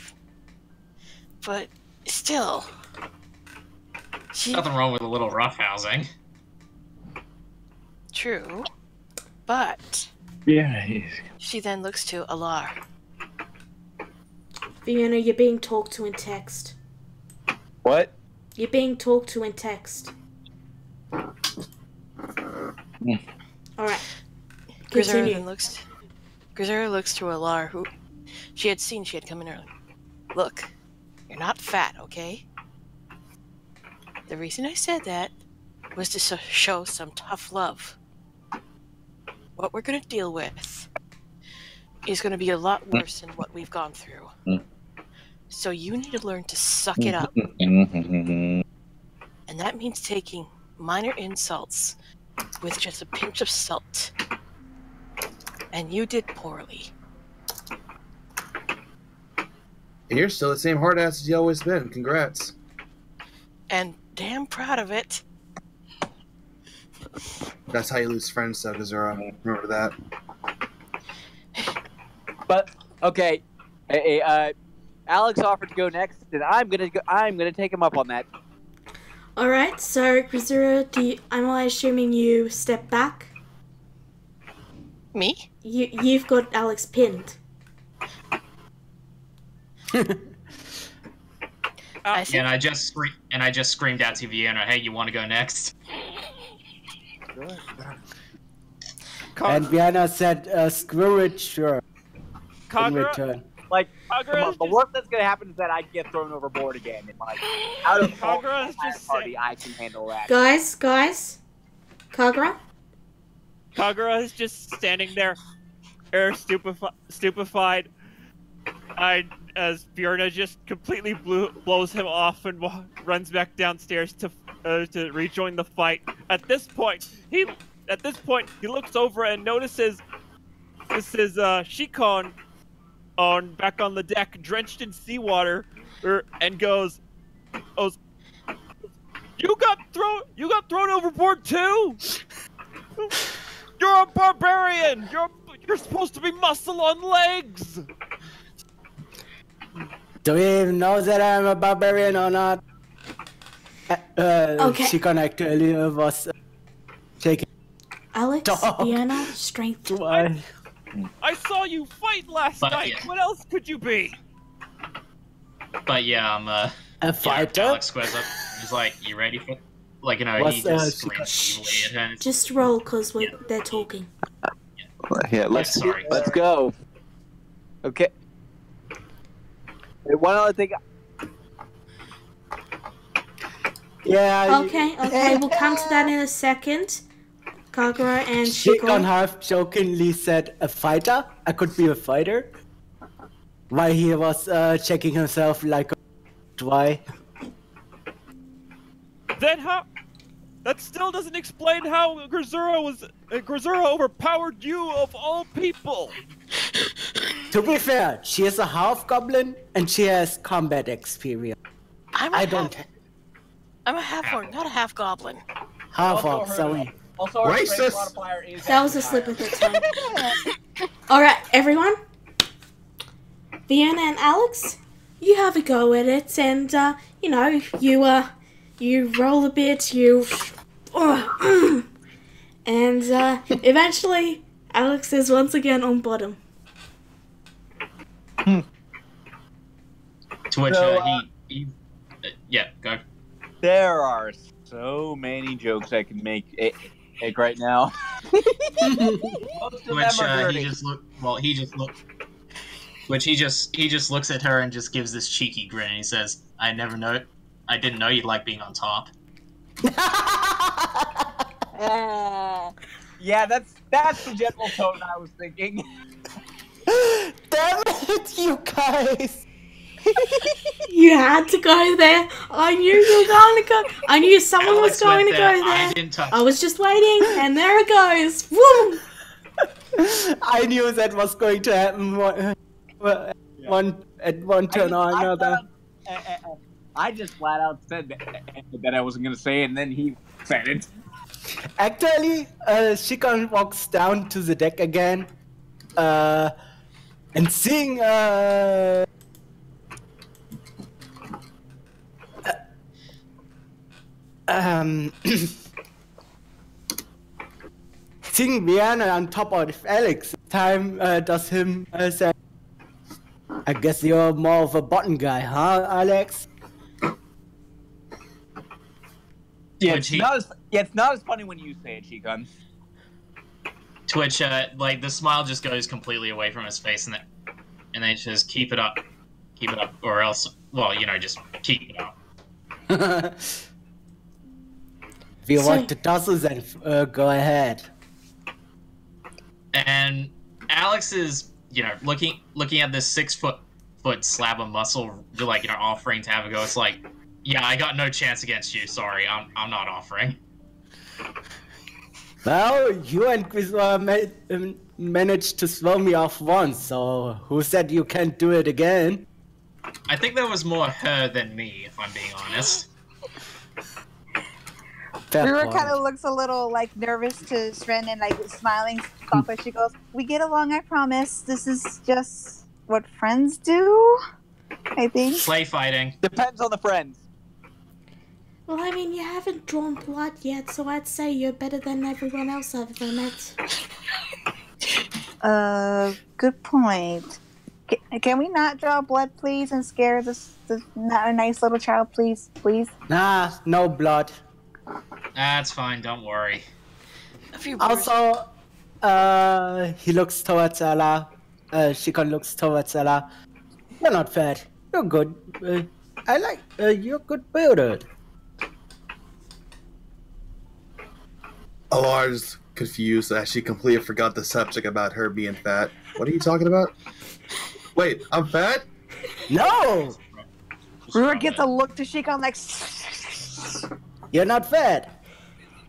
But still. Nothing wrong with a little roughhousing. True. But Yeah. she then looks to Alar. Fiona, you're being talked to in text. What? You're being talked to in text. Alright. Grizzer Continue. then looks to Alar, who she had seen she had come in early. Look, you're not fat, okay? The reason I said that was to show some tough love. What we're going to deal with is going to be a lot worse than what we've gone through. So you need to learn to suck it up. And that means taking minor insults with just a pinch of salt. And you did poorly. You're still the same hard ass as you always been. Congrats. And damn proud of it. That's how you lose friends, though, Gazura. Remember that. But okay, Alex offered to go next, and I'm gonna take him up on that. Alright, so Grizura, am I assuming you step back? Me? You've got Alex pinned. And I just screamed out to Vienna, "Hey, you want to go next?" And Vienna said, screw it, sure. In return. Like, Kagura is the worst that's gonna happen is that I get thrown overboard again, and like, out of all Kagura is the just party, I can handle that. Guys, Kagura? Kagura is just standing there, stupefied. As Fiona just completely blows him off and runs back downstairs to rejoin the fight. At this point, he looks over and notices this is Shikon back on the deck, drenched in seawater, and goes, "You got thrown overboard too? You're a barbarian. You're supposed to be muscle on legs." Do we even know that I'm a barbarian or not? Okay. Shikon actually was taking. Alex, Dog. Vienna, strength. Why? I saw you fight last night. Yeah. What else could you be? But yeah, A fighter? Alex squares up. He's like, "You ready for?" Like, What's, he just screams evilly at her. Just roll, because they're talking. Yeah, sorry. let's go. Okay. One other thing. Yeah. Okay, we'll come to that in a second. Kagura and Shikon Shikon. half jokingly said, "A fighter? I could be a fighter." While he was checking himself like a why. Then how? That still doesn't explain how Grizura overpowered you of all people. To be fair, she is a half goblin and she has combat experience. I'm a half orc, not a half goblin. Half orc, sorry. Also, our Racist. strength modifier is. That was a slip of the tongue. Alright, everyone. Vienna and Alex, you have a go at it, and you roll a bit, and eventually Alex is once again on bottom. To which So, yeah, go. There are so many jokes I can make right now. Most of Which them are dirty. he just looks at her and just gives this cheeky grin. And he says, I didn't know you'd like being on top." Yeah, that's the general tone I was thinking. Damn it, you guys! You had to go there. I knew you were going to go. I knew someone was Alex going went to go there. there. I didn't touch I was just waiting, and there it goes. Woo! I knew that was going to happen one turn or another. I just flat out said that I wasn't gonna say it, and then he said it. Actually, Shikon walks down to the deck again, and seeing seeing Vienna on top of Alex, time does him say, I guess you're more of a bottom guy, huh, Alex? Yeah, Which it's not as funny when you say it, Shikon. To which, like, the smile just goes completely away from his face, and then he says, keep it up, or else, well, just keep it up. If you want to tussle, then go ahead. And Alex is, looking at this 6-foot slab of muscle, offering to have a go. It's like, yeah, I got no chance against you. Sorry, I'm not offering. Well, you and Griswa managed to throw me off once, so who said you can't do it again? I think there was more her than me, if I'm being honest. Rura kind of looks a little nervous to Sren and smiling softly. She goes, "We get along, I promise. This is just what friends do, I think." Play fighting. Depends on the friends. Well, I mean, you haven't drawn blood yet, so I'd say you're better than everyone else I've ever met. Good point. Can we not draw blood, please, and scare this not a nice little child, please? Nah, no blood. That's fine, don't worry. Also, he looks towards Ella. Shikon looks towards Ella. You're not fat. You're good. I like, you're good builder. Alar's confused as she completely forgot the subject about her being fat. What are you talking about? Wait, I'm fat? No! Rura gets a look to Shikon You're not fat.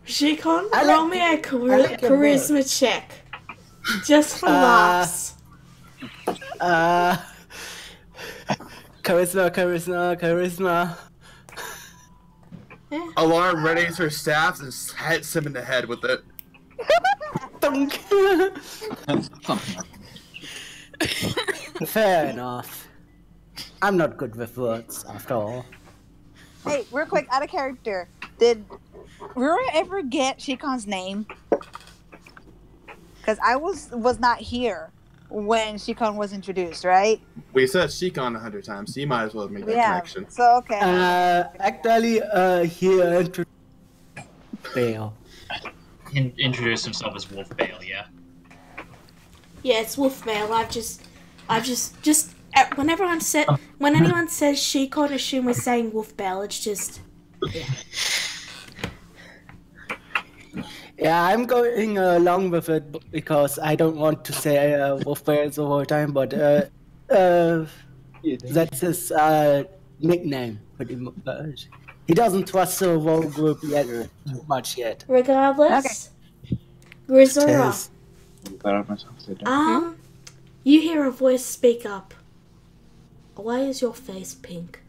Shikon, I roll like- me a I like your charisma check. Just for laughs. Charisma. Yeah. Alar readies her staff and hits him in the head with it. Fair enough. I'm not good with words, after all. Hey, real quick, out of character. Did Rura ever get Shikon's name? Because I was not here when Shikon was introduced, right? We said Shikon 100 times, so you might as well make that connection. So okay. Actually, he introduced Bale. Introduced himself as Wolf Bale, yeah. Yeah, it's Wolfmail. I've just when anyone says Shikon, assume we're saying Wolfbell. It's just yeah. Yeah, I'm going along with it because I don't want to say Wolfbale the whole time, but that's his nickname pretty much. He doesn't trust the whole group yet much yet. Regardless, Grisora, Says- you hear a voice speak up. Why is your face pink?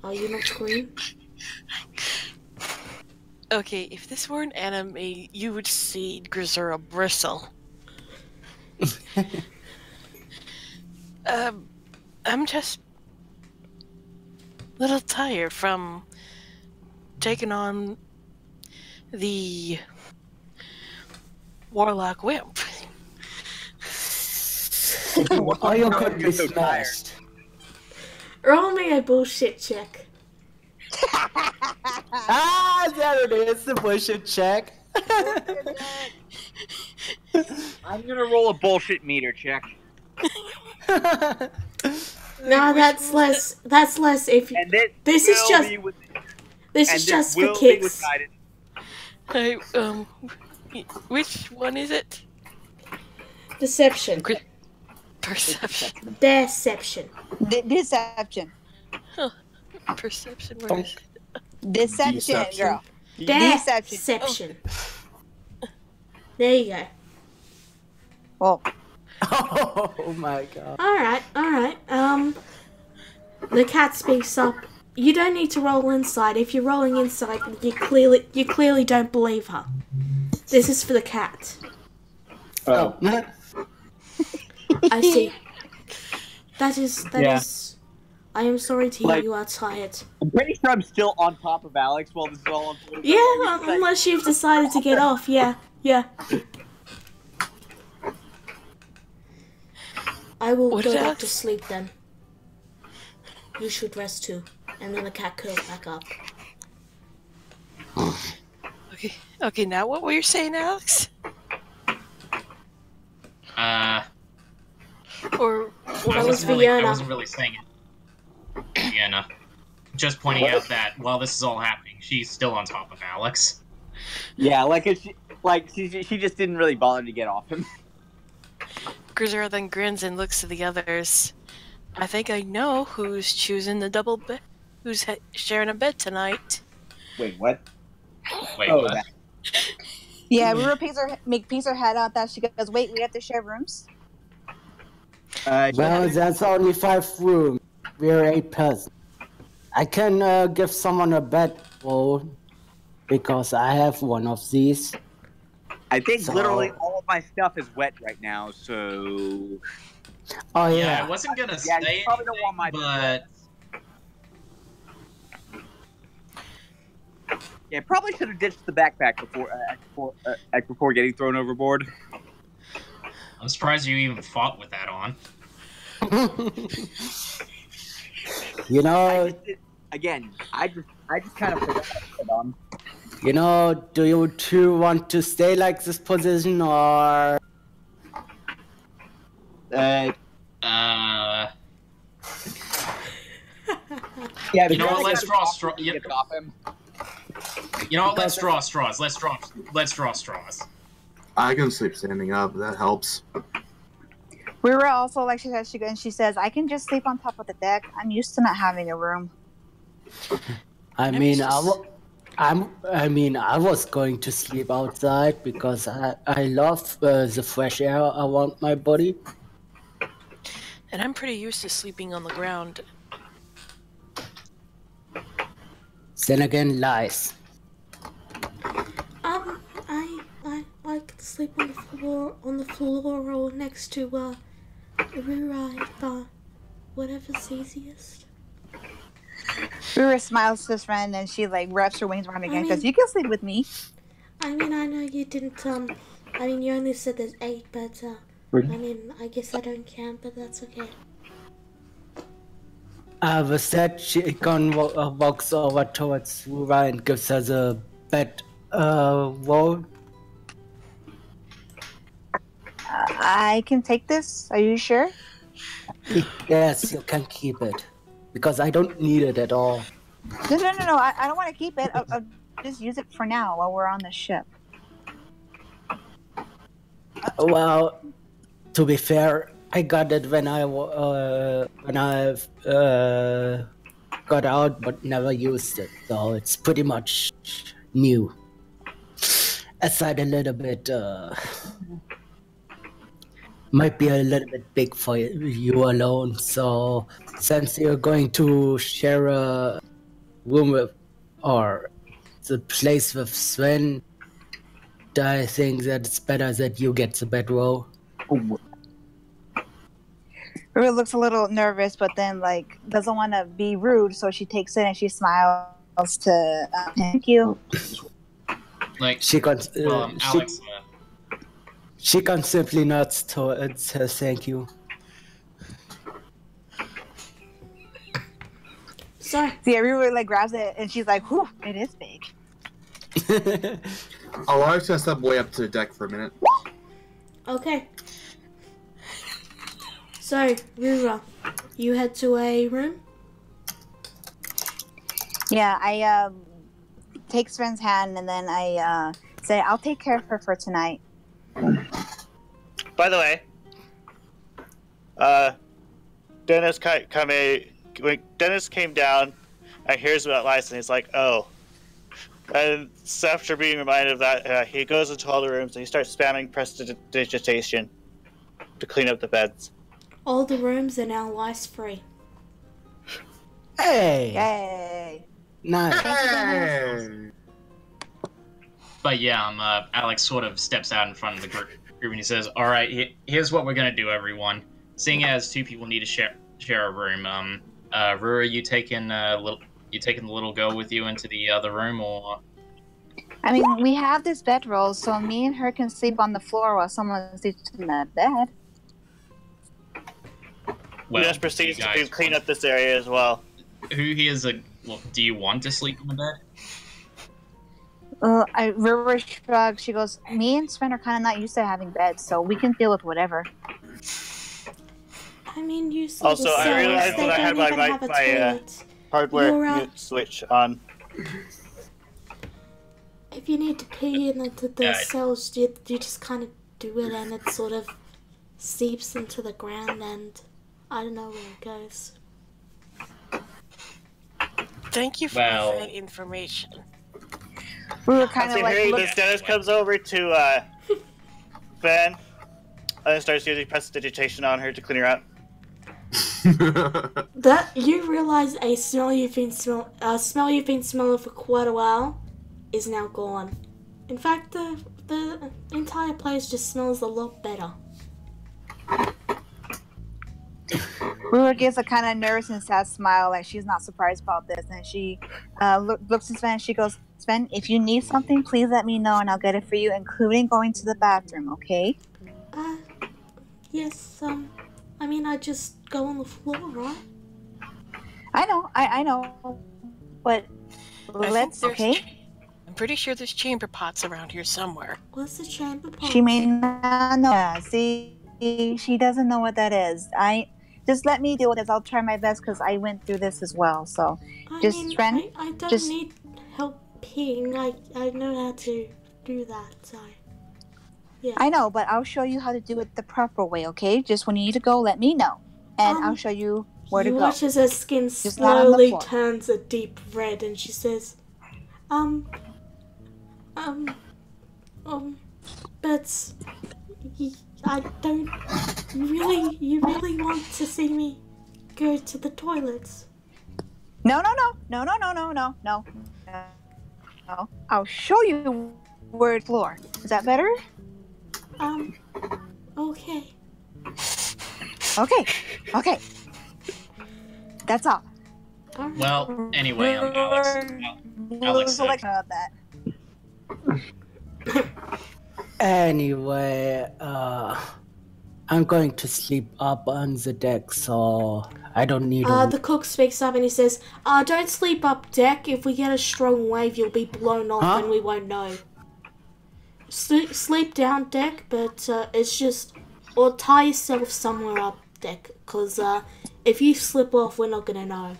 Are you not green? Okay, if this were an anime, you would see Grisura bristle. I'm just a little tired from taking on the Warlock Wimp. Or you could be smashed. Roll me a bullshit check. There it is, the bullshit check. I'm gonna roll a bullshit meter check. No, that's less. That's less. If you, And this is just. This is just for kicks. Which one is it? Deception. Perception. Deception. Deception. Huh. Perception. Where is it? Deception, girl. Deception. There you go. Well. Oh my god. Alright. The cat speaks up. You don't need to roll inside. If you're rolling inside, you clearly don't believe her. This is for the cat. Oh. I see. That is. I am sorry to hear you are tired. I'm pretty sure I'm still on top of Alex while this is all unfolding. Yeah, unless you've decided to get off. Yeah. I will go back to sleep then. You should rest too. And then the cat curls back up. Okay, now what were you saying, Alex? Or that was I wasn't really saying it. Vienna. Just pointing out that while this is all happening, she's still on top of Alex. Yeah, she just didn't really bother to get off him. Grisura then grins and looks to the others. I think I know who's choosing the double bed. Who's sharing a bed tonight? Wait, what? Wait, what? Yeah, Rura peeks her head out that she goes, wait, we have to share rooms? Well, that's only 5 rooms. We're 8 persons. I can give someone a bed roll because I have one of these. I think literally all of my stuff is wet right now, so... Oh yeah. Yeah, I wasn't gonna say you probably don't want my but... Yeah, probably should have ditched the backpack before getting thrown overboard. I'm surprised you even fought with that on. You know... I just kind of forgot to put it on. You know, do you two want to stay like this position or... Yeah, you know what? Let's draw straws. You know what? Let's draw straws. Let's draw straws. I can sleep standing up. That helps. Rura also, like she says, I can just sleep on top of the deck. I'm used to not having a room. I mean, I was going to sleep outside because I love the fresh air around my body. And I'm pretty used to sleeping on the ground. Then again, lies. I like to sleep on the floor or next to Rura, whatever's easiest. Rura smiles to his friend and she wraps her wings around him again because you can sleep with me. I mean, I know you didn't, you only said there's 8, but, I guess I don't count, but that's okay. With that, Chicken walks over towards Rura and gives her the bed roll. I can take this. Are you sure? Yes, you can keep it. Because I don't need it at all. No. I don't want to keep it. I'll just use it for now while we're on the ship. Well, to be fair, I got it when I got out, but never used it. So it's pretty much new. Aside a little bit, might be a little bit big for you alone. So since you're going to share a room with, or the place with Sven, I think that it's better that you get the bedroll. Ruru looks a little nervous, but then like doesn't want to be rude, so she takes it and she smiles to thank you. Like, She can, Alex. she can simply not to thank you. So, See, Ruru like grabs it and she's like, "Whew, it is big." Alar's gonna step way up to the deck for a minute. okay. So, Rura, you head to a room? Yeah, I take Sven's hand and then I say, "I'll take care of her for tonight." By the way, Dennis when Dennis came down and hears about lice, and he's like, "Oh." And after being reminded of that, he goes into all the rooms and he starts spamming prestidigitation to clean up the beds. All the rooms are now lice-free. Hey! Yay! Nice. Hey! But yeah, Alex sort of steps out in front of the group and he says, "All right, here's what we're gonna do, everyone. Seeing as two people need to share a room, Rura, you taking the little girl with you into the other room, or?" I mean, we have this bedroll, so me and her can sleep on the floor while someone sleeps in that bed. He just proceeds to clean up this area as well. Who here's do you want to sleep on the bed? Ruru shrugs. She goes, "Me and Sven are kind of not used to having beds, so we can deal with whatever." I mean, you see Also, the I cells, realized they that I don't had my even have a toilet. hardware You're, mute switch on. If you need to pee into the cells, you just kind of do it and it sort of seeps into the ground and I don't know where it goes. Thank you for that information. We were kind of like, this Dennis comes over to Ben and starts using prestidigitation on her to clean her up. That you realize a smell you've been smelling for quite a while is now gone. In fact, the entire place just smells a lot better. Ruru gives a kind of nervous and sad smile, like she's not surprised about this, and she looks at Sven and she goes, "Sven, if you need something, please let me know and I'll get it for you, including going to the bathroom, okay?" Yes, I mean, I just go on the floor, right? I know, but let's, okay? I'm pretty sure there's chamber pots around here somewhere. What's the chamber pot? She may not know. Yeah, see, she doesn't know what that is. Just let me deal with this. I'll try my best because I went through this as well. So, I don't need help peeing. I know how to do that. So, yeah. I know, but I'll show you how to do it the proper way. Okay? Just when you need to go, let me know, and I'll show you where to go. You watch as her skin slowly turns a deep red, and she says, but I don't really. You really want to see me go to the toilets? No. I'll show you where it's floor. Is that better? Okay. Okay. That's all. Well, anyway, Alex about that. Anyway, I'm going to sleep up on the deck, so I don't need The cook speaks up and he says, don't sleep up deck. If we get a strong wave, you'll be blown off and we won't know. Sleep down deck, but it's just... Or tie yourself somewhere up deck, because if you slip off, we're not going to know.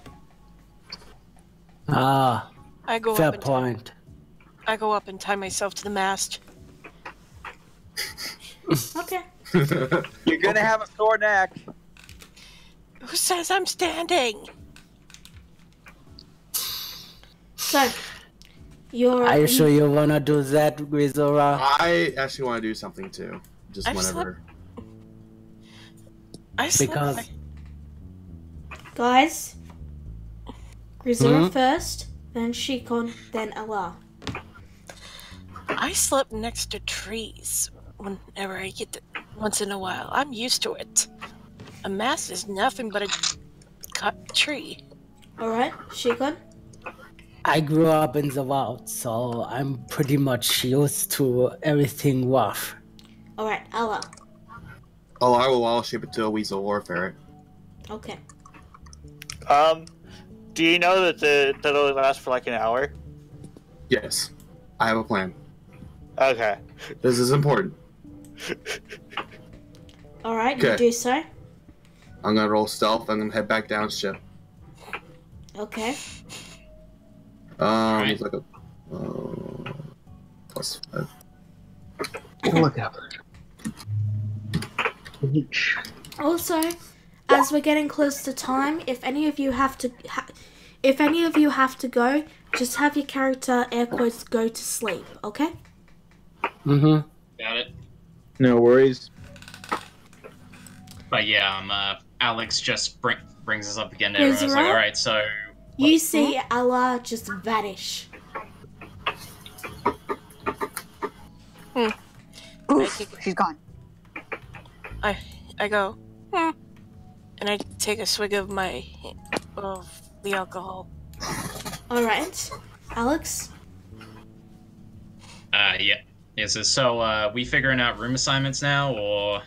Fair point. I go up and tie myself to the mast. Okay. You're gonna have a sore neck. Who says I'm standing? So, Are you sure you wanna do that, Grisora? I actually want to do something too. Just whenever. Guys, Grisora first, then Shikon, then Allah. I slept next to trees whenever I get to, once in a while. I'm used to it. A mast is nothing but a cut tree. Alright, Shigon? I grew up in the wild, so I'm pretty much used to everything rough. Alright, Allah. Oh, I will all ship it to a weasel warfare. Okay. Do you know that that only lasts for like an hour? Yes, I have a plan. Okay. This is important. Alright, you Okay. do so. I'm gonna roll stealth. I'm gonna head back down ship. Okay. It's like a +5. Look out. Also, as we're getting close to time, if any of you have to go, just have your character air quotes go to sleep, okay? Got it. No worries. But yeah, Alex just brings us up again. Everyone's like, Ezra? all right, so You see Allah just vanish. Oof, she's gone. I go, and I take a swig of the alcohol. Alright. Alex? yeah. Is it so? We figuring out room assignments now, or?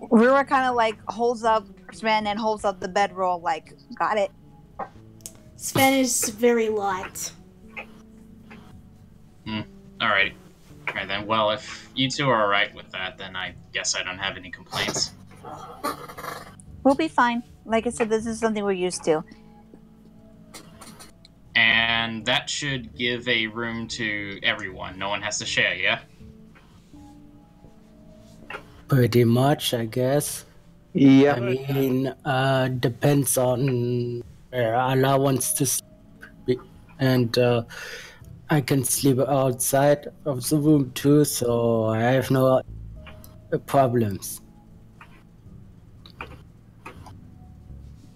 Rura kind of like holds up Sven and holds up the bedroll, like, got it. Sven is very light. Alright. Alright then. Well, if you two are alright with that, then I guess I don't have any complaints. We'll be fine. Like I said, this is something we're used to. And that should give a room to everyone. No one has to share, yeah? Pretty much, I guess. Yeah. I mean, depends on where Allah wants to sleep. And I can sleep outside of the room too, so I have no problems.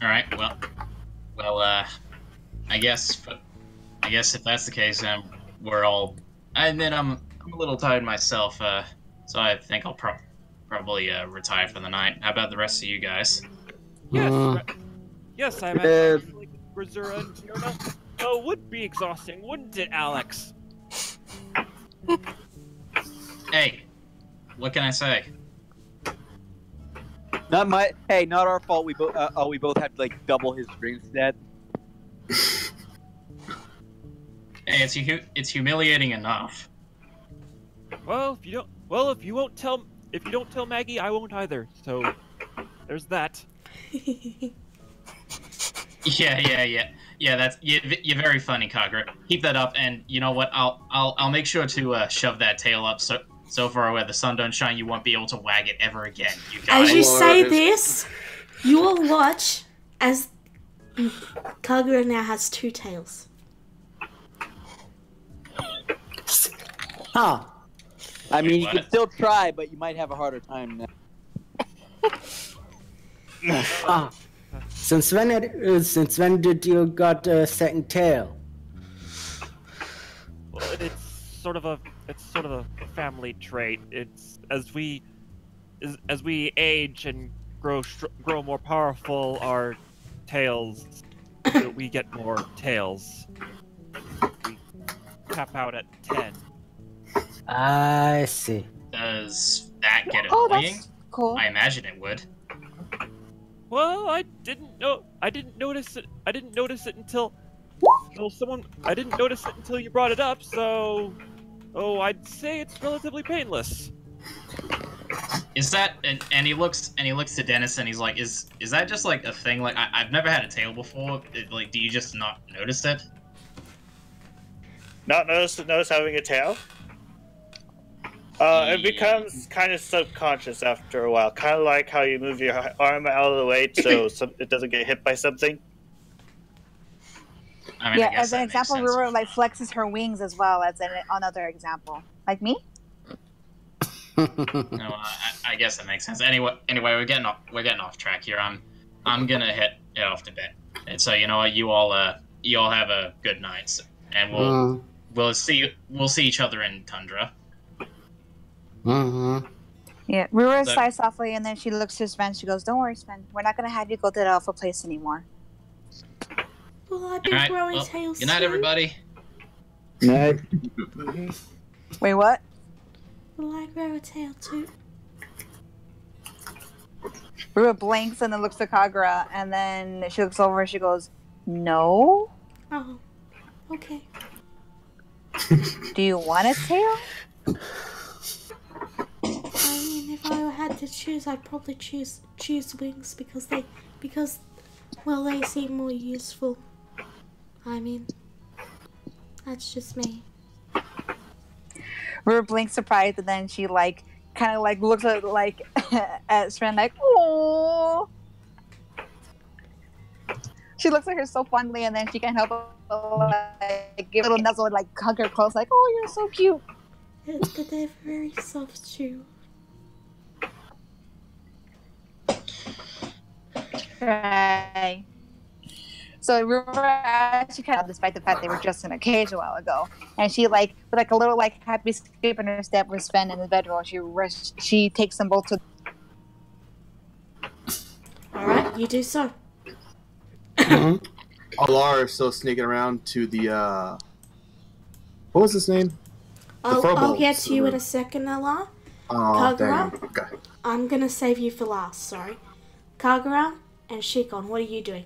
Alright, well, I guess if that's the case, then we're all. I admit I'm a little tired myself, so I think I'll probably retire for the night. How about the rest of you guys? Yes, I imagine like Brazura and Fiona. Oh, would be exhausting, wouldn't it, Alex? Hey, what can I say? Not our fault. We both had to like double his drink stat. Hey, it's humiliating enough. Well, if you don't tell Maggie, I won't either. So, there's that. Yeah. That's you're very funny, Kagura. Keep that up, and you know what? I'll make sure to shove that tail up so far where the sun don't shine, you won't be able to wag it ever again. You got As it? you say this, you will watch as Kagura now has two tails. Ah, I mean, you what? can still try, but you might have a harder time now. since when did you got a second tail? Well, it's sort of a family trait. It's as we age and grow more powerful, our tails we get more tails. We cap out at 10. I see. Does that get Oh, annoying? that's cool. I imagine it would. Well, I didn't notice it until I didn't notice it until you brought it up. So, I'd say it's relatively painless. Is that and he looks to Dennis and he's like, is that just like a thing? Like I've never had a tail before. Like, do you just not notice it? Not notice having a tail? It becomes kind of subconscious after a while. Kind of like how you move your arm out of the way so it doesn't get hit by something. I mean, I Yeah, guess as an that makes example, sense. Rura like flexes her wings as well as another example. Like me? No, I guess that makes sense. Anyway, we're getting off track here. I'm gonna head off to bed. And so you know what, you all have a good night, and we'll see each other in Tundra. Mm-hmm. Yeah, Rura That- sighs softly, and then she looks to Sven. She goes, "Don't worry, Sven. We're not gonna have you go to the alpha place anymore." Well, I've been Alright, growing well, tails good night, too. everybody. Night. Wait, what? Will I grow a tail too? Rura blinks and then looks to Kagura, and then she looks over and she goes, "No. Oh, okay. Do you want a tail?" I mean, if I had to choose, I'd probably choose wings because they seem more useful. I mean, that's just me. Rura blinks surprised, and then she kind of looks at at Sven like, "Oh." She looks at her so fondly, and then she can't help but give a little nuzzle and hug her close, like, "Oh, you're so cute." But they're very soft too. Right. So Rura, she kind of, despite the fact they were just in a cage a while ago, and she with a little happy skip in her step with Sven in the bedroom. She takes them both to. All right, you do so. Alara is still sneaking around to the what was his name? I'll get to you in a second, Ella. Oh, Kagura? damn. Okay. I'm gonna save you for last. Sorry, Kagura and Shikon. What are you doing?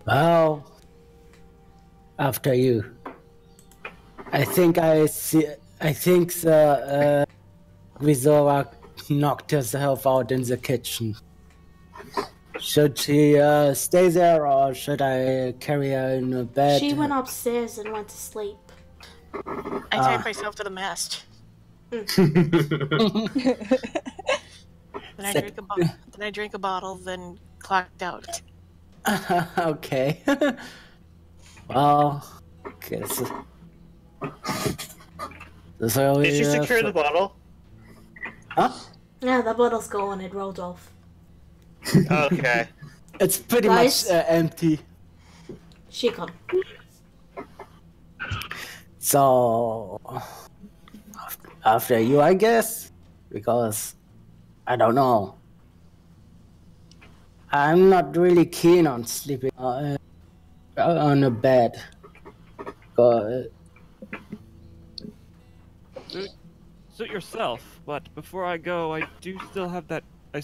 Well, after you. I think the Rizora knocked herself out in the kitchen. Should she stay there, or should I carry her in a bed? She went upstairs and went to sleep. I tied myself to the mast. Then I drank a bottle, then clocked out. Okay. Well, guess. So, Did you secure the bottle? Huh? Yeah, the bottle's gone. It rolled off. Okay. It's pretty Guys? much empty. Shikon. So, after you, I guess, because I don't know. I'm not really keen on sleeping on a bed. Suit yourself, but before I go, I do still have that. I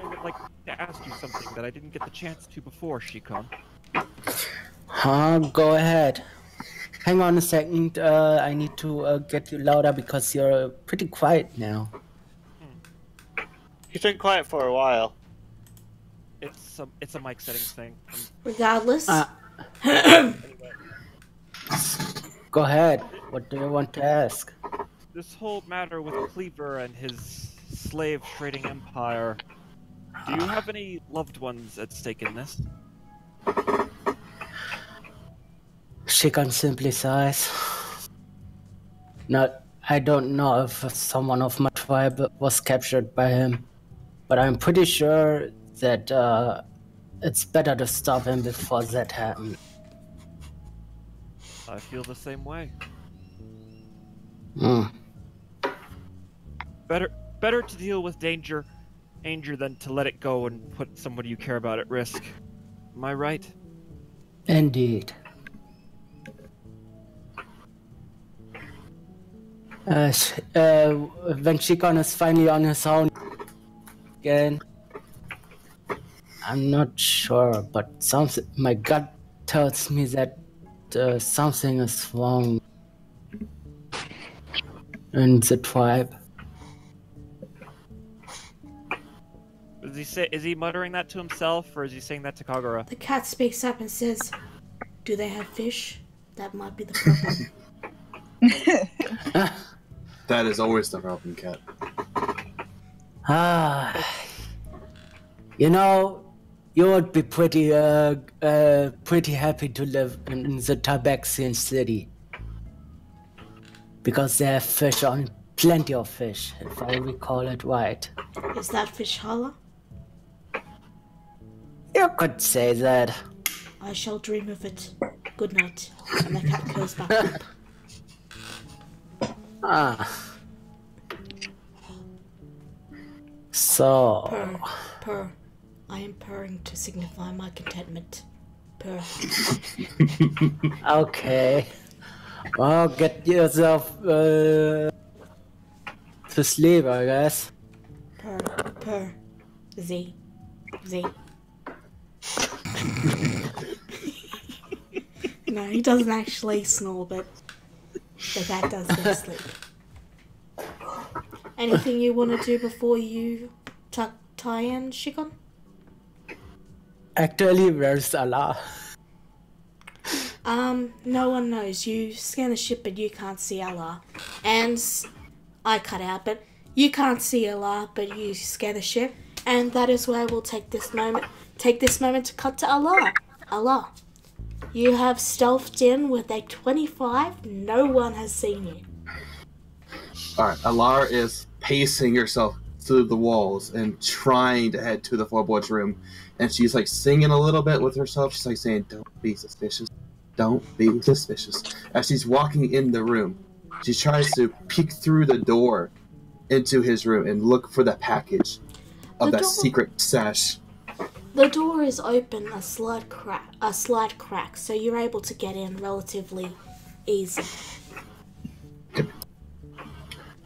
would like to ask you something that I didn't get the chance to before, Shikon. Go ahead. Hang on a second. I need to get you louder because you're pretty quiet now. He's been quiet for a while. It's a mic settings thing. Regardless. Go ahead. What do you want to ask? This whole matter with Cleaver and his slave trading empire. Do you have any loved ones at stake in this? Shikon simply sighs. I don't know if someone of my tribe was captured by him, but I'm pretty sure that it's better to stop him before that happens. I feel the same way. Better to deal with danger than to let it go and put somebody you care about at risk. Am I right? Indeed. When Shikon is finally on his own again, I'm not sure, but my gut tells me that something is wrong in the tribe. Is he muttering that to himself, or is he saying that to Kagura? The cat speaks up and says, "Do they have fish? That might be the problem." That is always the problem, Cat. You know, you would be pretty happy to live in the Tabaxian city. Because they have fish on plenty of fish, if I recall it right. Is that fish holla? You could say that. I shall dream of it. Good night. And the cat curls back up. So. Purr, purr. I am purring to signify my contentment. Purr. Okay. Well, get yourself to sleep, I guess. Purr, purr. Z. Z. No, he doesn't actually snore, but the cat does go to sleep. Anything you want to do before you tie in, Shikon? Actually, where's Allah? No one knows. You scan the ship, but you can't see Allah. And I cut out, but you can't see Allah, but you scan the ship. And that is where we'll take this moment to cut to Allah. Allah. You have stealthed in with a 25. No one has seen you. Alright, Alara is pacing herself through the walls and trying to head to the floorboards room. And she's like singing a little bit with herself. She's like saying, "Don't be suspicious. Don't be suspicious." As she's walking in the room, she tries to peek through the door into his room and look for the package of that secret sash. The door is open a slight crack, so you're able to get in relatively easy.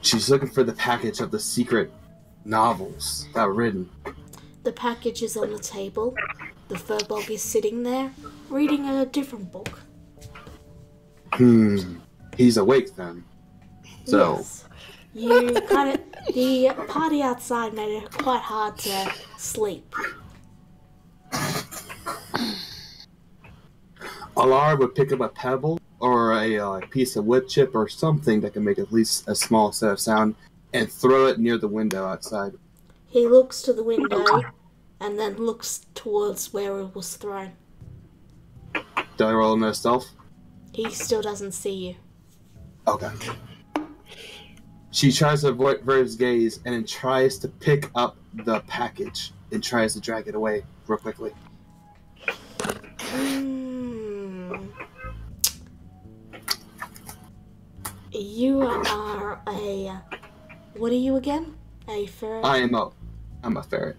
She's looking for the package of the secret novels that were written. The package is on the table. The furbog is sitting there, reading a different book. He's awake then. So. Yes. You kind of the party outside made it quite hard to sleep. Alara would pick up a pebble or a piece of wood chip or something that can make at least a small set of sound and throw it near the window outside. He looks to the window and then looks towards where it was thrown. Do I roll no stealth? He still doesn't see you. Okay. She tries to avoid his gaze and then tries to pick up the package and tries to drag it away real quickly. You are a... What are you again? A ferret? I'm a ferret.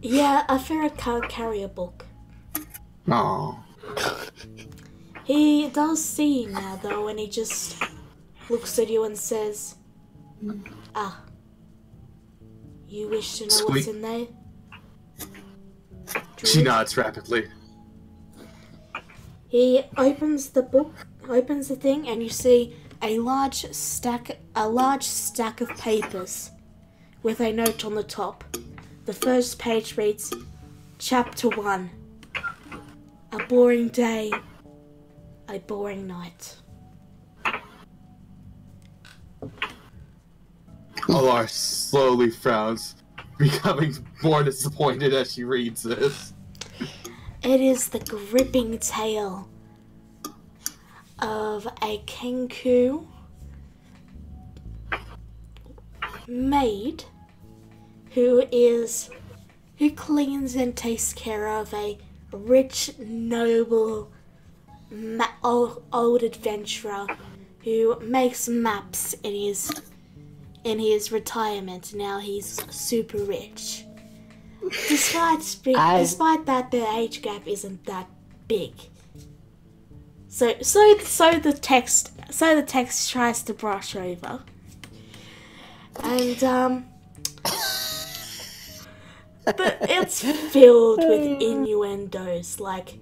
Yeah, a ferret can't carry a book. Aww. He does see you now, though, and he just looks at you and says, "Ah, you wish to know what's in there?" She nods rapidly. He opens the book, opens the thing, and you see a large stack of papers with a note on the top. The first page reads, "Chapter 1. A boring day, a boring night." Alara slowly frowns, becoming more disappointed as she reads this. It is the gripping tale of a Kenku maid who cleans and takes care of a rich, noble, old adventurer who makes maps in his retirement. Now he's super rich. Despite that, the age gap isn't that big. So the text tries to brush over, and but it's filled with innuendos like,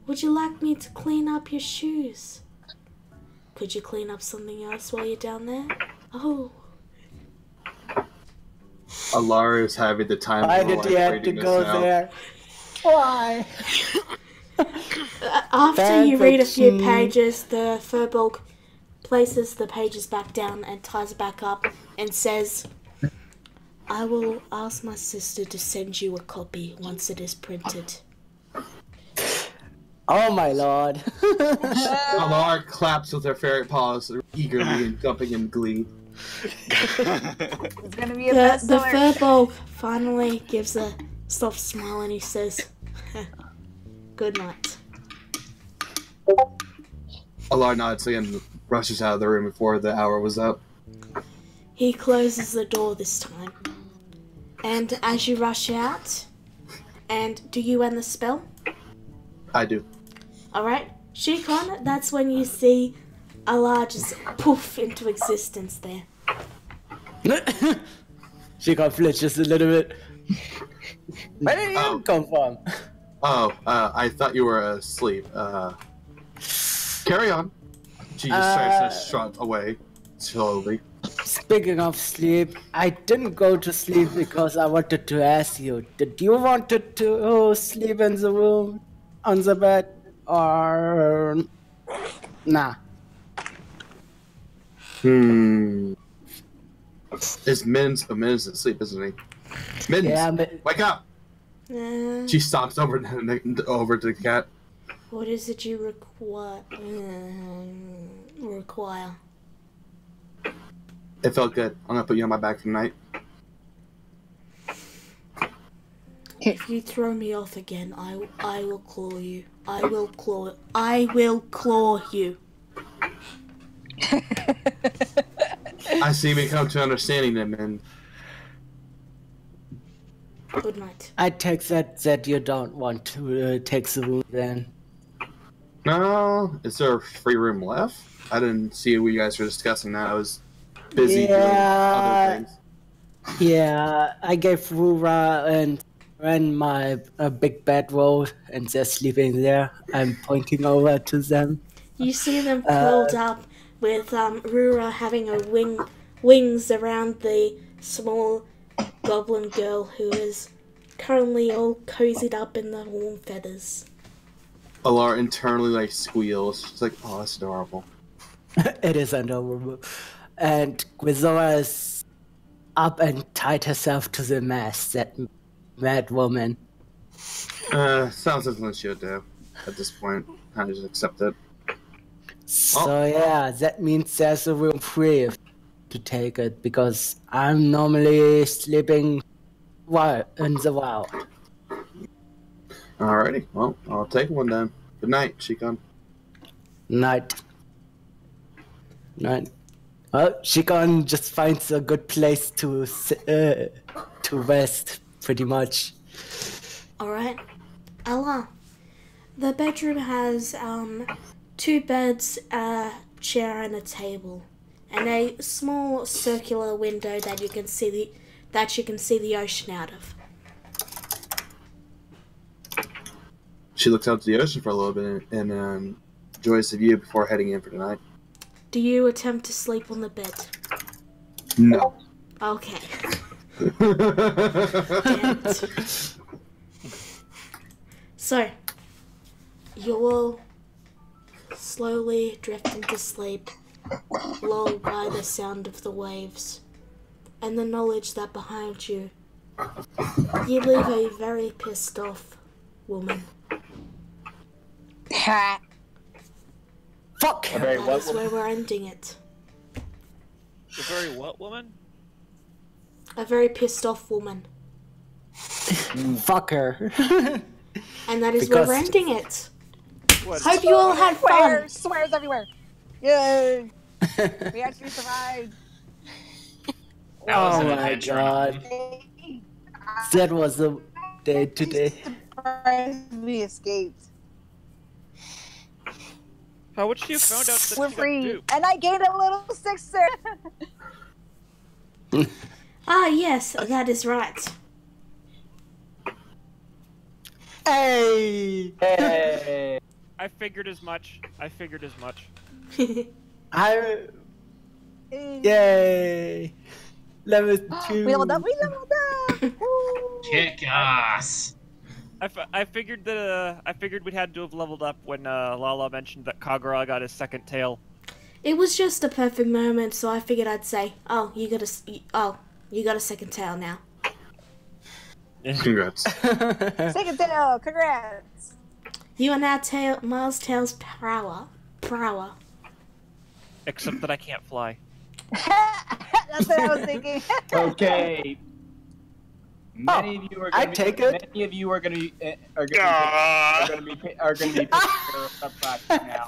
"Would you like me to clean up your shoes? Could you clean up something else while you're down there? Oh." Alara is having the time Why of her did life you have to reading this go now. there? Why? After you read a few pages, the furbog places the pages back down and ties it back up and says, "I will ask my sister to send you a copy once it is printed." Oh my lord. Alara claps with her ferret paws eagerly and jumping in glee. It's gonna be a The bestseller. furbog finally gives a soft smile and he says, Good night. Alar nods and rushes out of the room before the hour was up. He closes the door this time. And as you rush out, and do you end the spell? I do. Alright, Shikon, that's when you see Allah just poof into existence there. She got flinched just a little bit. Where did you come from? Oh, I thought you were asleep. Carry on. She just tries to shrug away slowly. Speaking of sleep, I didn't go to sleep because I wanted to ask you, did you want to sleep in the room, on the bed, or nah? Is Min's asleep, isn't he? Min, Yeah, but wake up! She stomps over to the cat. What is it you require? It felt good. I'm gonna put you on my back for the night. If you throw me off again, I will claw you. I will claw you. I see we come to understanding then, Min. Good night. I take that you don't want to take the room then. No, is there a free room left? I didn't see what you guys were discussing that. I was busy doing other things. Yeah, I gave Rura and my big bedroll, and they're sleeping there. I'm pointing over to them. You see them curled up with Rura having a wings around the small goblin girl who is currently all cozied up in the warm feathers. Alar internally squeals. She's like, "Oh, that's adorable." It is adorable. And Grisora is up and tied herself to the mast, that mad woman. Sounds like something she'll do at this point. I just accept it. So yeah, that means there's a room free to take it, because I'm normally sleeping in the wild. Alrighty, well, I'll take one then. Good night, Shikon. Night. Well, Shikon just finds a good place to rest, pretty much. Alright. Allah. The bedroom has 2 beds, a chair and a table, and a small circular window that you can see the ocean out of. She looks out to the ocean for a little bit and enjoys the view before heading in for tonight. Do you attempt to sleep on the bed? No. Okay. Damn it. So, you all slowly drift into sleep, lulled by the sound of the waves, and the knowledge that behind you, you leave a very pissed off woman. Ha! Fuck! That's where we're ending it. The very what woman? A very pissed off woman. Fuck her. And that is where we're ending it. What? Hope you all had fun. Swears everywhere. Yay! We actually survived. That was Oh an my adventure. god. That was the day today. We escaped. How would she have found out that We're she got free, duped? and I gained a little sixer. Ah, yes, that is right. Hey! I figured as much. Yay! Level 2. We leveled up. Woo. Kick ass. I figured that I figured we had to have leveled up when Lala mentioned that Kagura got his second tail. It was just a perfect moment, so I figured I'd say, "Oh, you got a second tail now." Congrats. Second tail. Congrats. You are now Mars Tail's prower. Except that I can't fly. That's what I was thinking. Okay. Many of you are I going take to it. Many of you are going to be are going to be picking subclasses now.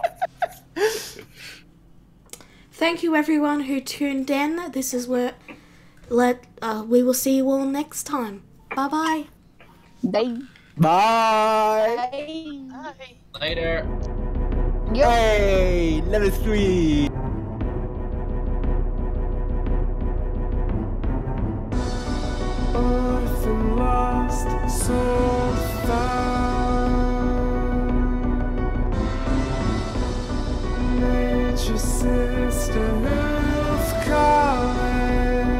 Thank you everyone who tuned in. This is where we will see you all next time. Bye-bye. They. Bye. Hi. Later. Hey, level 3. Orphan lost, soul found. Nature's sister who's calling.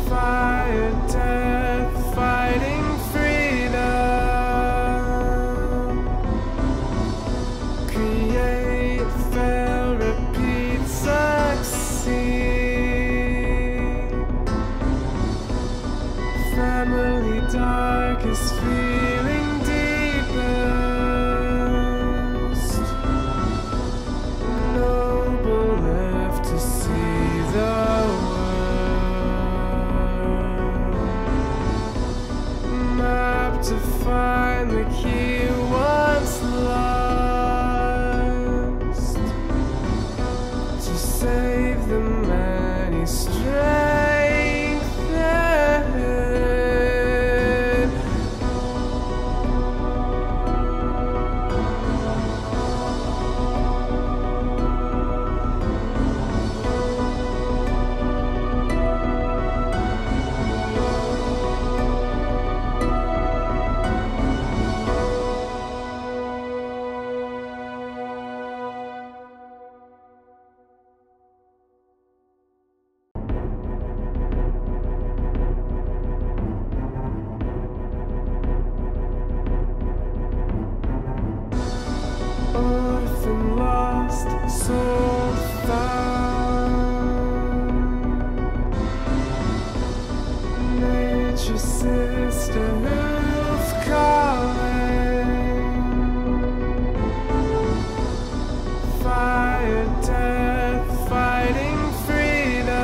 Fire, death, fighting freedom. Create, fail, repeat, succeed. Family darkest feeling deepest. Noble left to see the world. Map to find the key once lost. To save the many strengthened. Orphan lost, soul found. Nature's sister who's calling. Fire, death, fighting freedom.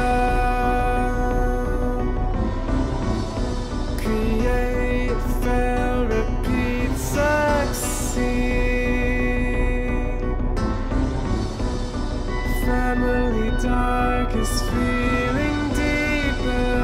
Create, fail, repeat, succeed. Family darkest feeling deepest.